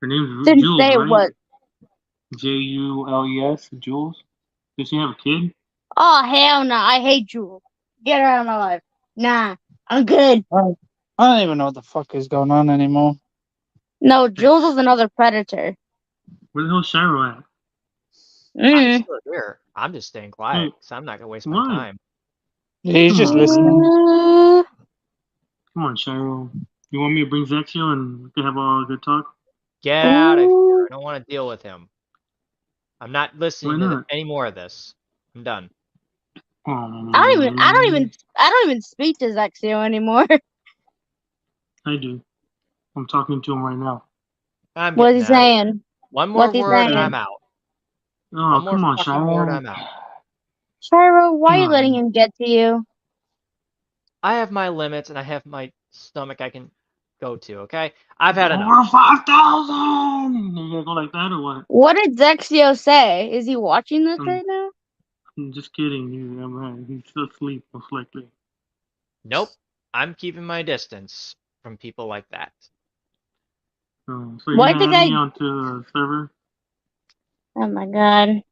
G: Her name's
B: Didn't
G: Jules,
B: say it
G: right?
B: was.
G: Jules, Jules. Does she have a kid?
B: Oh hell no! I hate Jewel. Get her out of my life. Nah. I'm good.
F: I don't even know what the fuck is going on anymore.
B: No, Jules is another predator.
G: Where the hell's Shiro at?
A: I'm
B: Mm.
A: still here. I'm just staying quiet because I'm not gonna waste my
G: Why?
A: time.
F: He's
G: Come
F: just
G: on,
F: listening.
G: man. Come on, Shiro. You want me to bring Zexio and we can have a good talk?
A: Get out of here. I don't want to deal with him. I'm not listening
G: Why
A: to
G: not?
A: any more of this. I'm done.
B: I don't even speak to Zexio anymore.
G: I do. I'm talking to him right now.
A: I'm
B: What's
A: getting
B: he
A: out of here.
B: saying?
A: One more
B: What's he
A: word and I'm
B: saying?
A: out.
G: Oh,
A: One more
G: come on,
A: fucking word,
G: Shiro.
A: I'm out.
B: Shiro, why
G: Come
B: are you letting
G: on.
B: him get to you?
A: I have my limits and I have my stomach I can go to, okay? I've had enough.
G: Over 5,000! You gonna go like that or what?
B: What did Zexio say? Is he watching this
G: I'm,
B: right now?
G: I'm just kidding. He's still asleep, most likely.
A: Nope. I'm keeping my distance from people like that.
G: So you're
B: Why
G: gonna
B: the
G: add
B: guy?
G: me onto the server?
B: Oh my god.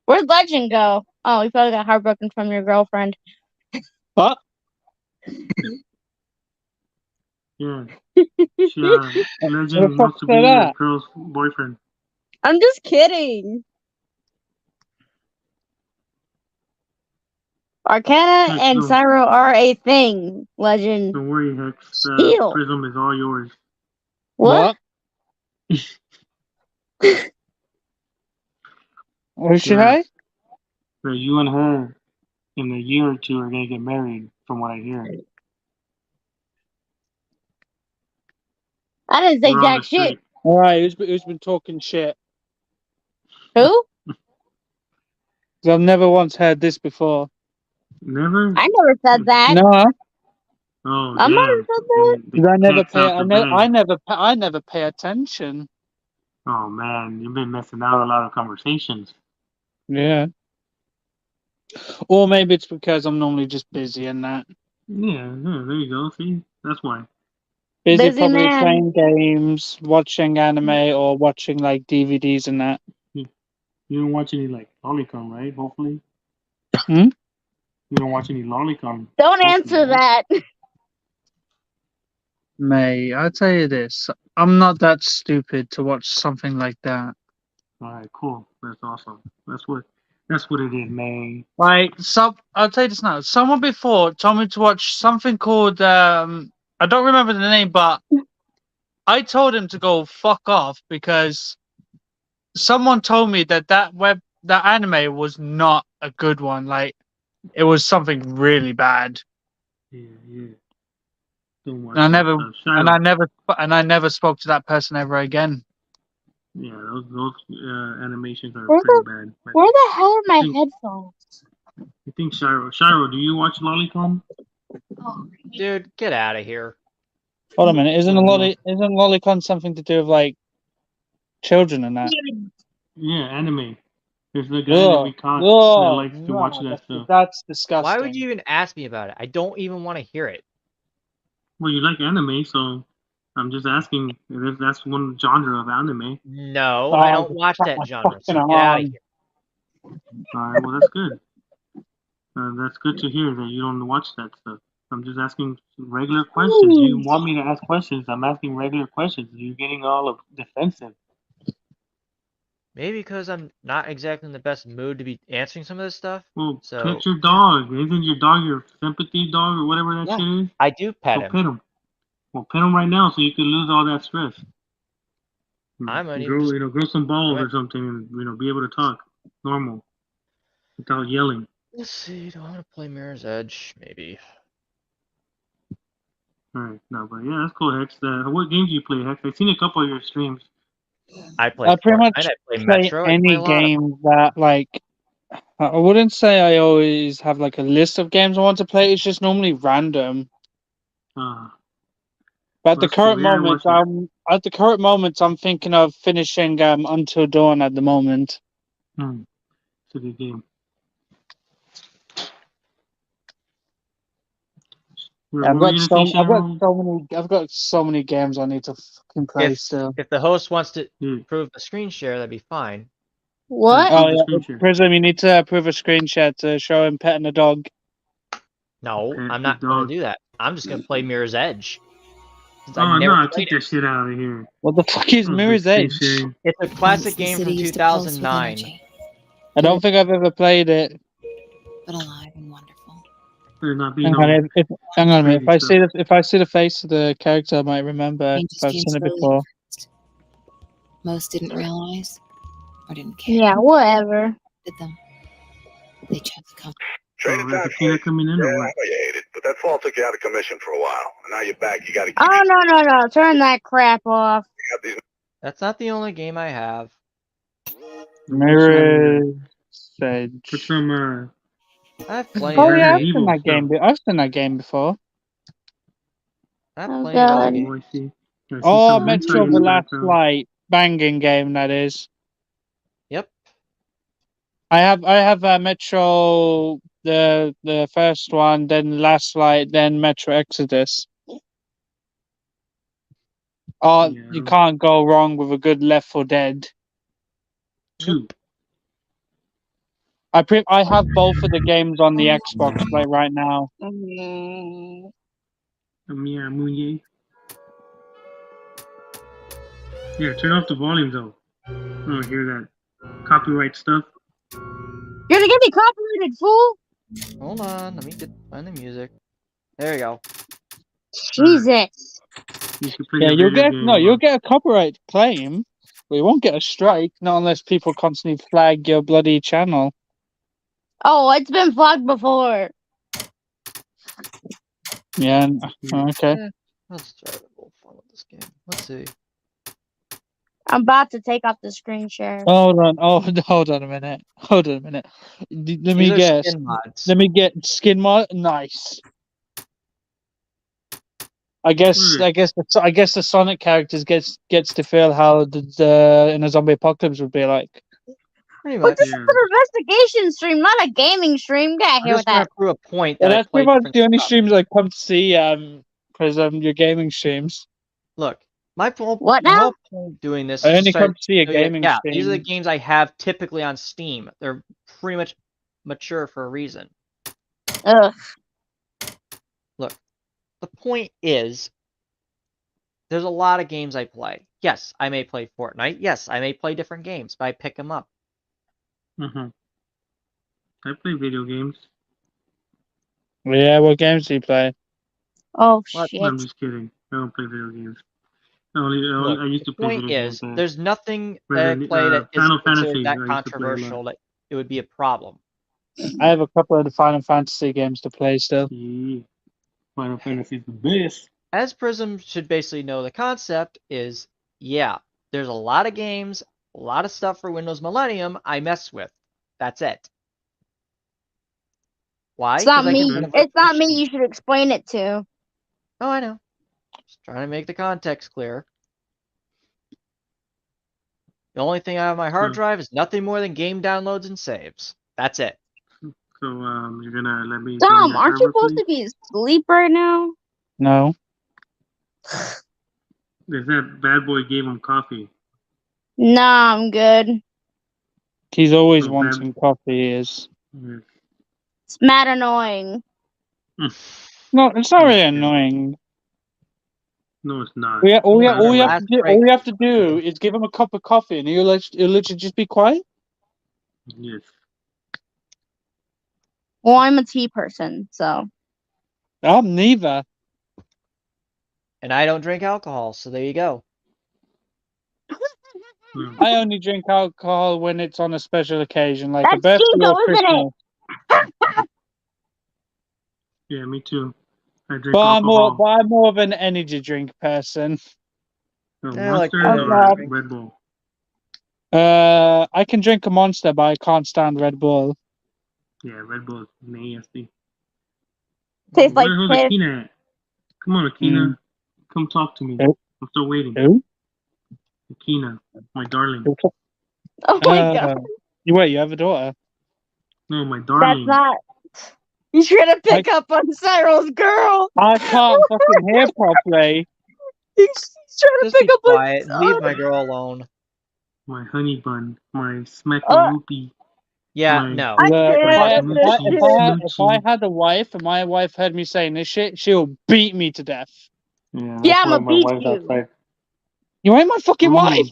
B: Where'd Legend go? Oh, he probably got heartbroken from your girlfriend.
F: What?
G: Yeah. She,
F: Who the
G: Legend
F: fuck
G: wants to
F: said
G: be a
F: that?
G: girl's boyfriend.
B: I'm just kidding. Arcana
G: Hex,
B: and
G: no.
B: Cyro are a thing. Legend.
G: Don't worry, Hex.
B: Heal.
G: Prism is all yours.
B: What?
F: What did she
G: Yeah.
F: say?
G: That you and her in a year or two are gonna get married, from what I hear.
B: I didn't say
G: We're on the
B: jack shit.
G: street.
F: Alright, who's been talking shit?
B: Who?
F: 'Cause I've never once heard this before.
G: Never?
B: I never said that.
F: No,
G: Oh,
B: I might have
G: damn.
B: said that.
G: Then
F: 'cause I
G: the
F: never
G: cat's
F: pay.
G: out the bag.
F: I never pay attention.
G: Oh, man. You've been missing out on a lot of conversations.
F: Yeah. Or maybe it's because I'm normally just busy and that.
G: Yeah, there you go. See? That's why.
F: Busy
B: Busy
F: probably
B: man.
F: playing games, watching anime, or watching like DVDs and that.
G: You don't watch any, like, Lolicon, right? Hopefully.
F: Hmm?
G: You don't watch any Lolicon.
B: Don't
G: Hopefully,
B: answer
G: right?
B: that.
F: May, I'll tell you this. I'm not that stupid to watch something like that.
G: Alright, cool. That's awesome. That's what it is, man.
F: Like, I'll tell you this now. Someone before told me to watch something called, I don't remember the name, but I told him to go fuck off because someone told me that anime was not a good one. Like, it was something really bad.
G: Yeah. Don't
F: And I
G: watch that
F: never,
G: stuff. Shiro.
F: and I never spoke to that person ever again.
G: Yeah, those animations are
B: Where
G: pretty
B: the
G: bad. But
B: where the hell are my
G: I think
B: headphones?
G: I think Shiro, do you watch Lolicon?
A: Dude, get out of here.
F: Hold a minute, isn't
G: Yeah.
F: Lolicon something to do with like children and that?
G: Yeah, anime. There's the guy that we
F: Oh,
G: caught that
F: oh
G: likes to watch
F: no,
G: that stuff.
F: that's
A: Why would
F: disgusting.
A: you even ask me about it? I don't even want to hear it.
G: Well, you like anime, so I'm just asking if that's one genre of anime.
A: No, I
F: Oh,
A: don't
F: just
A: watch
F: crack
A: that
F: my
A: genre,
F: fucking
A: so get out of
F: arm.
A: here.
G: Alright, well that's good. That's good to hear that you don't watch that stuff. I'm just asking regular questions. You want me to ask questions? I'm asking regular questions. You're getting all defensive.
A: Maybe because I'm not exactly in the best mood to be answering some of this stuff.
G: Well,
A: So,
G: pet your dog. Isn't your dog your sympathy dog or whatever that
A: yeah,
G: shit is?
A: I do pet
G: So
A: him.
G: pet him. Well, pet him right now so you can lose all that stress.
A: I might even just.
G: Grow some balls
A: I
G: or something, and be able to talk normal without yelling.
A: Let's see. Do I want to play Mirror's Edge? Maybe.
G: All right, no, but yeah, that's cool, Hex. What games do you play, Hex? I've seen a couple of your streams.
A: I play
F: I pretty
A: Fortnite.
F: much
A: I play
F: play
A: Metro. I play
F: any
A: a lot of them.
F: game that like I wouldn't say I always have like a list of games I want to play. It's just normally random.
G: Uh,
F: But
G: well, that's cool. Yeah, I watched it.
F: at the current moment I'm thinking of finishing Until Dawn at the moment.
G: It's a good game. What were you gonna say, Sharon?
F: I've got so many games I need to fucking play still.
A: If the host wants to
G: Yeah,
A: approve a screen share, that'd be fine.
B: What?
F: Oh
G: the
F: yeah,
G: screen share.
F: Prism, you need to approve a screen share to show him petting a dog.
A: No,
G: Pet
A: I'm
G: the
A: not going
G: dog.
A: to do that. I'm just gonna play Mirror's Edge. Since
G: Oh
A: I've
G: no,
A: never
G: take
A: played
G: that
A: it.
G: shit out of here.
F: What the fuck is
G: Oh,
F: Mirror's
G: big
F: Edge?
G: screen sharing.
A: It's a classic game from 2009.
F: I don't think I've ever played it.
H: But alive and wonderful.
G: Better not be
F: Hang
G: no.
F: on, hang on a minute.
G: crazy
F: If I see the face of the character, I might remember
H: Changes
F: if I've
H: came
F: seen it
H: slowly
F: before.
H: at first. Most didn't realize or didn't care.
B: Yeah, whatever.
H: Did them. They chose comfort.
G: So is Akina coming in or
I: I
G: what?
I: know you hate it, but that fall took you out of commission for a while. And now you're back. You gotta keep
B: Oh, no. Turn that crap off.
I: these.
A: That's not the only game I have.
F: Mirror's Edge.
G: Put some
A: I have plenty
F: Oh
A: of
F: yeah,
A: other
F: I've
A: games.
F: seen that game. I've seen that game before.
A: I have
B: Oh,
A: plenty of other
B: God.
A: games.
G: Oh, I see. I see
F: Oh,
G: some hentai
F: Metro
G: in
F: the
G: the
F: Last
G: background.
F: Light, banging game that is.
A: Yep.
F: I have Metro the first one, then Last Light, then Metro Exodus. Oh,
G: Yeah.
F: you can't go wrong with a good Left 4 Dead.
G: Two.
F: I have both of the games on the Xbox like right now.
B: Mm.
G: Mia Munye. Yeah, turn off the volume though. I don't hear that copyright stuff.
B: You're gonna get me copyrighted, fool!
A: Hold on, let me find the music. There you go.
B: Jesus.
G: You should play
F: Yeah,
G: your video game.
F: you'll get a copyright claim, but you won't get a strike, not unless people constantly flag your bloody channel.
B: Oh, it's been flagged before.
F: Yeah, okay.
A: Let's try to have a little fun with this game. Let's see.
B: I'm about to take off the screen share.
F: Hold on a minute. Hold on a minute. Let me
A: These are
F: guess.
A: skin mods.
F: Let me get skin mod. Nice. I guess the Sonic characters gets to feel how the in a zombie apocalypse would be like.
A: Pretty
B: But
A: much.
B: this is an investigation stream, not a gaming stream. Get out
A: I'm
B: here with
A: just gonna
B: that.
A: prove a point
F: Yeah,
A: that I
F: that's
A: play
F: pretty much
A: different
F: the only
A: stuff.
F: streams I come to see because your gaming streams.
A: Look, my whole
B: What now?
A: whole point of doing this
F: I
A: is
F: only
A: to try
F: come to see a
A: to show you,
F: gaming
A: yeah,
F: stream.
A: these are the games I have typically on Steam. They're pretty much mature for a reason.
B: Ugh.
A: Look, the point is, there's a lot of games I play. Yes, I may play Fortnite. Yes, I may play different games, but I pick them up.
G: I play video games.
F: Yeah, what games do you play?
B: Oh,
A: What?
B: shit.
G: No, I'm just kidding. I don't play video games.
A: Look,
G: I used to
A: the
G: play
A: point
G: video
A: is,
G: games.
A: there's nothing that I
G: Resident-
A: play that is
G: Final
A: considered
G: Fantasy,
A: that
G: I used to play a lot.
A: controversial that it would be a problem.
F: I have a couple of the Final Fantasy games to play still.
G: Yeah. Final Fantasy is the best.
A: As Prism should basically know, the concept is, yeah, there's a lot of games, a lot of stuff for Windows Millennium I mess with. That's it. Why?
B: It's not
A: 'Cause I
B: me.
A: can run
B: It's not me
A: machine.
B: you should explain it to.
A: Oh, I know. Just trying to make the context clear. The only thing I have on my hard drive is nothing more than game downloads and saves. That's it.
G: So you're gonna let me join
B: Dom,
G: your
B: aren't you
G: server,
B: supposed
G: please?
B: to be asleep right now?
F: No.
G: There's that bad boy gave him coffee.
B: Nah, I'm good.
F: He's always
G: So
F: wanting coffee. Is
G: Yeah.
B: It's mad annoying.
F: no, it's not really
G: Okay.
F: annoying.
G: No, it's not.
F: All you
A: Last
F: have to do is give him a cup of coffee, and he'll literally just be quiet.
G: Yes.
B: Well, I'm a tea person, so.
F: I'm neither.
A: And I don't drink alcohol, so there you go.
F: I only drink alcohol when it's on a special occasion, like a
B: That's
F: birthday
B: Chico,
F: or
B: isn't
F: Christmas.
G: Yeah, me too. I drink
F: But I'm
G: alcohol.
F: more of an energy drink person.
A: Yeah, like
G: Monster
B: Oh,
G: or
B: God.
G: Red Bull?
F: I can drink a Monster, but I can't stand Red Bull.
G: Yeah, Red Bull is nasty.
B: Tastes like
G: Where the hell's
B: piss.
G: Akina at? Come on, Akina. Come talk to me.
F: Who?
G: I'm still waiting.
F: Who?
G: Akina, my darling.
B: Oh my god.
F: You have a daughter?
G: No, my
B: That's
G: darling.
B: not. You trying to pick up on Cyril's girl.
F: I can't fucking hear properly.
B: He's trying to
A: Just
B: pick
A: be
B: up
A: quiet.
B: on.
A: Leave my girl alone.
G: My honey bun. My smacky
B: Uh.
G: whoopie.
A: Yeah,
G: My
A: no.
B: I
F: Look,
B: can't.
F: if I had a wife and my wife heard me saying this shit, she'll beat me to death.
G: Yeah,
B: Yeah,
G: that's
B: I'm
G: why
B: gonna
G: my
B: beat
G: wife's
B: you.
G: outside.
F: You ain't my fucking wife.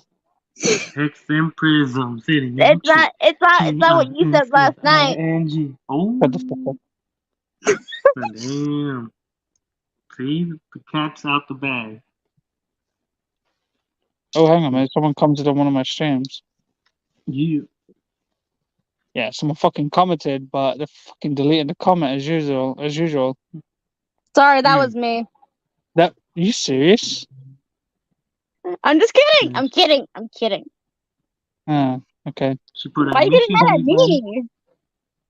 G: Hex and prism sitting in
B: It's not. It's not. It's not what you said last night.
G: T-I-N-C-I-N-G. Oh,
F: What the fuck?
G: damn. See, the cat's out the bag.
F: Oh, hang on, man. Someone commented on one of my streams.
G: You.
F: Yeah, someone fucking commented, but they're fucking deleting the comment as usual.
B: Sorry, that
G: Hmm.
B: was me.
F: That are you serious?
B: I'm just kidding.
G: Hmm.
B: I'm kidding. I'm kidding.
F: Okay.
G: She put
B: Why are you getting
G: she
B: mad at
G: deleted.
B: me?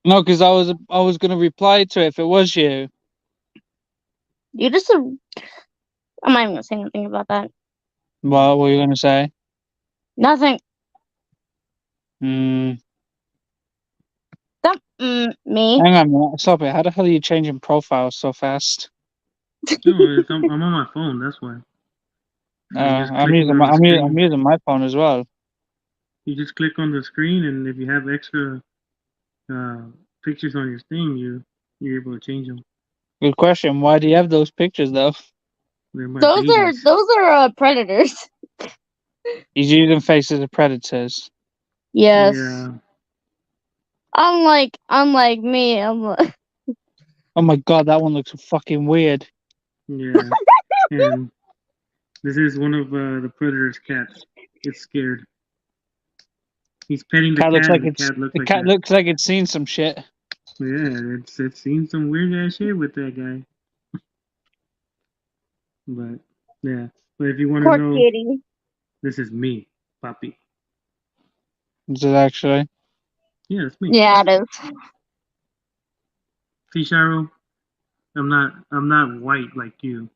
F: No, because I was gonna reply to it if it was you.
B: You just. I'm not even gonna say anything about that.
F: What were you gonna say?
B: Nothing.
F: Hmm.
B: Stop. Me.
F: Hang on a minute. Stop it. How the hell are you changing profiles so fast?
G: No, I'm on my phone. That's why. So you just
F: I'm
G: clicking
F: using
G: on the
F: I'm
G: screen.
F: using my phone as well.
G: You just click on the screen, and if you have extra pictures on your thing, you're able to change them.
F: Good question. Why do you have those pictures though?
G: They're my
B: Those
G: babies.
B: are predators.
F: He's using faces of predators.
B: Yes.
G: Yeah.
B: Unlike me.
F: Oh my god, that one looks fucking weird.
G: Yeah. And this is one of the predator's cats. It's scared. He's petting the
F: Cat looks
G: cat,
F: like
G: and the cat looks
F: the
G: like
F: cat
G: that.
F: looks like it's seen some shit.
G: Yeah, it's seen some weird ass shit with that guy. But yeah. But if you want to
B: Poor
G: know,
B: kitty.
G: this is me, Papi.
F: Is it actually?
G: Yeah, it's me.
B: Yeah, it is.
G: See, Shiro, I'm not white like you,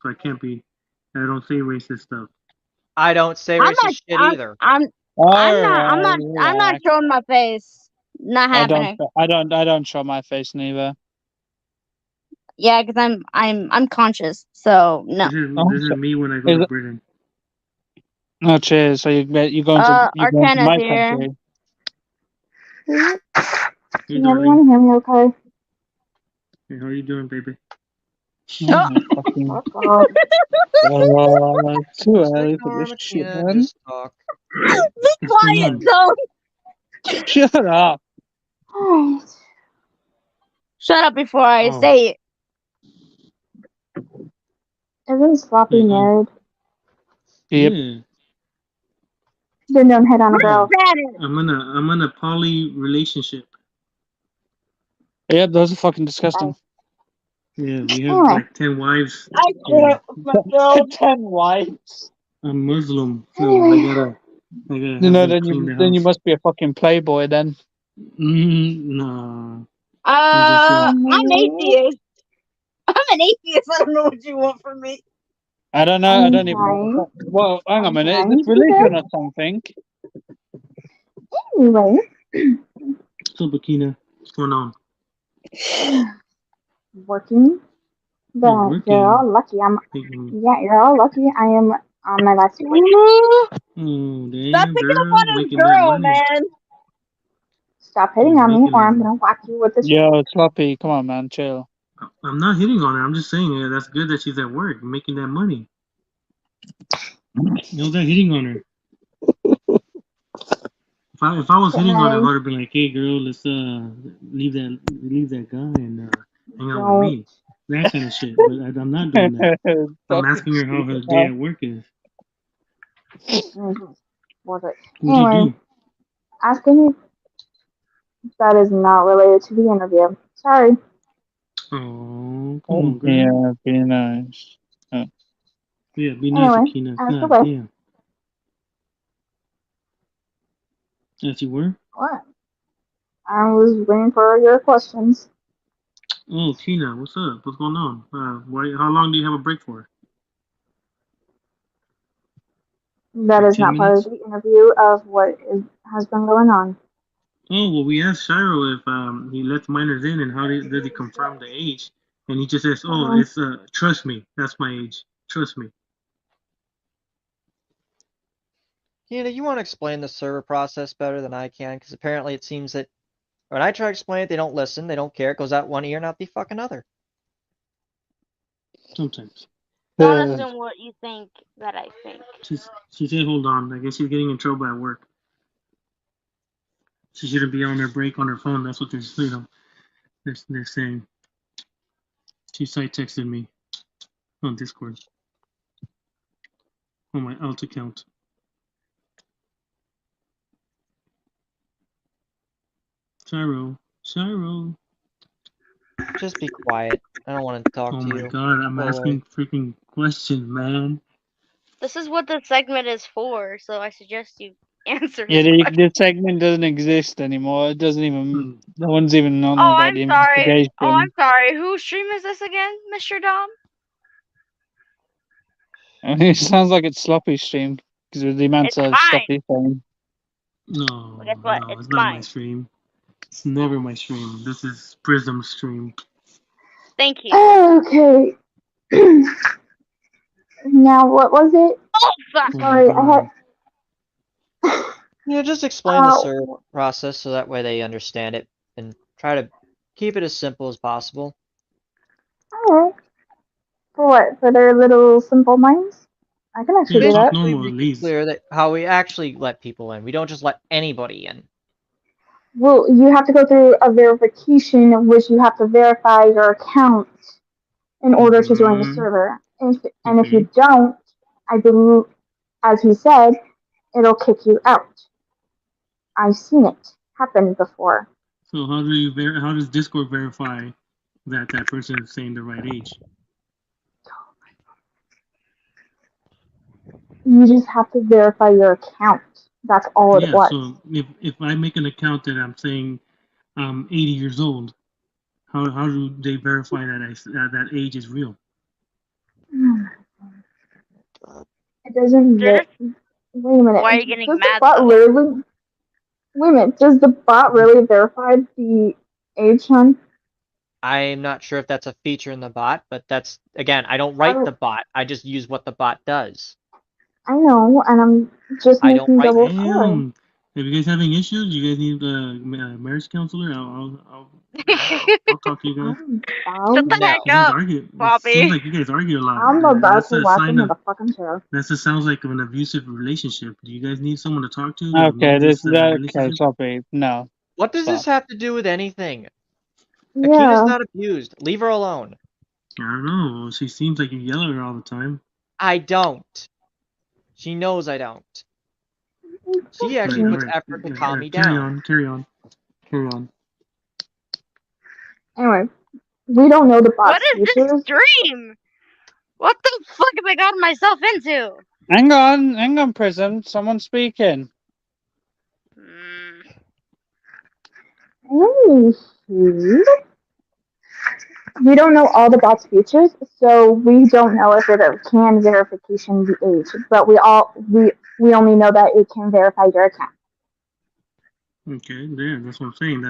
G: so I can't be. I don't say racist stuff.
A: I don't say
B: I'm
A: racist shit either.
F: Alright,
B: I'm not
F: relax.
B: showing my face. Not happening.
F: I don't show my face neither.
B: Yeah, because I'm conscious. So no.
G: This is me when I go
F: Is
G: to
F: it-
G: Britain.
F: Oh, cheers. So you're going to
B: Arcana's
F: my
B: here.
F: country.
G: Hey,
B: Can
G: darling.
B: everyone hear me okay?
G: Hey, how you doing, baby?
B: Oh.
F: Fucking.
B: Oh God.
F: Too
A: Just
F: early for
A: ignore
F: this shit,
A: Makina,
F: man.
A: just talk.
B: Be
G: What's going
B: quiet,
G: on?
B: Zone.
F: Shut up.
B: Shut up before I
G: Oh,
B: say it. Isn't Sloppy
G: hey,
B: married?
F: Yep.
G: yeah.
B: Then don't hit on a girl.
G: I'm in a poly relationship.
F: Yep, those are fucking disgusting.
G: Yeah, we have
B: Anyway,
G: like 10 wives.
B: I
G: Yeah.
B: can't with my girl.
F: 10 wives.
G: I'm Muslim, so
B: Anyway.
G: I gotta
F: You
G: have
F: know,
G: them clean the
F: then you
G: house.
F: must be a fucking playboy then.
G: Nah. I'm just
B: I'm atheist. I'm an atheist. I don't know what you want from me.
F: I don't know. I don't even know. Well, hang on a minute. Is this religion or something?
B: Anyway.
G: so Bikina. What's going on?
B: Working.
G: You're
B: But you're
G: working.
B: all lucky.
G: Making,
B: You're all lucky. I am on my last week.
G: oh,
B: Stop
G: damn,
B: picking up
G: girl.
B: on his
G: Making that
B: girl,
G: money.
B: man. Stop
G: You're
B: hitting on me,
G: making
B: or I'm
G: that.
B: gonna whack you with this.
F: Yo, Sloppy, come on, man, chill.
G: I'm not hitting on her. I'm just saying that's good that she's at work making that money. How's that hitting on her? If I was hitting on her, I would have been like, "Hey, girl, let's leave that guy and hang out with
B: Don't.
G: me." That kind of shit. But I'm not doing that. I'm
F: Fucking
G: asking her how her
F: stupid,
G: day
F: huh?
G: at work is.
B: Was it?
G: What do you
B: Anyway,
G: do?
B: asking you that is not related to the interview. Sorry.
G: Oh, come
F: Oh,
G: on, girl.
F: yeah, be nice. Oh.
G: Yeah, be nice,
B: Anyway,
G: Akina.
B: ask
G: God
B: away.
G: damn. Yes, you were.
B: What? I was waiting for your questions.
G: Oh, Kina, what's up? What's going on? How long do you have a break for?
B: That
G: Like
B: is
G: 10
B: not part of
G: minutes?
B: the interview of what has been going on.
G: Oh, well, we asked Shiro if he lets minors in and does he confirm the age? And he just says, oh, it's, trust me, that's my age. Trust me.
A: You want to explain the server process better than I can? Because apparently it seems that When I try to explain it, they don't listen. They don't care. It goes out one ear and out the fucking other.
G: Sometimes.
B: Don't assume what you think that I think.
G: She said, hold on. I guess she's getting in trouble at work. She shouldn't be on her break on her phone. That's what they're saying. She side texted me on Discord on my alt account. Shiro.
A: Just be quiet. I don't want to talk
G: Oh
A: to
G: my
A: you.
G: god, I'm
A: Go
G: asking freaking questions, man.
B: This is what this segment is for, so I suggest you answer
F: Yeah,
B: this question.
F: this segment doesn't exist anymore. It doesn't even. No one's even on
B: Oh,
F: about
B: I'm
F: the
B: sorry.
F: investigation.
B: Oh, I'm sorry. Whose stream is this again, Mr. Dom?
F: It sounds like it's sloppy stream because with the amount
B: It's
F: of stuff
B: mine.
F: he's saying.
G: No,
B: Well, guess what?
G: no,
B: It's
G: it's not my
B: mine.
G: stream. It's never my stream. This is Prism's stream.
B: Thank you.
J: Okay. Now, what was it?
B: Oh, fuck.
G: Oh
J: Sorry,
G: my
J: I
G: god.
J: had.
A: just explain the server process so that way they understand it and try to keep it as simple as possible.
J: Alright. For what? For their little simple minds? I can actually do
G: talk
J: that.
G: normal at
A: Make it
G: least.
A: clear that how we actually let people in. We don't just let anybody in.
J: Well, you have to go through a verification in which you have to verify your account in order to join the server. And if you don't, I believe, as he said, it'll kick you out. I've seen it happen before.
G: So how does Discord verify that that person is saying the right age?
J: You just have to verify your account. That's all it was.
G: So if I make an account that I'm saying I'm 80 years old, how do they verify that that age is real?
J: It doesn't. Wait a minute.
B: Why are you getting
J: Does
B: mad,
J: the bot
B: though?
J: really? Wait a minute. Does the bot really verify the age, hon?
A: I'm not sure if that's a feature in the bot, but that's, again, I don't write the bot. I just use what the bot does.
J: I know, and I'm just
A: I don't
J: making
A: write
J: double
A: it.
J: sure.
G: Damn. If you guys having issues, you guys need a marriage counselor. I'll talk to you guys.
B: Shut the heck
G: You guys
B: up,
G: argue. It
B: Poppy.
G: seems like you guys argue a lot.
J: I'm about
G: That's
J: to
G: a
J: whack
G: sign
J: him with
G: of.
J: a fucking chair.
G: That just sounds like an abusive relationship. Do you guys need someone to talk to
F: Okay,
G: mend
F: this
G: this
F: okay,
G: relationship?
F: sloppy. No.
A: What does
F: Stop.
A: this have to do with anything?
J: Yeah.
A: Akina's not abused. Leave her alone.
G: I don't know. She seems like you yell at her all the time.
A: I don't. She knows I don't. She actually puts effort to calm me down.
G: Carry on.
J: Anyway, we don't know the bot's
B: What is
J: features.
B: this dream? What the fuck have I gotten myself into?
F: Hang on, Prism. Someone's speaking.
J: We don't know all the bot's features, so we don't know if it can verification the age. But we only know that it can verify your account.
G: Okay, yeah, that's what I'm saying.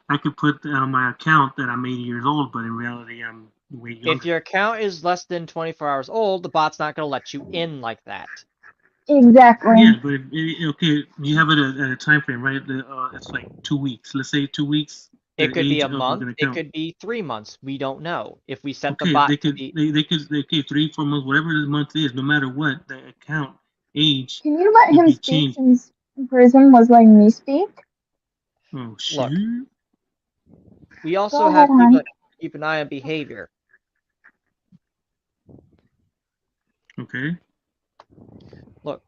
G: I could put on my account that I'm 80 years old, but in reality, I'm way younger.
A: If your account is less than 24 hours old, the bot's not going to let you in like that.
J: Exactly.
G: Yeah, but okay, you have it at a time frame, right? It's like 2 weeks. Let's say 2 weeks.
A: It could be a month. It could be 3 months. We don't know. If we set the bot
G: they could 3-4 months, whatever the month is, no matter what, the account age.
J: Can you let him speak
G: changed.
J: since Prism was letting me speak?
G: Oh shit.
A: Look, we also
J: Go
A: have
J: ahead,
A: to keep an eye on behavior.
G: Okay.
A: Look,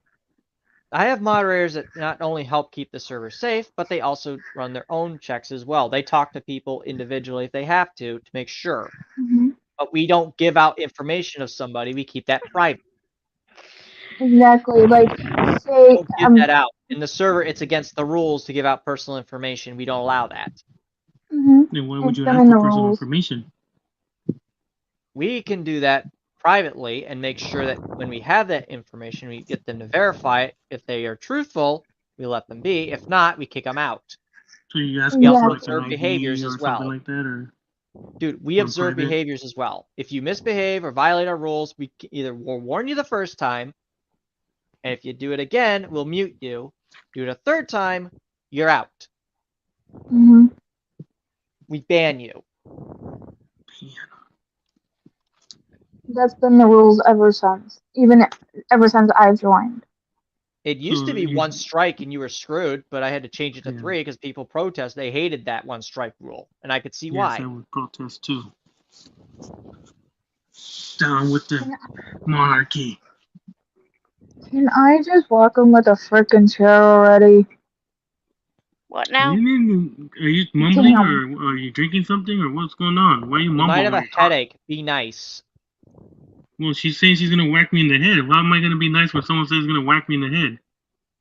A: I have moderators that not only help keep the server safe, but they also run their own checks as well. They talk to people individually if they have to make sure.
J: Mm-hmm.
A: But we don't give out information of somebody. We keep that private.
J: Exactly. Like, say,
A: Don't give that out. In the server, it's against the rules to give out personal information. We don't allow that.
G: Then why would you ask for personal information?
A: We can do that privately and make sure that when we have that information, we get them to verify it. If they are truthful, we let them be. If not, we kick them out.
G: So you ask
A: We also
G: like
A: observe
G: an
A: behaviors
G: ID
A: as
G: or
A: well.
G: something like that, or
A: dude, we observe behaviors as well. If you misbehave or violate our rules, we either will warn you the first time, and if you do it again, we'll mute you. Do it a third time, you're out. we ban you.
J: That's been the rules ever since. Even ever since I joined.
A: It used to be
G: you-
A: one strike and you were screwed, but I had to change it to
G: Yeah.
A: 3 because people protest. They hated that one strike rule, and I could see
G: Yes,
A: why.
G: I would protest too. Down with the monarchy.
J: Can I just walk him with a frickin' chair already?
D: What
G: Are
D: now?
G: you mumbling or are you drinking something or what's going on? Why are you
A: You
G: mumbling
A: might have
G: when
A: a
G: you talk?
A: headache. Be nice.
G: Well, she's saying she's gonna whack me in the head. How am I gonna be nice when someone says he's gonna whack me in the head?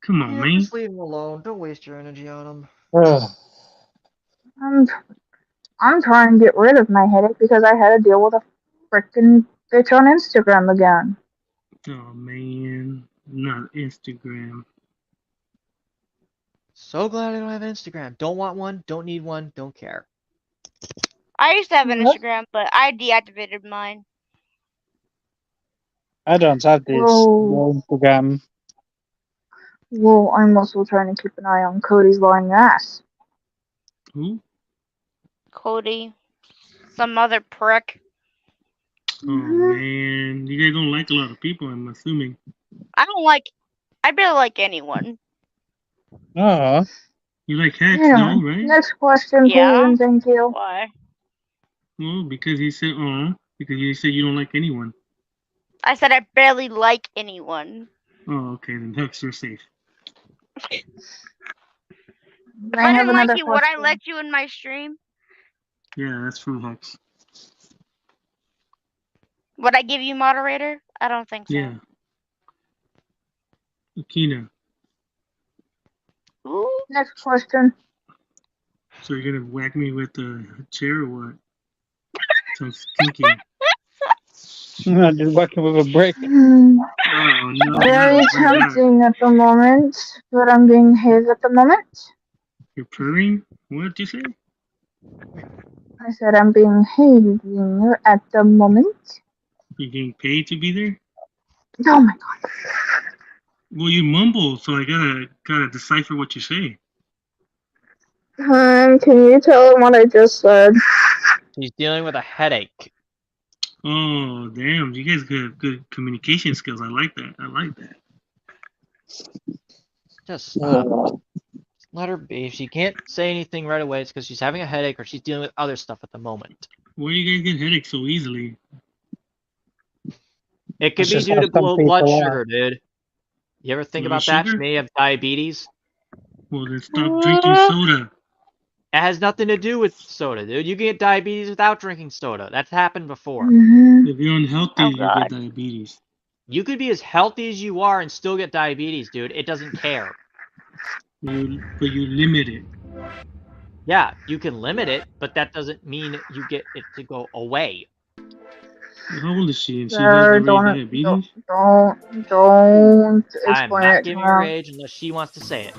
G: Come on, man.
A: Just leave him alone. Don't waste your energy on him.
J: I'm trying to get rid of my headache because I had to deal with a frickin' bitch on Instagram again.
G: Oh man, not Instagram.
A: So glad I don't have an Instagram. Don't want one. Don't need one. Don't care.
B: I used to have an
J: What?
B: Instagram, but I deactivated mine.
F: I don't have this Instagram.
J: Well, I'm also trying to keep an eye on Cody's lying ass.
G: Who?
B: Cody. Some other prick.
G: Oh man, you guys don't like a lot of people. I'm assuming.
B: I barely like anyone.
F: Oh,
G: You like hacks,
J: Yeah.
G: though, right?
J: Next question, please,
B: Yeah.
J: and thank you.
B: Why?
G: Well, because he said, because you said you don't like anyone.
B: I said I barely like anyone.
G: Oh, okay, then hacks are safe.
B: If
J: I
B: I
J: have
B: didn't like
J: another
B: you, would I
J: question.
B: let you in my stream?
G: Yeah, that's true, hacks.
B: Would I give you moderator? I don't think so.
G: Yeah. Akina,
B: Ooh.
J: Next question.
G: so you're gonna whack me with a chair or what? Sounds kinky.
F: I'm just working with a brick.
G: Oh no,
J: Very
G: not that.
J: tempting at the moment, but I'm being hazed at the moment.
G: You're purring? What did you say?
J: I said I'm being hazing at the moment.
G: You're getting paid to be there?
J: Oh my god.
G: Well, you mumble, so I gotta decipher what you say.
J: Can you tell him what I just said?
A: He's dealing with a headache.
G: Oh, damn! You guys got good communication skills. I like that. I like that.
A: Just stop. Let her be. If she can't say anything right away, it's because she's having a headache or she's dealing with other stuff at the moment.
G: Why do you guys get headaches so easily?
A: It could
F: It's
A: be
F: just
A: due
F: how
A: to
F: some
A: low blood
F: people are.
A: sugar, dude. You ever think
G: Low
A: about that? She
G: sugar?
A: may have diabetes.
G: Well, then stop drinking soda.
A: It has nothing to do with soda, dude. You can get diabetes without drinking soda. That's happened before.
G: If you're unhealthy,
B: Oh,
G: you
B: God.
G: get diabetes.
A: You could be as healthy as you are and still get diabetes, dude. It doesn't care.
G: But you limit it.
A: Yeah, you can limit it, but that doesn't mean you get it to go away.
G: How old is she? And she has
J: Sir,
G: already diabetes?
J: don't
A: I'm
J: explain
A: not
J: it to
A: giving her
J: him.
A: age unless she wants to say it.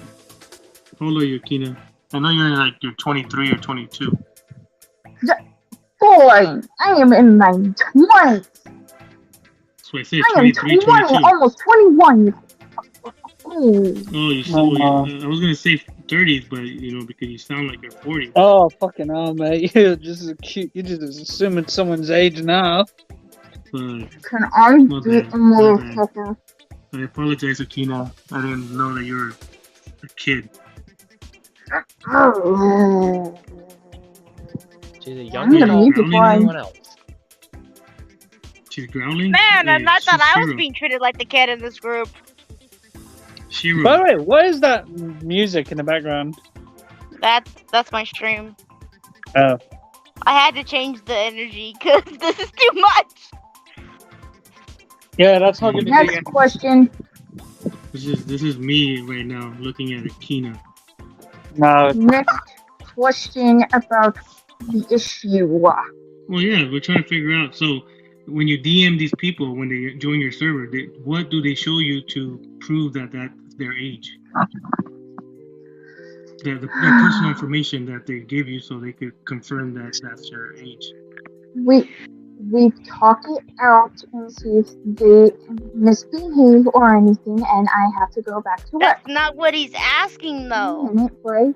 G: How old are you, Kina? I know you're 23 or 22.
J: Boy, I am in my 20s.
G: So I said
J: I am
G: 23,
J: 20,
G: 22.
J: almost 21. Oh,
G: Oh, you still? I was gonna say 30s, but because you sound like you're 40.
F: Oh, fucking hell, mate. You're just assuming someone's age now.
G: But
J: can I
G: my
J: beat
G: bad,
J: a
G: my bad.
J: motherfucker?
G: I apologize, Akina. I didn't know that you were a kid.
A: She's a
J: I'm
A: young
J: gonna
A: adult
J: need to
A: like
J: find.
A: everyone else.
G: She's growling.
B: Man, and I thought I was
G: Shiro.
B: being treated like the kid in this group.
G: Shiro.
F: By the way, what is that music in the background?
B: That's my stream.
F: Oh.
B: I had to change the energy because this is too much.
F: Yeah, that's not going to be
J: Next question.
G: This is me right now looking at Akina.
F: No.
J: Next question about the issue.
G: Well, yeah, we're trying to figure out. So, when you DM these people when they join your server, what do they show you to prove that that's their age? The personal information that they give you, so they could confirm that that's your age.
J: We talk it out and see if they misbehave or anything, and I have to go back to work.
B: That's not what he's asking, though.
J: Minute break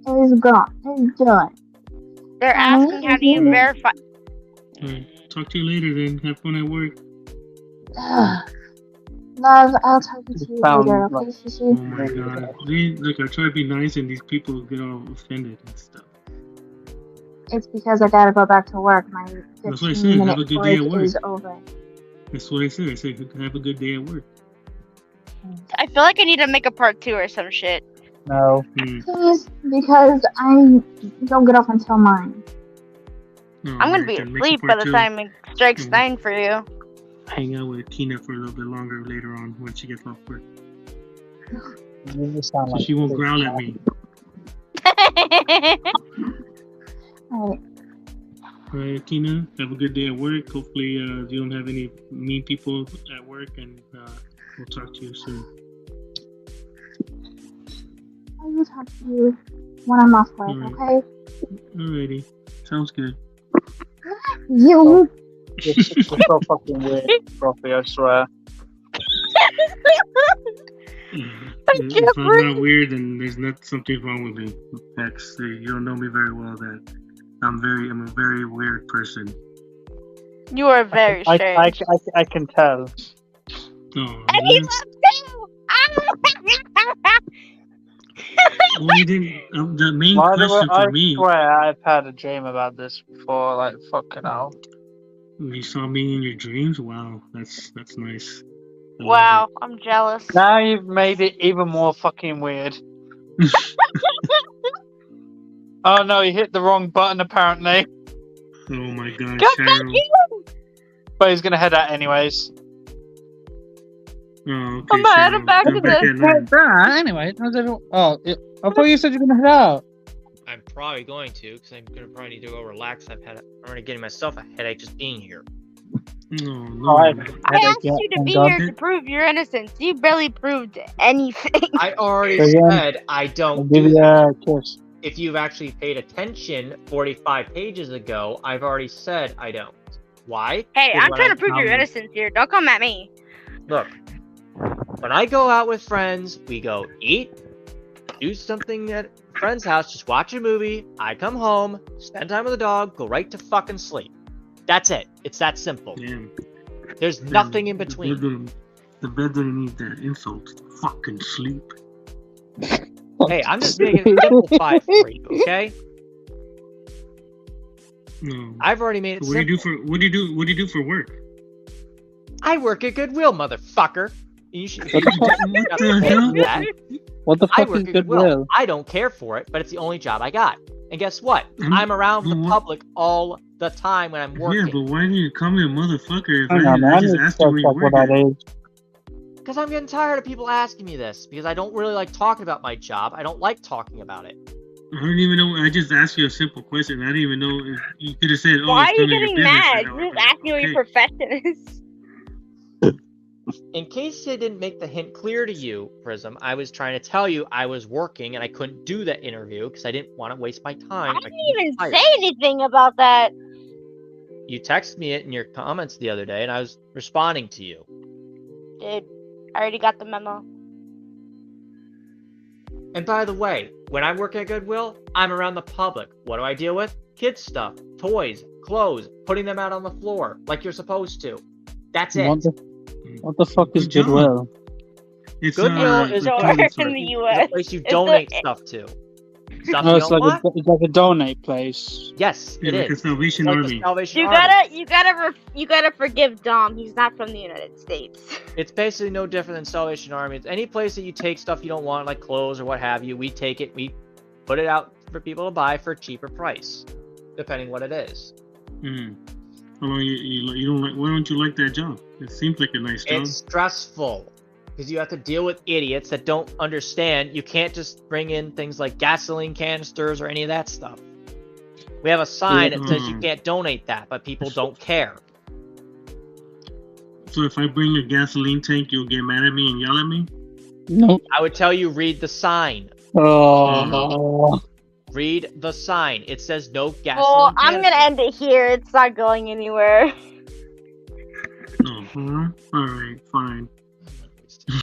J: is gone. Is done.
B: They're asking how do you verify.
G: Alright, talk to you later then. Have fun at work.
J: Love, I'll talk to you later, okay,
G: Oh
J: Shishi?
G: my god. Look, I try to be nice and these people get all offended and stuff.
J: It's because I gotta go back to work. My
G: That's what I said. Have a
J: 15-minute
G: good day
J: break
G: at work.
J: is over.
G: That's what I said. I said have a good day at work.
B: I feel like I need to make a part 2 or some shit.
F: No.
J: Please, because I don't get off until 9.
G: No,
B: I'm gonna be
G: then make a
B: asleep by
G: part
B: the
G: two.
B: time it strikes 9 for you.
G: Hang out with Tina for a little bit longer later on when she gets off work.
F: You sound
G: So
F: like
G: she won't
F: a
G: growl at me.
J: Alright.
G: Alright, Tina, have a good day at work. Hopefully you don't have any mean people at work, and we'll talk to you soon.
J: I will talk to you when I'm off work,
G: Alright.
J: okay?
G: Alrighty. Sounds good.
J: You!
F: You're so fucking weird, Profi, I swear.
G: If I'm not weird, then there's not something wrong with me. X, you don't know me very well. That I'm a very weird person.
B: You are very strange.
F: I can tell.
G: Oh,
B: And he left too!
G: well, you didn't. The main
F: By the way,
G: question
F: I
G: for me.
F: swear I've had a dream about this before, like, fucking hell.
G: You saw me in your dreams. Wow, that's nice. I love
B: Wow, I'm jealous.
F: Now you've made it even more fucking weird. Oh no, he hit the wrong button apparently.
G: it. Oh my God,
B: Go
G: Shiro.
B: back in!
F: But he's gonna head out anyways.
G: Oh, okay,
B: I'm gonna head
G: Shiro.
B: back
G: Come
B: to
G: back
B: the-
G: at 9.
F: Anyway, how's everyone? Oh, I thought you said you were gonna head out.
A: I'm probably going to, because I'm gonna probably need to go relax. I'm already getting myself a headache just being here.
G: No,
F: I
G: no.
B: I asked you to be here to prove your innocence. You barely proved anything.
A: I already
F: Again,
A: said I
F: I'll
A: don't
F: give
A: do
F: you
A: that.
F: a kiss.
A: If you've actually paid attention 45 pages ago, I've already said I don't. Why?
B: Hey,
A: Because
B: I'm
A: when
B: trying
A: I
B: to prove your
A: come-
B: innocence here. Don't come at me.
A: Look, when I go out with friends, we go eat, do something at a friend's house, just watch a movie, I come home, spend time with the dog, go right to fucking sleep. That's it. It's that simple.
G: Damn.
A: There's nothing in
G: The
A: between.
G: bed didn't need that insult. Fucking sleep.
A: Hey, I'm just making it simplified for you, okay?
G: No.
A: I've already made it
G: What do you
A: simple.
G: do for what do you do for work?
A: I work at Goodwill, motherfucker. You should.
G: What the hell?
A: That.
F: What the
A: I
F: fuck
A: work
F: is
A: at
F: Goodwill?
A: I don't care for it, but it's the only job I got. And guess what?
G: I'm-
A: I'm around the
G: but what-
A: public all the time when I'm
G: Yeah,
A: working.
G: but why do you call me a motherfucker if
F: Hang on, man.
G: I
F: I
G: just
F: need to
G: asked you where you
F: check what
G: work
F: that
G: at?
F: is.
A: Because I'm getting tired of people asking me this. Because I don't really like talking about my job. I don't like talking about it.
G: I don't even know. I just asked you a simple question. I didn't even know if you could have said, "Oh,
B: Why
G: it's
B: are you
G: none of your
B: getting
G: business,"
B: mad?
G: and I
B: You
G: would've
B: just
G: been
B: asked me what your
G: okay.
B: profession is.
A: In case I didn't make the hint clear to you, Prism, I was trying to tell you I was working and I couldn't do that interview because I didn't want to waste my time.
B: I didn't even
A: tired.
B: say anything about that.
A: You texted me it in your comments the other day, and I was responding to you.
B: Dude, I already got the memo.
A: And by the way, when I work at Goodwill, I'm around the public. What do I deal with? Kids stuff, toys, clothes, putting them out on the floor like you're supposed to. That's it.
F: What the fuck is
G: Good job.
F: Goodwill?
G: It's
A: Goodwill is
G: the
B: Store
G: clothing
B: in
G: store.
B: the
A: It's
B: U.S.
A: a place you
B: It's
A: donate
B: a-
A: stuff to. Stuff
F: Oh,
A: you
F: it's
A: don't
F: like
A: want?
F: it's like a donate place.
A: Yes,
G: Yeah,
A: it
G: like a
A: is.
G: Salvation
A: Like the
G: Army.
A: Salvation
B: You
A: Army.
B: gotta forgive Dom. He's not from the United States.
A: It's basically no different than Salvation Army. It's any place that you take stuff you don't want, like clothes or what have you. We take it, we put it out for people to buy for a cheaper price, depending what it is.
G: Mm. How long you don't like? Why don't you like that job? It seems like a nice job.
A: It's stressful because you have to deal with idiots that don't understand. You can't just bring in things like gasoline canisters or any of that stuff. We have a sign that says you can't donate that, but people don't care.
G: So if I bring a gasoline tank, you'll get mad at me and yell at me?
F: Nope.
A: I would tell you read the sign.
F: Oh.
A: Read the sign. It says no gasoline.
B: Well, I'm
A: canister.
B: gonna end it here. It's not going anywhere.
G: Oh, huh? All right, fine.